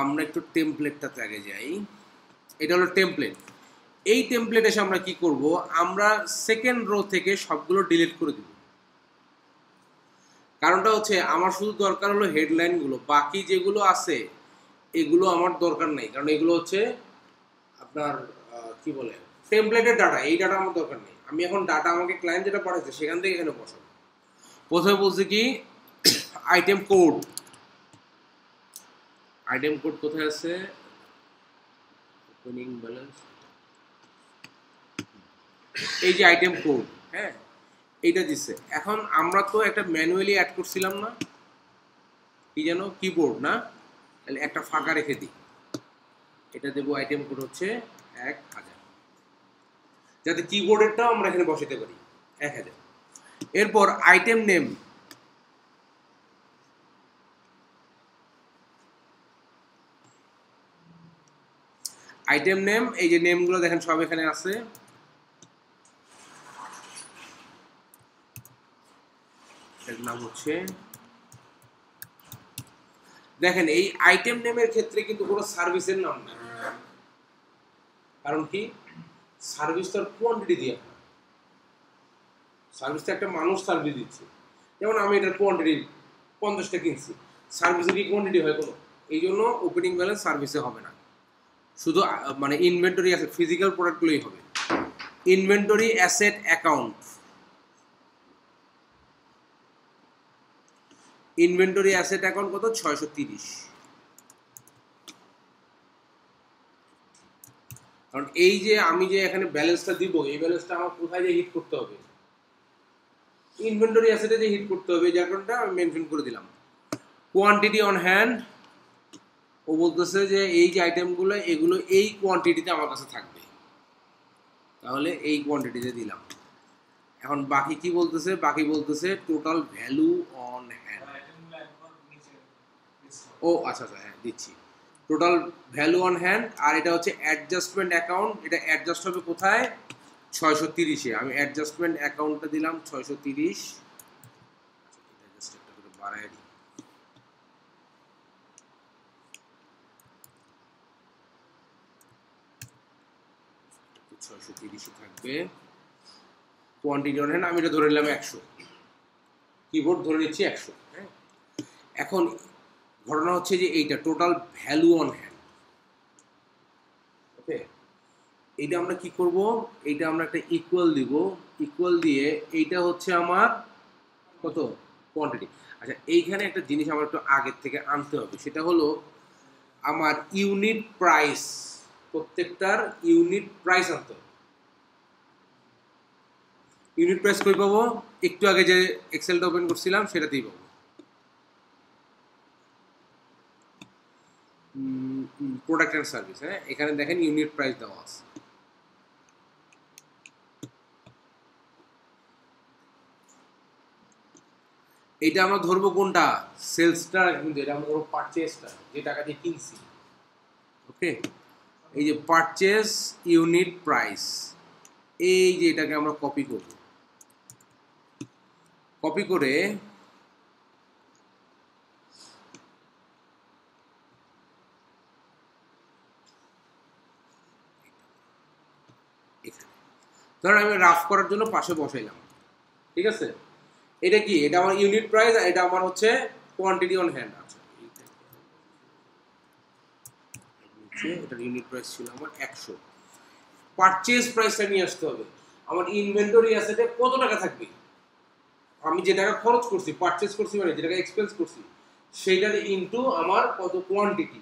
আমরা একটু টেমপ্লেটটাতে আগে যাই। এটা হলো টেমপ্লেট। এই টেমপ্লেট এসে আমরা কি করব, আমরা সেকেন্ড রো থেকে সবগুলো ডিলিট করে দিব। কারণটা হচ্ছে আমার শুধু দরকার হলো হেডলাইনগুলো, বাকি যেগুলো আছে এগুলো আমার দরকার নেই, কারণ এগুলো হচ্ছে আপনার কি বলে টেমপ্লেটের ডাটা, এই ডাটা আমার দরকার নেই। আমি এখন ডাটা আমাকে ক্লায়েন্ট যেটা পাঠাচ্ছে সেখান থেকে এখানে বসাবো। প্রথমে বলছে কি আইটেম কোড, আইটেম কোড কোথায় আছে, ওপেনিং ব্যালেন্স এই যে আইটেম কোড, হ্যাঁ এইটা দিচ্ছে। এখন আমরা তো একটা ম্যানুয়ালি অ্যাড করছিলাম না, কি যেন কিবোর্ড না, তাহলে একটা ফাঁকা রেখে দিই, এটা দেবো আইটেম কোড হচ্ছে 1000, যাতে কিবোর্ডেরটাও আমরা এখানে বসাতে পারি 1000। এরপর আইটেম নেম, আইটেম নেম, এই যে নেমগুলো দেখেন সব এখানে আছে। এর নাম হচ্ছে, দেখেন এই আইটেম নেমের ক্ষেত্রে কিন্তু কোনো সার্ভিসের নাম না, কারণ কি সার্ভিস তার কোয়ান্টিটি দিয়ে, সার্ভিস তো একটা মানুষ সার্ভিস দিচ্ছে। যেমন আমি এটার কোয়ান্টিটি 50টা কিনছি, সার্ভিসে কি কোয়ান্টিটি হয় কোনো? এই জন্য ওপেনিং ব্যালেন্স সার্ভিসে হবে না, শুধু মানে ইনভেন্টরি অ্যাসেট ফিজিক্যাল প্রোডাক্টগুলোই হবে। Inventory asset account, inventory asset account কত? 630। কারণ এই যে আমি যে এখানে ব্যালেন্সটা দিব, এই ব্যালেন্সটা আমার কোথায় যে হিট করতে হবে? ইনভেন্টরি অ্যাসেটে যে হিট করতে হবে, যার কারণটা আমি মেনশন করে দিলাম। কোয়ান্টিটি অন হ্যান্ড, ও বলতেছে যে এই যে আইটেমগুলো এগুলো এই কোয়ান্টিটিতে আমার কাছে থাকবে, তাহলে এই কোয়ান্টিটিতে দিলাম। এখন বাকি কি বলতেছে? বাকি বলতেছে টোটাল ভ্যালু অন হ্যান্ড। ও আচ্ছা আচ্ছা, হ্যাঁ দিচ্ছি। টোটাল ভ্যালু অন হ্যান্ড, আর এটা হচ্ছে অ্যাডজাস্টমেন্ট অ্যাকাউন্ট, এটা অ্যাডজাস্ট হবে কোথায়? 630-এ। আমি অ্যাডজাস্টমেন্ট অ্যাকাউন্টটা দিলাম 630। এটা জাস্ট একটা করে বাড়ায় দিই। তো 630 থাকবে। কোয়ান্টিটি অন হ্যান্ড আমি এটা ধরে নিলাম 100, কিবোর্ড ধরে নিচ্ছি 100। হ্যাঁ, এখন ঘটনা হচ্ছে যে এইটা টোটাল ভ্যালু অন হ্যান্ড। ওকে, এইটা আমরা কি করব? এইটা আমরা একটা ইকুয়াল দিব, ইকুয়াল দিয়ে এইটা হচ্ছে আমার কত? কোয়ান্টিটি। আচ্ছা, এইখানে একটা জিনিস আমার একটু আগের থেকে আনতে হবে, সেটা হলো আমার ইউনিট প্রাইস, প্রত্যেকটার ইউনিট প্রাইস আনতে হবে। ইউনিট প্রাইস কই পাবো? একটু আগে যে এক্সেলটা ওপেন করছিলাম সেটাতেই পাবো। প্রোডাক্ট অ্যান্ড সার্ভিস, হ্যাঁ এখানে দেখেন ইউনিট প্রাইস দেওয়া আছে। এইটা আমরা ধরবো কোনটা? সেলসটা, কিন্তু এটা আমরা ধরবো পারচেজটা, যে টাকা দিয়ে কিনছি। ওকে, এই যে পারচেজ ইউনিট প্রাইস, এই যে এটাকে আমরা কপি করব, কপি করে এখানে ধরেন আমি রাফ করার জন্য পাশে বসাইলাম, ঠিক আছে? এটা কি? এটা আমার ইউনিট প্রাইস, আর এটা আমার হচ্ছে কোয়ান্টিটি অন হ্যান্ড। আচ্ছা, এটার ইউনিট প্রাইস ছিল আমার 100। পারচেজ প্রাইসটা নিয়ে আসতে হবে। আমার ইনভেন্টরি অ্যাসেটে কত টাকা থাকবে? আমি যে টাকা খরচ করছি, পারচেজ করছি, মানে যে টাকা এক্সপেন্স করছি, সেইটার ইনটু আমার কত কোয়ান্টিটি,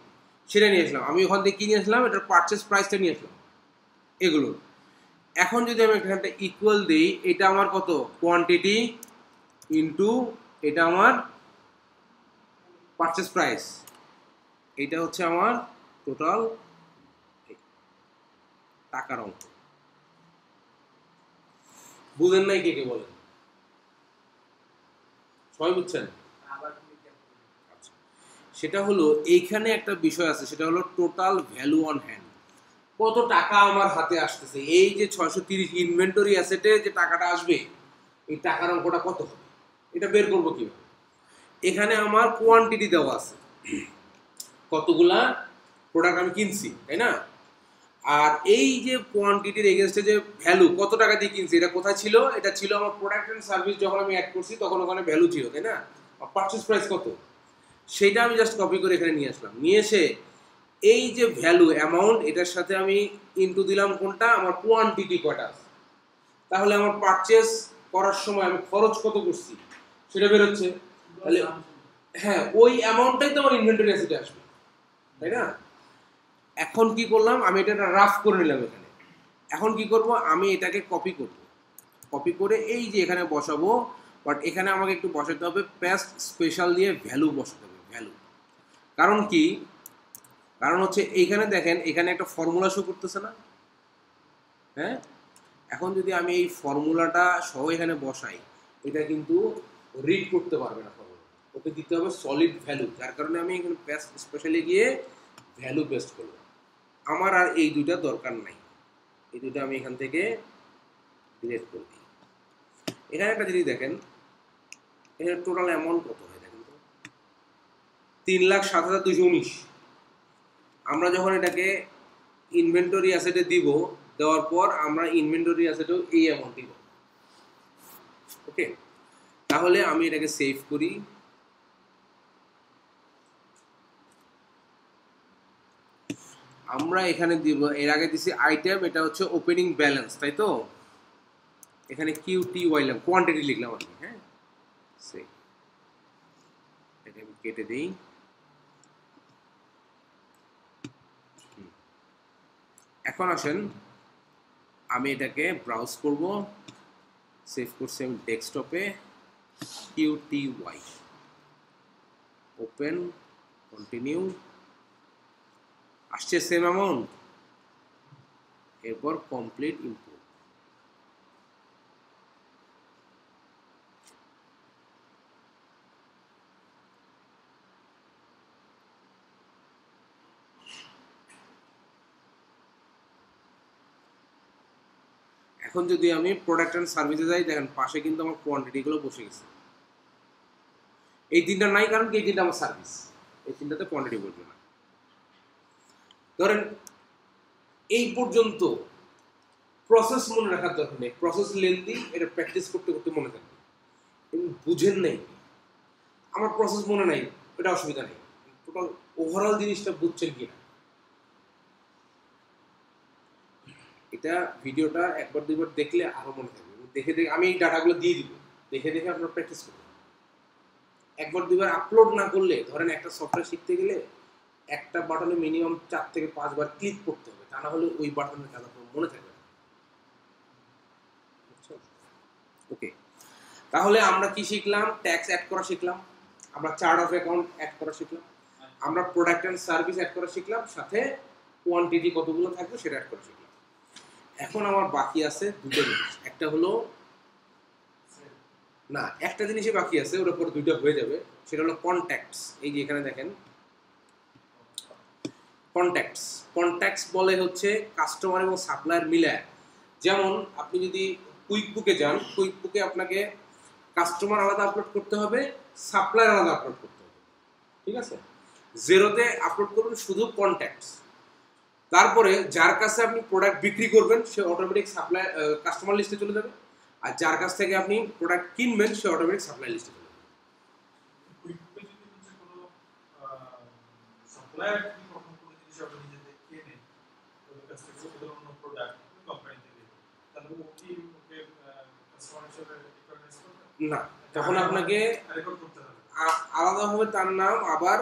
সেটা নিয়ে আসলাম। আমি ওখান থেকে কি নিয়ে আসলাম? এটার পারচেজ প্রাইসটা নিয়ে আসলাম এগুলো। এখন যদি আমি এখানটা ইকুয়াল দিই, এটা আমার কত? কোয়ান্টিটি ইনটু এটা আমার পারচেজ প্রাইস, এটা হচ্ছে আমার টোটাল টাকার অঙ্ক। বুঝেন নাই? কে কে বলেন? সবাই বুঝছেন? আচ্ছা, সেটা হলো এইখানে একটা বিষয় আছে, সেটা হলো টোটাল ভ্যালু অন হ্যান্ড, কত টাকা আমার হাতে আসতেছে। এই যে 630 ইনভেন্টরি অ্যাসেটে যে টাকাটা আসবে, এই টাকার অঙ্কটা কত হবে, এটা বের করবো কিভাবে? এখানে আমার কোয়ান্টিটি দেওয়া আছে, কতগুলা প্রোডাক্ট আমি কিনছি, তাই না? আর এই যে কোয়ান্টিটির এগেনস্টে যে ভ্যালু, কত টাকা দিয়ে কিনছি, এটা কোথায় ছিল? এটা ছিল আমার প্রোডাক্ট অ্যান্ড সার্ভিস, যখন আমি অ্যাড করছি তখন ওখানে ভ্যালু ছিল, তাই না? পারচেজ প্রাইস কত, সেইটা আমি জাস্ট কপি করে এখানে নিয়ে আসলাম। নিয়ে এসে এই যে ভ্যালু অ্যামাউন্ট, এটার সাথে আমি ইনটু দিলাম কোনটা? আমার কোয়ান্টিটি কয়টা আছে। তাহলে আমার পারচেজ করার সময় আমি খরচ কত করছি সেটা বেরোচ্ছে। তাহলে হ্যাঁ, ওই অ্যামাউন্টটাই তো আমার ইনভেন্টরি অ্যাসেটে আসবে, তাই না? এখন কি করলাম? আমি এটা রাফ করে নিলাম এখানে, এখন কি করব, আমি এটাকে কপি করব, কপি করে এই যে এখানে বসাবো। বাট এখানে আমাকে একটু বসাতে হবে পেস্ট স্পেশাল দিয়ে ভ্যালু বসাতে হবে, ভ্যালু। কারণ কি, কারণ হচ্ছে এইখানে দেখেন এখানে একটা ফর্মুলা শো করতেছে না, হ্যাঁ। এখন যদি আমি এই ফর্মুলাটা সহ এখানে বসাই, এটা কিন্তু রিড করতে পারবে না ফর্মুলা, ওকে দিতে হবে সলিড ভ্যালু। যার কারণে আমি এখানে পেস্ট স্পেশালি গিয়ে ভ্যালু পেস্ট করব। আমার আর এই দুইটা দরকার নাই, এই দুটো আমি এখান থেকে ডিলিট করে দিই। এখানে একটা জিনিস দেখেন, এখানে টোটাল অ্যামাউন্ট কত হয় দেখেন তো, 3,07,219। আমরা যখন এটাকে ইনভেন্টরি অ্যাসেটে দিব, দেওয়ার পর আমরা ইনভেন্টরি অ্যাসেটেও এই অ্যামাউন্ট দিব। ওকে, তাহলে আমি এটাকে সেভ করি। আমরা এখানে দিব, এর আগে দিছি আইটেম, এটা হচ্ছে ওপেনিং ব্যালেন্স, তাই তো। এখানে QTY লিখলাম, কোয়ান্টিটি লিখলাম আর কি, হ্যাঁ। সেভ, এটা আমি কেটে দিই। এখন আসেন আমি এটাকে ব্রাউজ করব, সেভ করছি আমি ডেস্কটপে। QTY, ওপেন, কন্টিনিউ, আসছে সেম অ্যামাউন্ট, এরপর কমপ্লিট ইম্পোর্ট। এখন যদি আমি প্রোডাক্ট অ্যান্ড সার্ভিসে যাই, দেখেন পাশে কিন্তু আমার কোয়ান্টিটিগুলো বসে গেছে। এই তিনটা নাই, কারণ কি এই তিনটা আমার সার্ভিস, এই তিনটাতে কোয়ান্টিটি বসবে না। ধরেন এই পর্যন্ত প্রসেস মনে রাখার দরকার নেই, প্রসেস লেন্দি, এটা প্র্যাকটিস করতে করতে মনে থাকবে। বুঝেন নাই, আমার প্রসেস মনে নাই, এটা অসুবিধা নেই, টোটাল ওভারঅল জিনিসটা বুঝছেন কিনা। এটা ভিডিওটা একবার দুইবার দেখলে আরো মনে থাকবে, দেখে দেখে আমি এই ডাটাগুলো দিয়ে দিব, দেখে দেখে আপনার প্র্যাকটিস করবেন। একবার দুইবার আপলোড না করলে, ধরেন একটা সফটওয়্যার শিখতে গেলে একটা বাটনে মিনিমাম 4 থেকে 5 বার ক্লিক করতে হবে, তা না হলে ওই বাটনের কাজ আপনার মনে থাকবে না। ওকে, তাহলে আমরা কি শিখলাম, ট্যাক্স অ্যাড করা শিখলাম, আমরা চার্ট অফ অ্যাকাউন্ট অ্যাড করা শিখলাম, আমরা প্রোডাক্ট অ্যান্ড সার্ভিস অ্যাড করা শিখলাম, সাথে কোয়ান্টিটি কতগুলো থাকবে সেটা অ্যাড করা শিখলাম। এখন আমার বাকি আছে দুটো জিনিস, একটা হলো না, একটা জিনিসই বাকি আছে, ওর উপর দুইটা হয়ে যাবে। সেটা হলো কন্ট্যাক্টস। এই যে এখানে দেখেন কন্ট্যাক্টস, কন্ট্যাক্টস বলে হচ্ছে কাস্টমার এবং সাপ্লায়ার মিলায়। যেমন আপনি যদি কুইকবুকে যান, কুইকবুকে আপনাকে কাস্টমার আলাদা আপলোড করতে হবে, সাপ্লায়ার আলাদা আপলোড করতে হবে, ঠিক আছে। জেরোতে আপলোড করবেন শুধু কন্ট্যাক্টস, তারপরে যার কাছে আপনি প্রোডাক্ট বিক্রি করবেন সে অটোমেটিক সাপ্লাই কাস্টমার লিস্টে চলে যাবে, আর যার কাছ থেকে আপনি প্রোডাক্ট কিনবেন সে অটোমেটিক সাপ্লাই লিস্টে চলে যাবে। কুইকপে যদি হচ্ছে কোনো সাপ্লায়ার যদি কখনো কোনো জিনিস আপনি নিজে কিনে ওদের কাছ থেকে অন্য প্রোডাক্ট কোম্পানি থেকে, তাহলে ও কি ওকে কাস্টমার হিসেবে রিকগনাইজ করবে না, তখন আপনাকে রেকর্ড করতে হবে, আলাদাভাবে তার নাম আবার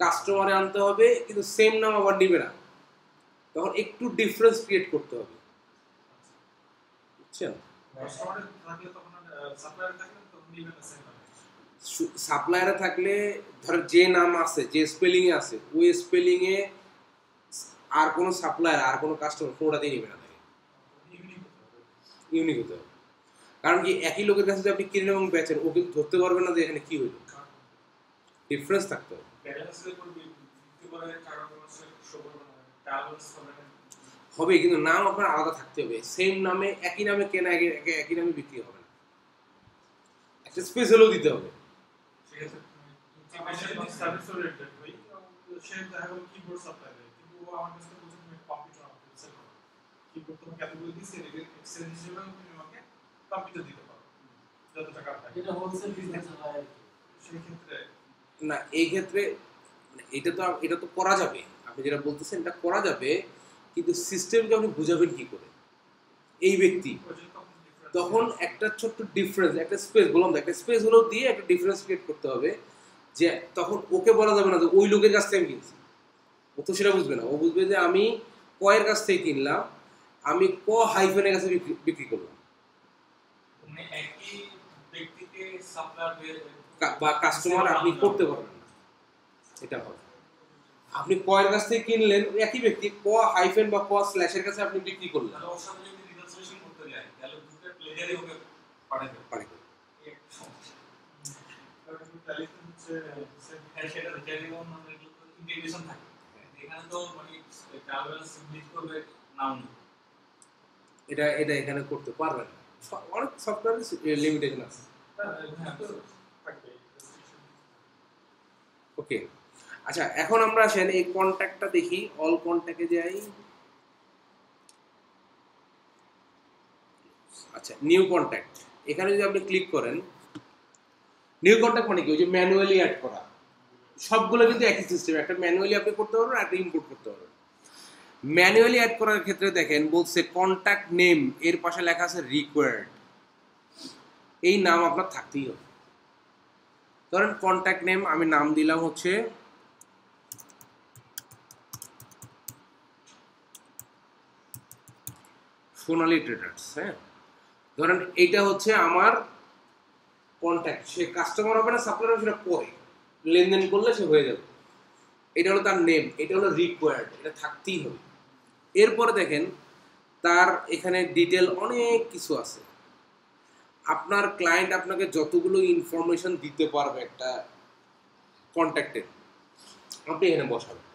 কাস্টমারে আনতে হবে, কিন্তু সেম নাম আবার নিবে না, তখন একটু ডিফারেন্স ক্রিয়েট করতে হবে, বুঝছেন। কাস্টমারে থাকলে তখন সাপ্লায়ার থাকলে তখন নিবে না সেম হবে। সাপ্লায়ারে থাকলে ধর যে নাম আছে, যে স্পেলিং এ আছে, ওই স্পেলিং এ আর কোনো সাপ্লায়ার আর কোনো কাস্টমার কোনোটাতেই নেবে না, থাকে ইউনিক হতে হবে। ইউনিক হতে হবে। কারণ কি একই লোকের কাছে যদি আপনি কিনেন এবং বেচেন, ও কিন্তু ধরতে পারবে না যে এখানে কি হইল, ডিফারেন্স থাকতে হবে। ব্যালেন্সের উপর ভিত্তি করে কারণ হচ্ছে সবার ব্যালেন্স হবে, কিন্তু নাম আপনার আলাদা থাকতে হবে। সেম নামে একই নামে কেনা একই নামে বিক্রি হবে না, একটা স্পেস হলেও দিতে হবে। ঠিক আছে, আমাদের সার্ভিস ওরিয়েন্টেড ভাই, সে দেখা গেল কিবোর্ড সাপ্লাই দেয়, কিন্তু ও আমার কাছে বলছে তুমি কম্পিউটার আমাকে সেল করো, কিবোর্ড তোমাকে এতগুলো দিচ্ছে, এক্সচেঞ্জ হিসেবে তুমি আমাকে কম্পিউটার দিতে পারো যত টাকা থাকে। এটা হোলসেল বিজনেস হয়, সেই ক্ষেত্রে না, এই ক্ষেত্রে মানে এটা তো করা যাবে, আপনি যেটা বলতেছেন এটা করা যাবে, কিন্তু সিস্টেমকে আপনি বুঝাবেন কি করে এই ব্যক্তি, তখন একটা ছোট্ট ডিফারেন্স, একটা স্পেস বললাম, একটা স্পেস হলেও দিয়ে একটা ডিফারেন্স ক্রিয়েট করতে হবে, যে তখন ওকে বলা যাবে না যে ওই লোকের কাছ থেকে আমি কিনছি, ও তো সেটা বুঝবে না, ও বুঝবে যে আমি কয়ের কাছ থেকে কিনলাম, আমি ক হাইফেনের কাছে বিক্রি করলাম, মানে একই ব্যক্তিকে সাপ্লায়ার বা কাস্টমার আপনি করতে পারবেন না, এটা হবে। আপনি কয়ের কাছ থেকে কিনলেন, একই ব্যক্তি ক হাইফেন বা ক স্ল্যাশের কাছে আপনি বিক্রি করলেন, তাহলে ওর সাথে যদি রিকনসিলিয়েশন করতে যায় তাহলে দুটো প্লেয়ারই ওকে পাঠাবে পারবে। এই একটা সমস্যা। কারণ ট্যালিতে হচ্ছে হ্যাঁ সেটা তো টেলিফোন মানে ইন্টিগ্রেশন থাকে, এখানে তো মানে ট্রাভেলার্স ব্লিড করবে নাও নেই। এটা এটা এখানে করতে পারবেন না, অনেক সফটওয়্যারের লিমিটেশন আছে। হ্যাঁ তো থাকবে রেস্ট্রিকশন। ওকে, আচ্ছা এখন আমরা আসেন এই কন্ট্যাক্টটা দেখি, অল কন্ট্যাক্টে যাই। আচ্ছা নিউ কন্ট্যাক্ট, এখানে যদি আপনি ক্লিক করেন, নিউ কন্ট্যাক্ট মানে কি, ওই যে ম্যানুয়ালি অ্যাড করা, সবগুলো কিন্তু একই সিস্টেম, একটা ম্যানুয়ালি আপনি করতে পারবেন আর একটা ইম্পোর্ট করতে পারবেন। ম্যানুয়ালি অ্যাড করার ক্ষেত্রে দেখেন বলছে কন্ট্যাক্ট নেম, এর পাশে লেখা আছে রিকোয়ার্ড, এই নাম আপনার থাকতেই হবে। ধরেন কন্ট্যাক্ট নেম আমি নাম দিলাম হচ্ছে সোনালী ট্রেডার্স। হ্যাঁ, ধরেন এইটা হচ্ছে আমার কন্ট্যাক্ট, সে কাস্টমার হবে না সাপ্লায়ার হবে, সেটা পরে লেনদেন করলে সে হয়ে যাবে। এটা হলো তার নেম, এটা হলো রিকোয়ার্ড, এটা থাকতেই হবে। এরপরে দেখেন তার এখানে ডিটেল অনেক কিছু আছে। আপনার ক্লায়েন্ট আপনাকে যতগুলো ইনফরমেশন দিতে পারবে একটা কন্ট্যাক্টে আপনি এখানে বসাবেন,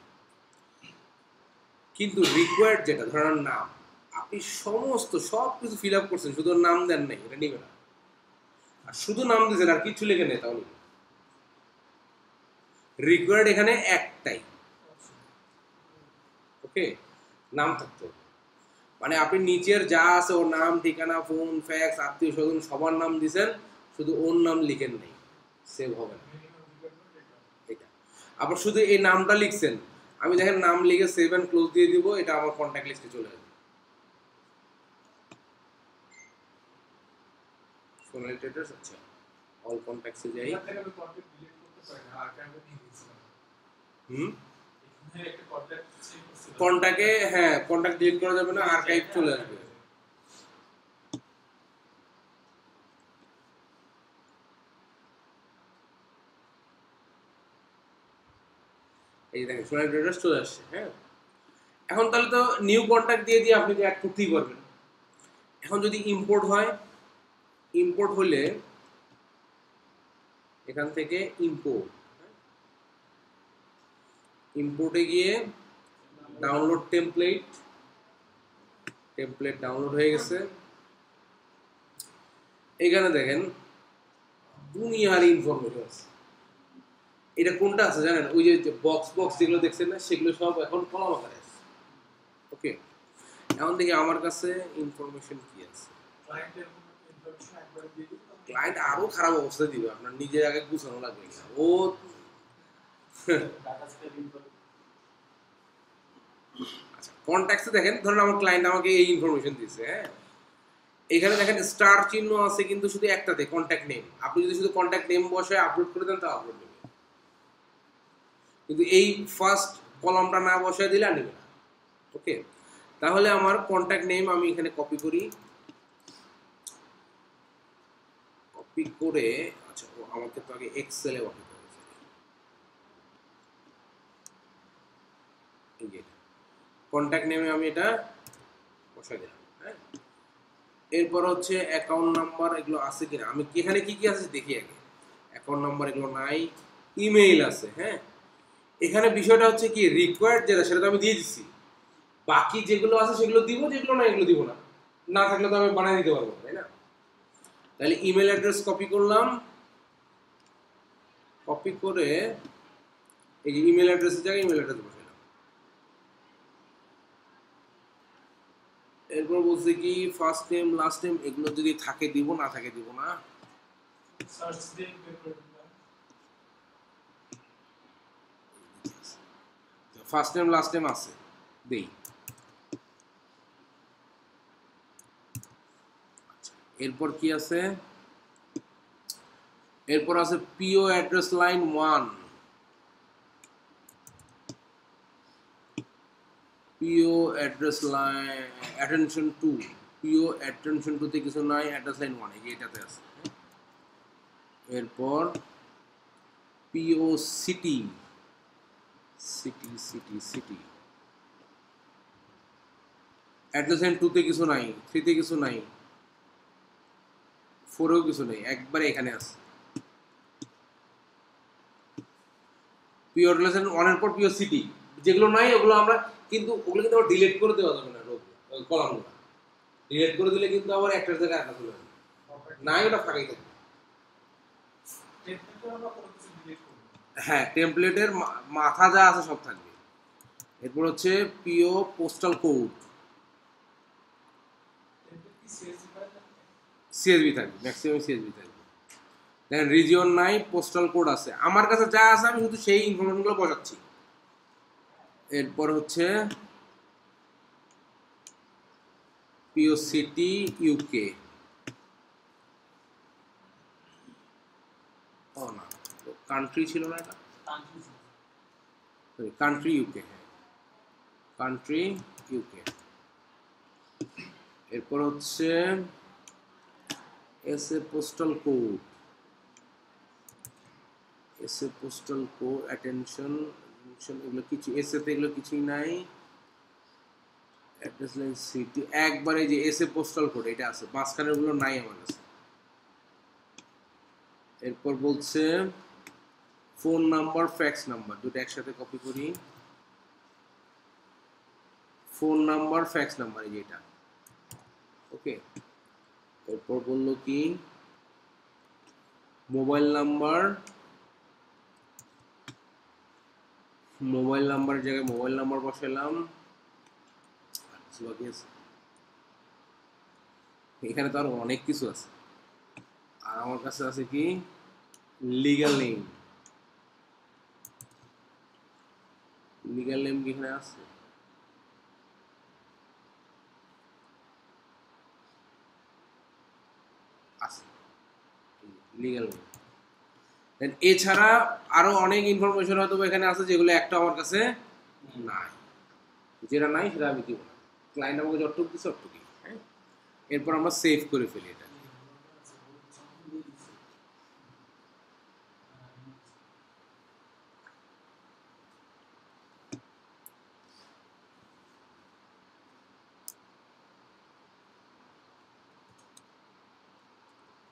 কিন্তু রিকোয়ার্ড যেটা ধরেন নাম, আপনি সমস্ত সব কিছু ফিল আপ করছেন, শুধু নাম দেন নাই, এটা নিবে না। আর শুধু নাম দিয়েছেন আর কিছু লিখে নেই, তাহলে রিকোয়ার্ড এখানে একটাই। ওকে, নাম থাকতে হবে, মানে আপনি নিচের যা আছে ওর নাম ঠিকানা ফোন ফ্যাক্স আত্মীয় স্বজন সবার নাম দিয়েছেন, শুধু ওর নাম লিখেন নেই, সেভ হবে না এটা। আবার শুধু এই নামটা লিখছেন, আমি দেখেন নাম লিখে সেভ অ্যান্ড ক্লোজ দিয়ে দিব, এটা আমার কন্ট্যাক্ট লিস্টে চলে যাবে। সোনালী ট্রেডার্স, আচ্ছা অল কন্ট্যাক্টসে যাই। এখান থেকে আমি কন্ট্যাক্ট ডিলিট করতে পারি না, আর্কাইভে নিয়ে গেছিলাম। এখানে একটা কন্ট্যাক্ট সেভ করছিলাম। কন্ট্যাক্টে, হ্যাঁ কন্ট্যাক্ট ডিলিট করা যাবে না, আর্কাইভ চলে আসবে। এই দেখেন সোনালী ট্রেডার্স চলে আসছে। হ্যাঁ, এখন তাহলে তো নিউ কন্ট্যাক্ট দিয়ে দিয়ে আপনি অ্যাড করতেই পারবেন। এখন যদি ইম্পোর্ট হয়, ইম্পোর্ট হলে এখান থেকে ইম্পোর্ট, ইম্পোর্টে গিয়ে ডাউনলোড টেমপ্লেট, টেমপ্লেট ডাউনলোড হয়ে গেছে। এখানে দেখেন দুনিয়ার ইনফরমেশন আছে। এটা কোনটা আছে জানেন, ওই যে বক্স বক্স যেগুলো দেখছেন না, সেগুলো সব এখন কলাম আকারে আছে। ওকে, এখন দেখি আমার কাছে ইনফরমেশন কি আছে। ক্লায়েন্টের ইনফরমেশন একবার দিয়ে দিই। ক্লায়েন্ট আরো খারাপ অবস্থা দিবে, আপনার নিজের আগে গুছানো লাগবে না। ও আচ্ছা কন্ট্যাক্টসে দেখেন, ধরেন আমার ক্লায়েন্ট আমাকে এই ইনফরমেশন দিচ্ছে। হ্যাঁ, এখানে দেখেন স্টার চিহ্ন আছে কিন্তু শুধু একটাতে, কন্ট্যাক্ট নেম। আপনি যদি শুধু কন্ট্যাক্ট নেম বসে আপলোড করে দেন তা আপলোড নেবে, কিন্তু এই ফার্স্ট কলামটা না বসায় দিলে আর নেবে না। ওকে, তাহলে আমার কন্ট্যাক্ট নেম আমি এখানে কপি করি, কপি করে আচ্ছা আমাকে তো আগে এক্সেলে বসাতে হবে। কন্ট্যাক্ট নেমে আমি এটা বসাই দিলাম। হ্যাঁ, এরপর হচ্ছে অ্যাকাউন্ট নাম্বার, এগুলো আছে কিনা, আমি এখানে কি কি আছে দেখি আগে। অ্যাকাউন্ট নাম্বার এগুলো নাই, ইমেইল আছে। হ্যাঁ, এখানে বিষয়টা হচ্ছে কি, রিকোয়ার্ড যেটা সেটা তো আমি দিয়ে দিচ্ছি, বাকি যেগুলো আছে সেগুলো দিব, যেগুলো না এগুলো দিব না, না থাকলে তো আমি বানিয়ে দিতে পারবো, তাই না? তাহলে ইমেল অ্যাড্রেস কপি করলাম, কপি করে এই যে ইমেল অ্যাড্রেসের জায়গায় ইমেল অ্যাড্রেস বসালাম। এরপর বলছে কি ফার্স্ট নেম লাস্ট নেম এগুলো যদি থাকে দিব, না থাকে দিব না। সার্চ দিয়ে বের করে দিলাম। ফার্স্ট নেম লাস্ট নেম আছে, দেই। এরপর কি আছে, এরপর আছে PO address line 1, PO address line attention to, PO attention টুতে কিছু নাই, অ্যাড্রেস লাইন 1 এই যে এটাতে আছে। এরপর PO city, city city city address line 2 তে কিছু নাই, 3 তে কিছু নাই, 4 এও কিছু নেই, একবারে এখানে আছে। পিও অ্যাড্রেস লাইন 1 এর পর পিও সিটি, যেগুলো নাই ওগুলো আমরা কিন্তু ওগুলো কিন্তু আবার ডিলিট করে দেওয়া যাবে না, কলামগুলো ডিলিট করে দিলে কিন্তু আবার একটার জায়গায় আটা চলে যাবে, নাই ওটা ফাঁকাই থাকবে। টেমপ্লেটে আমরা কোনো কিছু ডিলিট করব না। হ্যাঁ, টেমপ্লেটের মাথা যা আছে সব থাকবে। এরপর হচ্ছে পিও পোস্টাল কোড, টেমপ্লেট কি সিএসভি ফাইল থাকে? সিএসবি থাকবে, ম্যাক্সিমাম সিএসবি থাকবে। দেখেন রিজিয়ন নাই, পোস্টাল কোড আছে, আমার কাছে যা আছে আমি শুধু সেই ইনফরমেশনগুলো বসাচ্ছি। এরপর হচ্ছে পিও সিটি ইউকে, ও না কান্ট্রি ছিল না এটা, কান্ট্রি ইউকে, হ্যাঁ কান্ট্রি ইউকে। এরপর হচ্ছে S A postal code, S A postal code attention, এগুলো কিছু এস এতে এগুলো কিছুই নাই। অ্যাড্রেস লাইন সিটি একবারে যে এস এ পোস্টাল কোড এটা আছে, মাঝখানের গুলো নাই আমার কাছে। এরপর বলছে ফোন নাম্বার ফ্যাক্স নাম্বার, দুটো একসাথে কপি করি, ফোন নাম্বার ফ্যাক্স নাম্বার এই যে এটা, ওকে। এরপর বললো কি মোবাইল নাম্বার, মোবাইল নাম্বারের জায়গায় মোবাইল নাম্বার বসালাম। বাকি আছে এখানে তো আরো অনেক কিছু আছে, আর আমার কাছে আছে কি লিগ্যাল নেম, লিগ্যাল নেম কি এখানে আছে? আছে লিগ্যাল নেম। এছাড়া আরো অনেক ইনফরমেশন হয়তো এখানে আছে যেগুলো একটা আমার কাছে নাই, যেটা নাই সেটা আমি দিব না, ক্লায়েন্ট আমাকে যতটুকু দিচ্ছে ততটুকুই। হ্যাঁ, এরপর আমরা সেভ করে ফেলি এটা।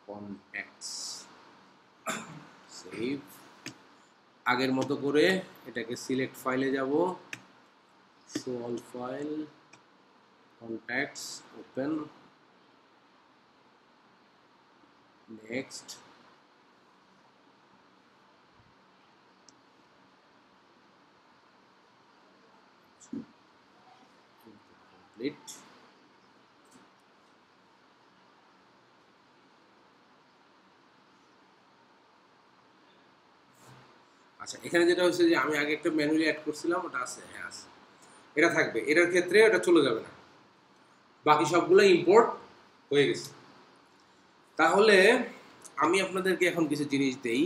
কন্ট্যাক্টস সেভ, আগের মতো করে এটাকে সিলেক্ট ফাইলে যাব, show all file, contacts open, next, complete. আচ্ছা, এখানে যেটা হচ্ছে যে আমি আগে একটা ম্যানুয়ালি অ্যাড করছিলাম, ওটা আছে, হ্যাঁ আছে, এটা থাকবে, এটার ক্ষেত্রে এটা চলে যাবে না, বাকি সবগুলো ইম্পোর্ট হয়ে গেছে। তাহলে আমি আপনাদেরকে এখন কিছু জিনিস দেই,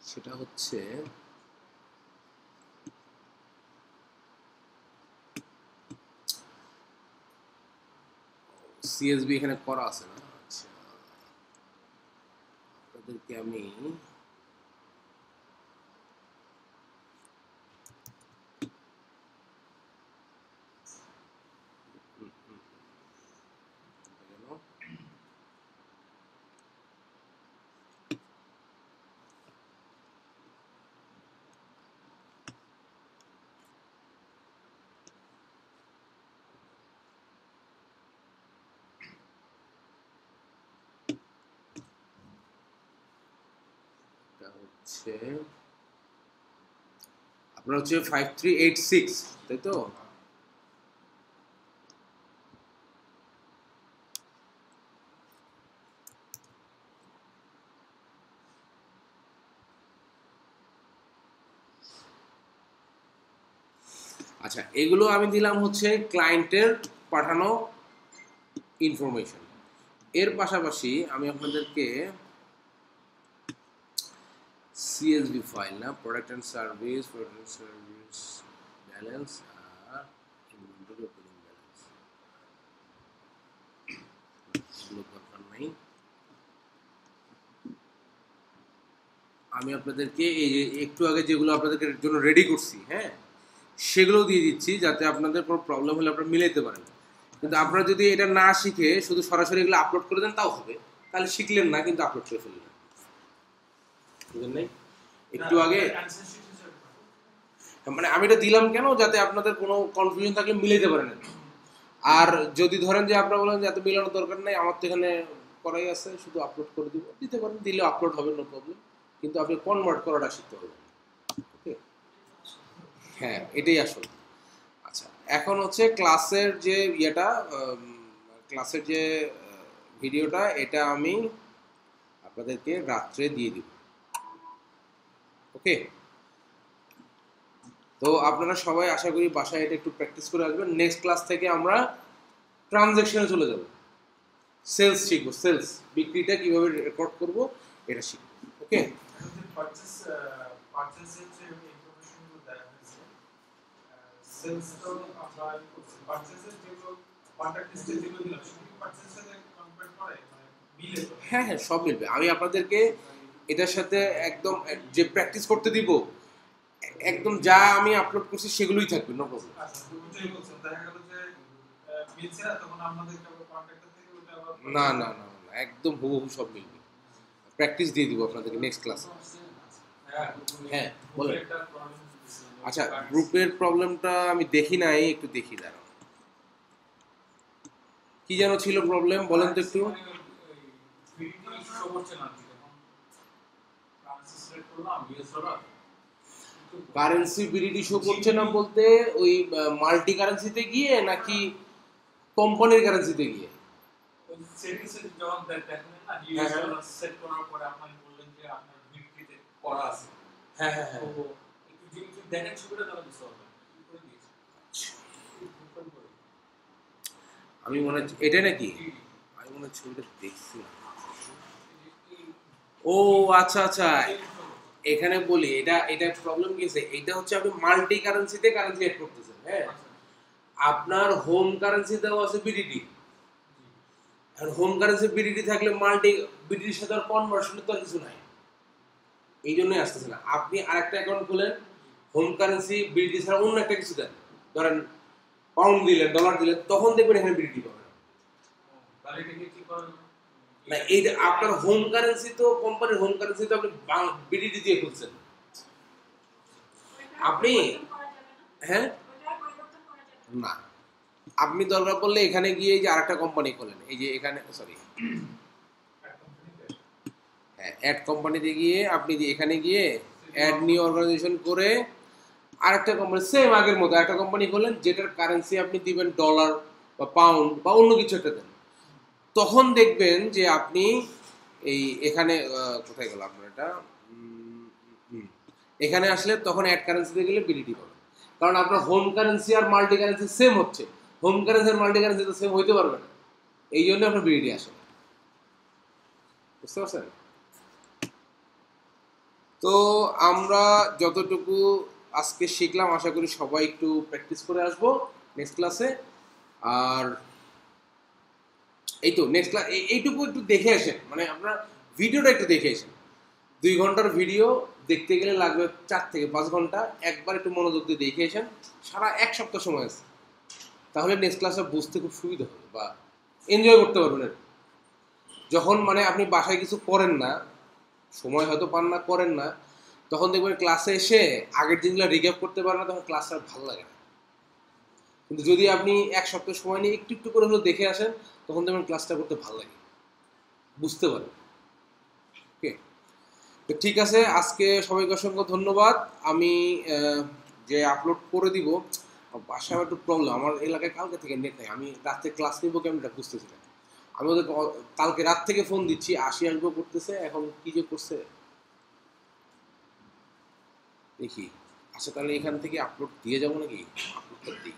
সেটা হচ্ছে সিএসবি এখানে করা আছে না। আচ্ছা, আপনাদেরকে আমি হচ্ছে আপনার হচ্ছে 5386, তাই তো? আচ্ছা, এগুলো আমি দিলাম হচ্ছে ক্লায়েন্টের পাঠানো ইনফরমেশন। এর পাশাপাশি আমি আপনাদেরকে সিএসভি ফাইল না, প্রোডাক্ট অ্যান্ড সার্ভিস, ব্যালেন্স আর ইনভেন্টরি ওপেনিং ব্যালেন্স, আমি আপনাদেরকে এই যে একটু আগে যেগুলো আপনাদেরকে জন্য রেডি করছি, হ্যাঁ, সেগুলো দিয়ে দিচ্ছি যাতে আপনাদের কোনো প্রবলেম হলে আপনারা মিলাইতে পারেন। কিন্তু আপনারা যদি এটা না শিখে শুধু সরাসরি এগুলো আপলোড করে দেন তাও হবে, তাহলে শিখলেন না কিন্তু আপলোড করে ফেললেন, বুঝলেন নাই? একটু আগে মানে আমি এটা দিলাম কেন, যাতে আপনাদের কোনো কনফিউশন থাকলে মিলাইতে পারেন। আর যদি ধরেন যে আপনারা বলেন যে এত মিলানোর দরকার নেই, আমার তো এখানে করাই আছে, শুধু আপলোড করে দিব, দিতে পারেন, দিলে আপলোড হবে, নো প্রবলেম। কিন্তু আপনি কনভার্ট করাটা শিখতে হবে, ওকে? হ্যাঁ, এটাই আসল। আচ্ছা, এখন হচ্ছে ক্লাসের যে ইয়েটা, ক্লাসের যে ভিডিওটা, এটা আমি আপনাদেরকে রাত্রে দিয়ে দিব, ওকে? তো আপনারা সবাই আশা করি বাসায় এটা একটু প্র্যাকটিস করে আসবেন। নেক্সট ক্লাস থেকে আমরা ট্রানজ্যাকশনে চলে যাব, সেলস শিখবো, সেলস, বিক্রিটা কিভাবে রেকর্ড করব এটা শিখবো, ওকে? পারচেজের যে ইনফরমেশনগুলো দেওয়া হয়েছে, সেলসটাও আমরা পারচেজের যেগুলো কন্ট্যাক্ট লিস্টে যেগুলো দিলাম সেগুলো পারচেজের সাথে কম্পেয়ার করে মানে মিলে তো? হ্যাঁ হ্যাঁ, সব মিলবে। আমি আপনাদেরকে এটার সাথে একদম যে প্র্যাকটিস করতে দিব, একদম যা আমি আপলোড করছি সেগুলোই থাকবে, নো প্রবলেম। আচ্ছা, ওইটাই বলছেন, দেখা গেল যে মিলছে না, তখন আমাদেরকে আবার কন্ট্যাক্টর থেকে ওটা আবার না না না না, একদম হুবহু সব মিলবে। প্র্যাকটিস দিয়ে দিব আপনাদেরকে নেক্সট ক্লাসে। হ্যাঁ, বলেন। একটা প্রবলেম দিছিল। আচ্ছা, গ্রুপের প্রবলেমটা আমি দেখি নাই, একটু দেখি, দাঁড়াও। কি যেন ছিল প্রবলেম, বলেন তো একটু। কারেন্সি বিডিটি শো করছে না বলতে ওই মাল্টি কারেন্সিতে গিয়ে নাকি কোম্পানির কারেন্সিতে গিয়ে? সেটিংসে যখন দেখেন না, হ্যাঁ, হ্যাঁ। ইউএস সেট করার পরে আপনি বললেন যে আপনার বিক্রিতে করা আছে। হ্যাঁ হ্যাঁ হ্যাঁ, তো একটু যদি দেখেন ছবিটা তাহলে বুঝতে পারবেন কি করে দিয়েছে। আমি মনে হচ্ছে এটা নাকি, আমি মনে হচ্ছে ছবিটা দেখছি। ও আচ্ছা আচ্ছা, এখানে বলি, এটা এটা প্রবলেম কি আছে, এটা হচ্ছে আপনি মাল্টি কারেন্সিতে কারেন্সি এড করতেছেন, হ্যাঁ, আপনার হোম কারেন্সি দেওয়া আছে বিডিটি, আর হোম কারেন্সি বিডিটি থাকলে মাল্টি বিডিটির সাথে আর কনভার্সনের তো আর কিছু নাই, এই জন্যই আসতেছে না। আপনি আরেকটা অ্যাকাউন্ট খুলেন, হোম কারেন্সি বিডিটি ছাড়া অন্য একটা কিছু দেন, ধরেন পাউন্ড দিলেন, ডলার দিলেন, তখন দেখবেন এখানে বিডিটি পাবেন তাহলে এটা কি করবেন না। এই আপনার হোম কারেন্সি তো কোম্পানির হোম কারেন্সি তো আপনি বিডিটি দিয়ে খুলছেন আপনি, হ্যাঁ না, আপনি দরকার পড়লে এখানে গিয়ে এই যে আরেকটা কোম্পানি খোলেন, এই যে এখানে, সরি, হ্যাঁ, অ্যাড কোম্পানিতে গিয়ে আপনি যে এখানে গিয়ে অ্যাড নিউ অর্গানাইজেশন করে আরেকটা কোম্পানি সেম আগের মতো একটা কোম্পানি খোলেন, যেটার কারেন্সি আপনি দিবেন ডলার বা পাউন্ড বা অন্য কিছু একটা দেন, তখন দেখবেন যে আপনি এই এখানে কোথায় গেল আপনার এটা, এখানে আসলে তখন অ্যাড কারেন্সিতে গেলে বিডিটি পাবেন, কারণ আপনার হোম কারেন্সি আর মাল্টি কারেন্সি সেম হচ্ছে, হোম কারেন্সি আর মাল্টি কারেন্সি তো সেম হইতে পারবে না, এই জন্য আপনার বিডিটি আসে, বুঝতে পারছেন? তো আমরা যতটুকু আজকে শিখলাম আশা করি সবাই একটু প্র্যাকটিস করে আসবো নেক্সট ক্লাসে। আর এই তো নেক্সট ক্লাস এইটুকু একটু দেখে আসেন, মানে আপনার ভিডিওটা একটু দেখে আসেন। 2 ঘন্টার ভিডিও দেখতে গেলে লাগবে 4 থেকে 5 ঘন্টা, একবার একটু মনোযোগ দিয়ে দেখে আসেন, সারা 1 সপ্তাহ সময় আছে, তাহলে নেক্সট ক্লাসে বুঝতে খুব সুবিধা হবে বা এনজয় করতে পারবেন। যখন মানে আপনি বাসায় কিছু করেন না, সময় হয়তো পান না, করেন না, তখন দেখবেন ক্লাসে এসে আগের দিনগুলো রিক্যাপ করতে পারেন না, তখন ক্লাসটা ভালো লাগে না। কিন্তু যদি আপনি 1 সপ্তাহ সময় নিয়ে একটু একটু করে হলেও দেখে আসেন, তখন দেখবেন ক্লাসটা করতে ভালো লাগে, বুঝতে পারেন। ওকে, তো ঠিক আছে, আজকে সবাইকে অসংখ্য ধন্যবাদ। আমি যে আপলোড করে দিব, বাসায় একটু প্রবলেম, আমার এলাকায় কালকে থেকে নেট নেই, আমি রাত্রে ক্লাস নিব কেমন এটা বুঝতেছি না। আমি ওদের কালকে রাত থেকে ফোন দিচ্ছি, আসবো করতেছে, এখন কি যে করছে দেখি। আচ্ছা, তাহলে এখান থেকে আপলোড দিয়ে যাবো নাকি, আপলোডটা দিই।